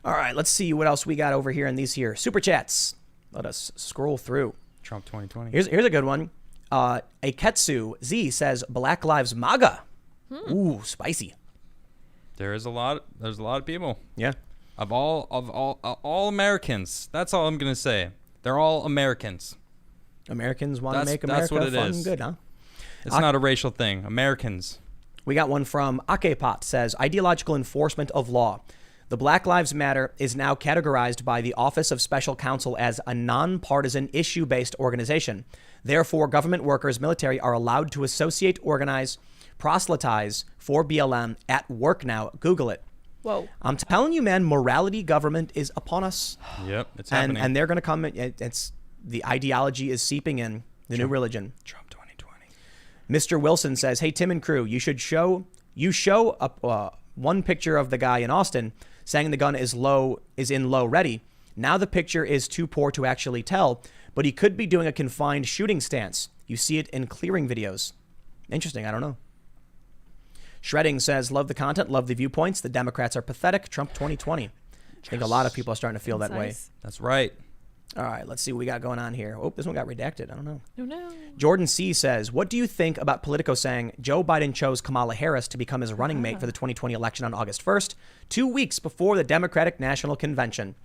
All right, let's see what else we got over here in these here super chats. Let us scroll through. Trump 2020. Here's a good one. Aketsu Z says Black Lives MAGA. Ooh, spicy. There's a lot of people. Yeah. Of all Americans. That's all I'm gonna say. They're all Americans. Americans want to make America what it fun is. and good, huh? It's not a racial thing. Americans. We got one from Akepot, says ideological enforcement of law. The Black Lives Matter is now categorized by the Office of Special Counsel as a nonpartisan issue-based organization. Therefore, government workers, military are allowed to associate, organize, proselytize for BLM at work now. Google it. Whoa. I'm telling you, man, morality government is upon us. Yep, it's happening. And they're going to come. It's the ideology is seeping in, the new religion. Trump 2020. Mr. Wilson says, hey, Tim and crew, you show up one picture of the guy in Austin saying the gun is in low ready. Now the picture is too poor to actually tell, but he could be doing a confined shooting stance. You see it in clearing videos. Interesting. I don't know. Shredding says, love the content, love the viewpoints. The Democrats are pathetic. Trump 2020. I think a lot of people are starting to feel that way. That's right. All right, let's see what we got going on here. Oh, this one got redacted. I don't know. No. Jordan C. says, what do you think about Politico saying Joe Biden chose Kamala Harris to become his running mate for the 2020 election on August 1st, 2 weeks before the Democratic National Convention?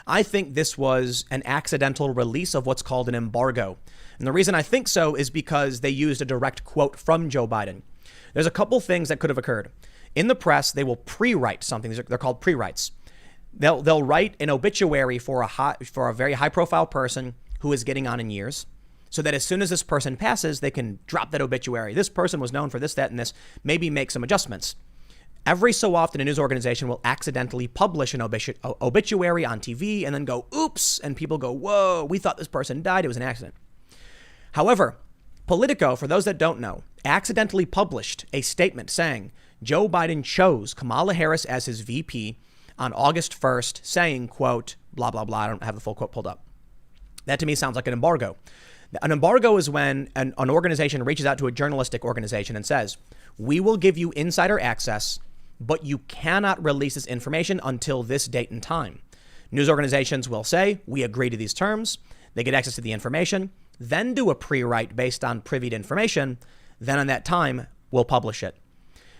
I think this was an accidental release of what's called an embargo. And the reason I think so is because they used a direct quote from Joe Biden. There's a couple things that could have occurred. In the press, they will pre-write something. They're called pre-writes. They'll write an obituary for a very high-profile person who is getting on in years, so that as soon as this person passes, they can drop that obituary. This person was known for this, that, and this. Maybe make some adjustments. Every so often, a news organization will accidentally publish an obituary on TV and then go, oops, and people go, whoa, we thought this person died. It was an accident. However, Politico, for those that don't know, accidentally published a statement saying Joe Biden chose Kamala Harris as his VP on August 1st, saying, quote, blah, blah, blah. I don't have the full quote pulled up. That to me sounds like an embargo. An embargo is when an organization reaches out to a journalistic organization and says, we will give you insider access, but you cannot release this information until this date and time. News organizations will say, we agree to these terms. They get access to the information, then do a pre-write based on privied information. Then on that time, we'll publish it.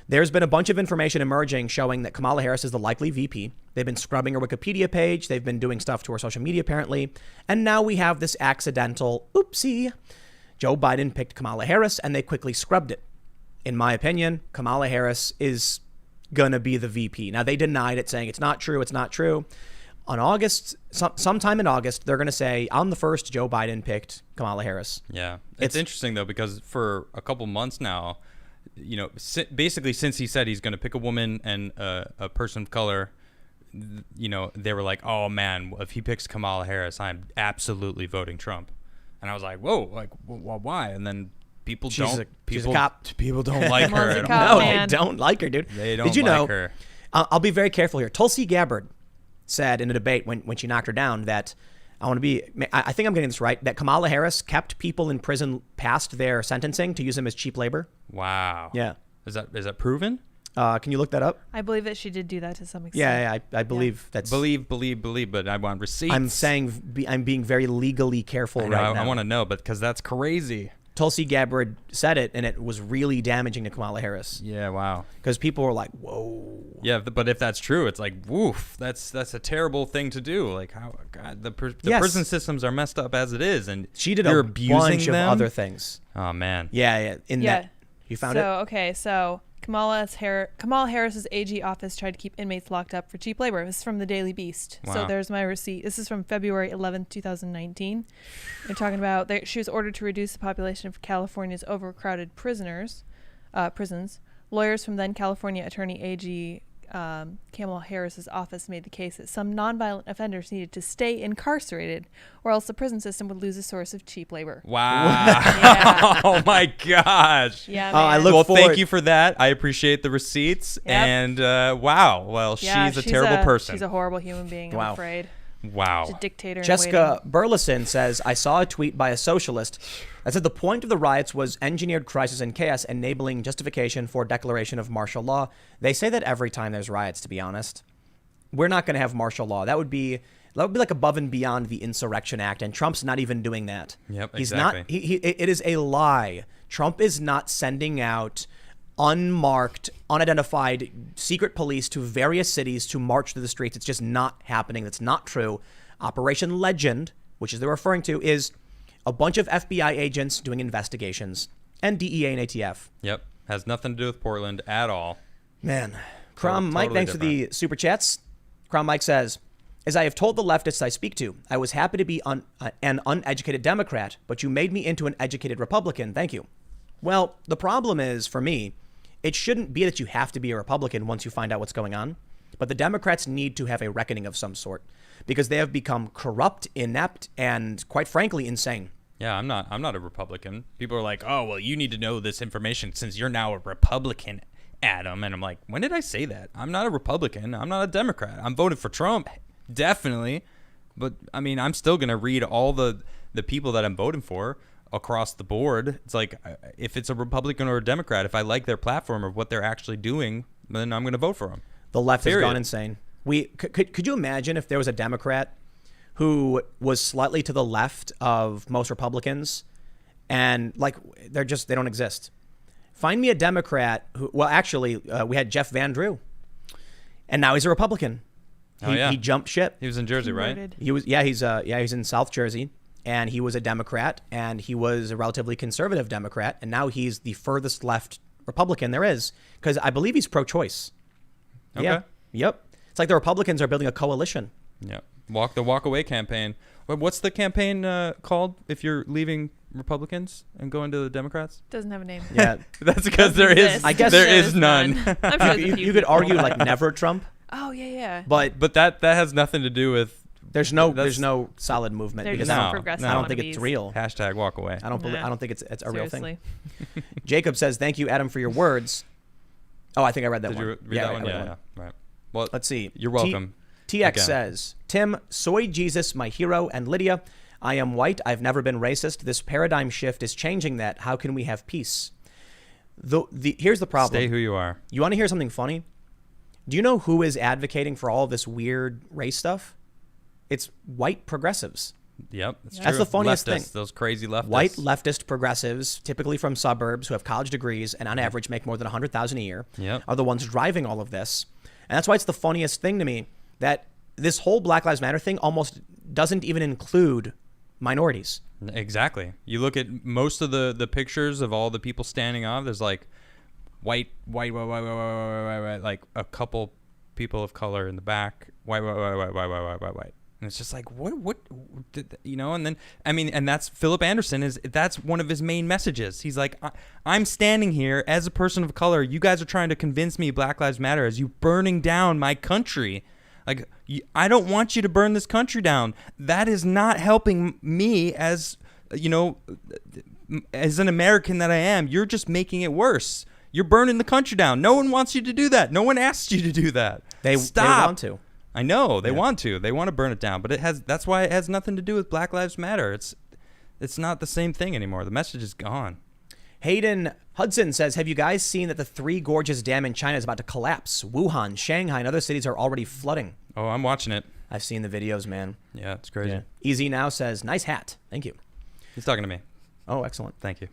There's been a bunch of information emerging showing that Kamala Harris is the likely VP. They've been scrubbing her Wikipedia page. They've been doing stuff to her social media, apparently. And now we have this accidental, oopsie. Joe Biden picked Kamala Harris, and they quickly scrubbed it. In my opinion, Kamala Harris is going to be the VP. Now, they denied it, saying it's not true, it's not true. On August, sometime in August, they're going to say, on the 1st, Joe Biden picked Kamala Harris. Yeah. It's interesting, though, because for a couple months now, you know, basically since he said he's going to pick a woman and a person of color, you know, they were like, oh, man, if he picks Kamala Harris, I'm absolutely voting Trump. And I was like, whoa, like, well, why? And then she's a cop. People don't like her. Cop, no, man. they don't like her, dude. They don't Did you like know, her. I'll be very careful here. Tulsi Gabbard said in a debate when she knocked her down that I think I'm getting this right, that Kamala Harris kept people in prison past their sentencing to use them as cheap labor. Wow. Yeah. Is that proven? Can you look that up? I believe that she did do that to some extent. Yeah, I believe that's... Believe, but I want receipts. I'm saying I'm being very legally careful right now. I want to know, because that's crazy. Tulsi Gabbard said it, and it was really damaging to Kamala Harris. Yeah, wow. Because people were like, whoa. Yeah, but if that's true, it's like, woof, that's a terrible thing to do. Like, how, God, the prison systems are messed up as it is, and she did you're a abusing bunch them? of other things. Oh, man. Yeah. That, you found it? So Kamala Harris's AG office tried to keep inmates locked up for cheap labor. This is from the Daily Beast. Wow. So there's my receipt. This is from February 11th, 2019. They're talking about she was ordered to reduce the population of California's overcrowded prisons. Lawyers from then California Attorney AG Kamala Harris's office made the case that some nonviolent offenders needed to stay incarcerated, or else the prison system would lose a source of cheap labor. Wow. Yeah. Oh my gosh. Yeah. I look forward. Thank you for that. I appreciate the receipts. Yep. And wow. Well, yeah, she's a terrible person. She's a horrible human being. I'm afraid. Wow. She's a dictator. Jessica Burleson says, I saw a tweet by a socialist that said the point of the riots was engineered crisis and chaos, enabling justification for declaration of martial law. They say that every time there's riots, to be honest. We're not going to have martial law. That would be like above and beyond the Insurrection Act, and Trump's not even doing that. Yep, He's exactly. It is a lie. Trump is not sending out unmarked, unidentified secret police to various cities to march through the streets. It's just not happening. That's not true. Operation Legend, which is they're referring to, is a bunch of FBI agents doing investigations, and DEA and ATF. Yep. Has nothing to do with Portland at all. Man. Crom Mike, totally thanks for the super chats. Crom Mike says, as I have told the leftists I speak to, I was happy to be an uneducated Democrat, but you made me into an educated Republican. Thank you. Well, the problem is, for me, it shouldn't be that you have to be a Republican once you find out what's going on, but the Democrats need to have a reckoning of some sort because they have become corrupt, inept, and quite frankly, insane. Yeah, I'm not a Republican. People are like, oh, well, you need to know this information since you're now a Republican, Adam. And I'm like, when did I say that? I'm not a Republican. I'm not a Democrat. I'm voting for Trump, definitely. But, I mean, I'm still going to read all the people that I'm voting for across the board. It's like, if it's a Republican or a Democrat, if I like their platform or what they're actually doing, then I'm going to vote for them. The left has gone insane. Could you imagine if there was a Democrat who was slightly to the left of most Republicans and like they don't exist? Find me a Democrat who, well, actually, we had Jeff Van Drew and now he's a Republican. He jumped ship. He was in Jersey, right? He's in South Jersey. And he was a Democrat, and he was a relatively conservative Democrat, and now he's the furthest left Republican there is, because I believe he's pro-choice. Okay. Yeah. Yep. It's like the Republicans are building a coalition. Yeah. Walk away campaign. What's the campaign called if you're leaving Republicans and going to the Democrats? Doesn't have a name. Yeah. That's because there is. I guess there is none. I'm sure you could argue like never Trump. Oh yeah. But that has nothing to do with There's no solid movement They're because just No, progressive no. I don't think wannabes. it's real. Hashtag walk away. I don't believe. Nah. I don't think it's a real thing. Seriously. Jacob says, "Thank you, Adam, for your words." Oh, I think I read that Did one. you read that I one? read Yeah, one. yeah. Right. Well, Let's see. You're welcome. TX Again. says, Tim, soy Jesus, my hero, and Lydia, I am white. I've never been racist. This paradigm shift is changing that. How can we have peace? Here's the problem. Stay who you are. You want to hear something funny? Do you know who is advocating for all of this weird race stuff? It's white progressives. Yep, that's That's true. the funniest Leftists, thing. Those crazy leftists. White leftist progressives, typically from suburbs who have college degrees and on average make more than $100,000 a year, Yep. are the ones driving all of this. And that's why it's the funniest thing to me that this whole Black Lives Matter thing almost doesn't even include minorities. Exactly. You look at most of the pictures of all the people standing off. There's like white, like a couple people of color in the back. White. And it's just like, what, you know? And then, I mean, and that's Philip Anderson that's one of his main messages. He's like, I'm standing here as a person of color. You guys are trying to convince me Black Lives Matter as you burning down my country. Like, I don't want you to burn this country down. That is not helping me as, you know, as an American that I am. You're just making it worse. You're burning the country down. No one wants you to do that. No one asked you to do that. They want to. I know they want to. They want to burn it down, but that's why it has nothing to do with Black Lives Matter. It's not the same thing anymore. The message is gone. Hayden Hudson says, have you guys seen that the Three Gorges Dam in China is about to collapse? Wuhan, Shanghai, and other cities are already flooding. Oh, I'm watching it. I've seen the videos, man. Yeah, it's crazy. Yeah. Easy Now says, nice hat. Thank you. He's talking to me. Oh, excellent. Thank you.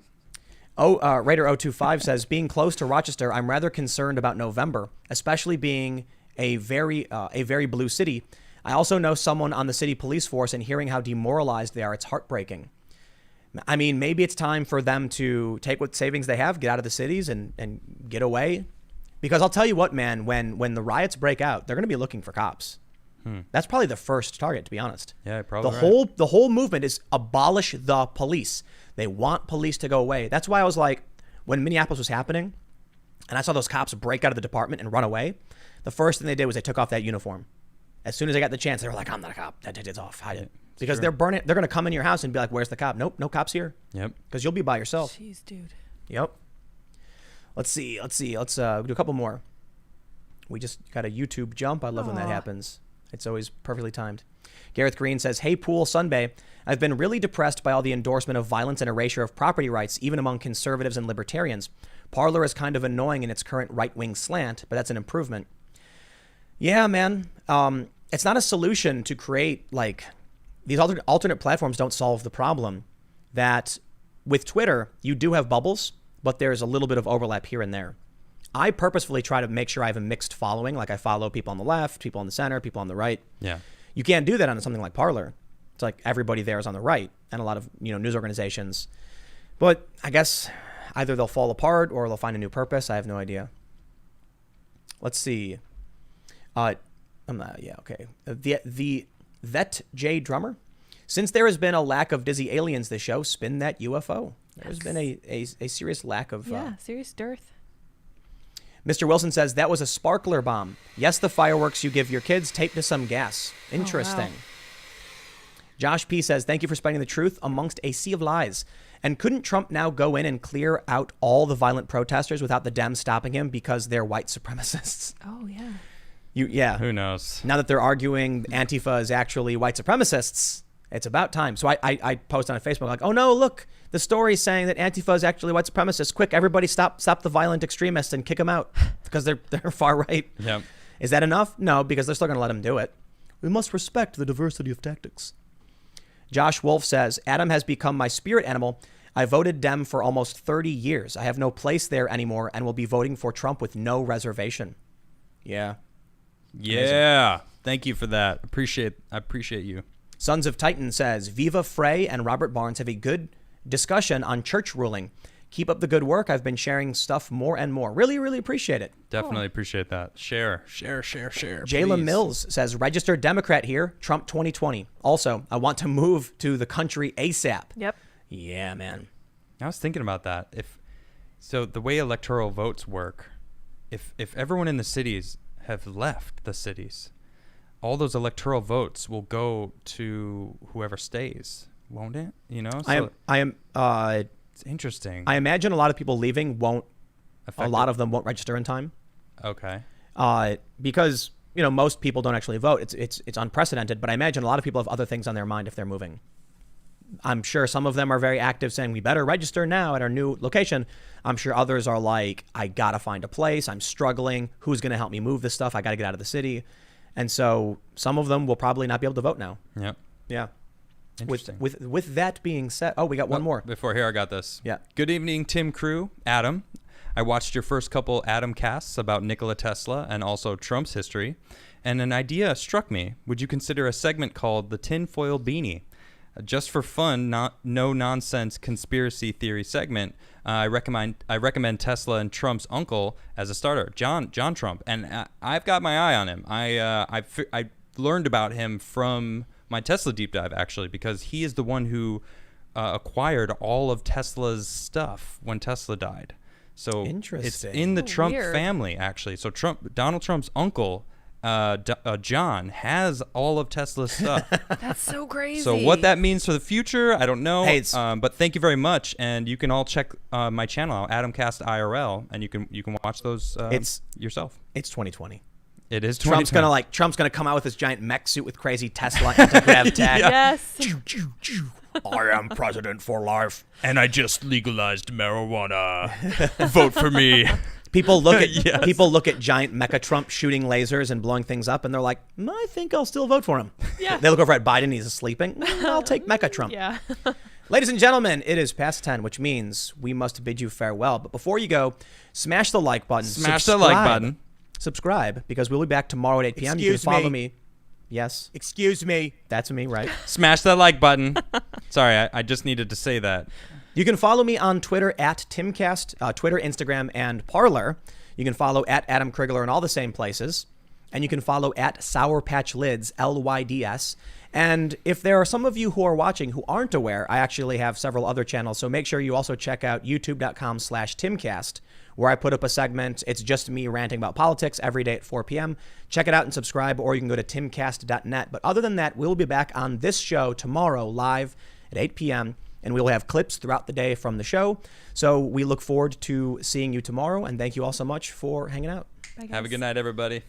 Raider025 says, being close to Rochester, I'm rather concerned about November, especially being a very blue city. I also know someone on the city police force, and hearing how demoralized they are, it's heartbreaking. I mean, maybe it's time for them to take what savings they have, get out of the cities and get away. Because I'll tell you what, man, when the riots break out, they're going to be looking for cops. That's probably the first target, to be honest. Yeah, probably. The whole movement is abolish the police. They want police to go away. That's why I was like, when Minneapolis was happening, and I saw those cops break out of the department and run away, the first thing they did was they took off that uniform. As soon as they got the chance, they were like, I'm not a cop. It's off. Hide it. Because they're burning. They're going to come in your house and be like, where's the cop? Nope, no cops here. Yep. Because you'll be by yourself. Jeez, dude. Yep. Let's see. Let's do a couple more. We just got a YouTube jump. I love when that happens. It's always perfectly timed. Gareth Green says, hey, Pool Sunbay, I've been really depressed by all the endorsement of violence and erasure of property rights, even among conservatives and libertarians. Parler is kind of annoying in its current right-wing slant, but that's an improvement. Yeah, man. It's not a solution to create, like, these alternate platforms don't solve the problem that with Twitter, you do have bubbles, but there's a little bit of overlap here and there. I purposefully try to make sure I have a mixed following. Like I follow people on the left, people on the center, people on the right. Yeah. You can't do that on something like Parler. It's like everybody there is on the right and a lot of, news organizations. But I guess either they'll fall apart or they'll find a new purpose. I have no idea. Let's see. Okay. The Vet J Drummer. Since there has been a lack of Dizzy Aliens this show, spin that UFO. There's been a serious lack of... serious dearth. Mr. Wilson says, that was a sparkler bomb. Yes, the fireworks you give your kids taped to some gas. Interesting. wow. Josh P. says, thank you for spreading the truth amongst a sea of lies. And couldn't Trump now go in and clear out all the violent protesters without the Dems stopping him because they're white supremacists? Oh, yeah. Yeah. Who knows? Now that they're arguing Antifa is actually white supremacists, it's about time. So I post on Facebook like, oh no, look, the story is saying that Antifa is actually white supremacists. Quick, everybody stop the violent extremists and kick them out because they're far right. Yep. Is that enough? No, because they're still going to let them do it. We must respect the diversity of tactics. Josh Wolf says, Adam has become my spirit animal. I voted Dem for almost 30 years. I have no place there anymore and will be voting for Trump with no reservation. Yeah. Yeah. Amazing. Thank you for that. I appreciate you. Sons of Titan says, Viva Frey and Robert Barnes have a good discussion on church ruling. Keep up the good work. I've been sharing stuff more and more. Really, really appreciate it. Definitely appreciate that. Share. Jayla Mills says, registered Democrat here, Trump 2020. Also, I want to move to the country ASAP. Yep. Yeah, man. I was thinking about that. So the way electoral votes work, if everyone in the cities have left the cities, all those electoral votes will go to whoever stays, won't it? You know, so I am. it's interesting. I imagine a lot of people leaving won't. Affect A lot of them won't register in time. Okay. Because most people don't actually vote. It's unprecedented. But I imagine a lot of people have other things on their mind if they're moving. I'm sure some of them are very active, saying we better register now at our new location. I'm sure others are like, I gotta find a place. I'm struggling. Who's gonna help me move this stuff? I gotta get out of the city. And so some of them will probably not be able to vote now. Yep. Yeah. Interesting. With that being said, we got one more. Before here, I got this. Yeah. Good evening, Tim Crew, Adam. I watched your first couple Adam casts about Nikola Tesla and also Trump's history, and an idea struck me. Would you consider a segment called the Tinfoil Beanie? Just for fun, no nonsense conspiracy theory segment. I recommend Tesla and Trump's uncle as a starter, John Trump, and I've got my eye on him. I learned about him from my Tesla deep dive actually, because he is the one who acquired all of Tesla's stuff when Tesla died. So it's in the Trump family actually. So Donald Trump's uncle. John has all of Tesla's stuff. That's so crazy. So what that means for the future, I don't know. Hey, but thank you very much, and you can all check my channel, Timcast IRL, and you can watch those yourself. It's 2020. It is 2020. Trump's gonna come out with his giant mech suit with crazy Tesla anti-grav tag. Yes. I am president for life, and I just legalized marijuana. Vote for me. People look at giant mecha Trump shooting lasers and blowing things up, and they're like, I think I'll still vote for him. Yeah. They look over at Biden, he's sleeping. I'll take mecha Trump. Yeah. Ladies and gentlemen, it is past 10, which means we must bid you farewell. But before you go, smash the like button. Smash the like button. Subscribe, because we'll be back tomorrow at 8 p.m. You can follow me. Yes. Excuse me. That's me, right? Smash that like button. Sorry, I just needed to say that. You can follow me on Twitter at Timcast, Twitter, Instagram, and Parler. You can follow at Adam Krigler in all the same places. And you can follow at Sour Patch Lids, LYDS. And if there are some of you who are watching who aren't aware, I actually have several other channels. So make sure you also check out youtube.com/Timcast, where I put up a segment. It's just me ranting about politics every day at 4 p.m. Check it out and subscribe, or you can go to timcast.net. But other than that, we'll be back on this show tomorrow live at 8 p.m., and we'll have clips throughout the day from the show. So we look forward to seeing you tomorrow, and thank you all so much for hanging out. Bye, guys. Have a good night, everybody.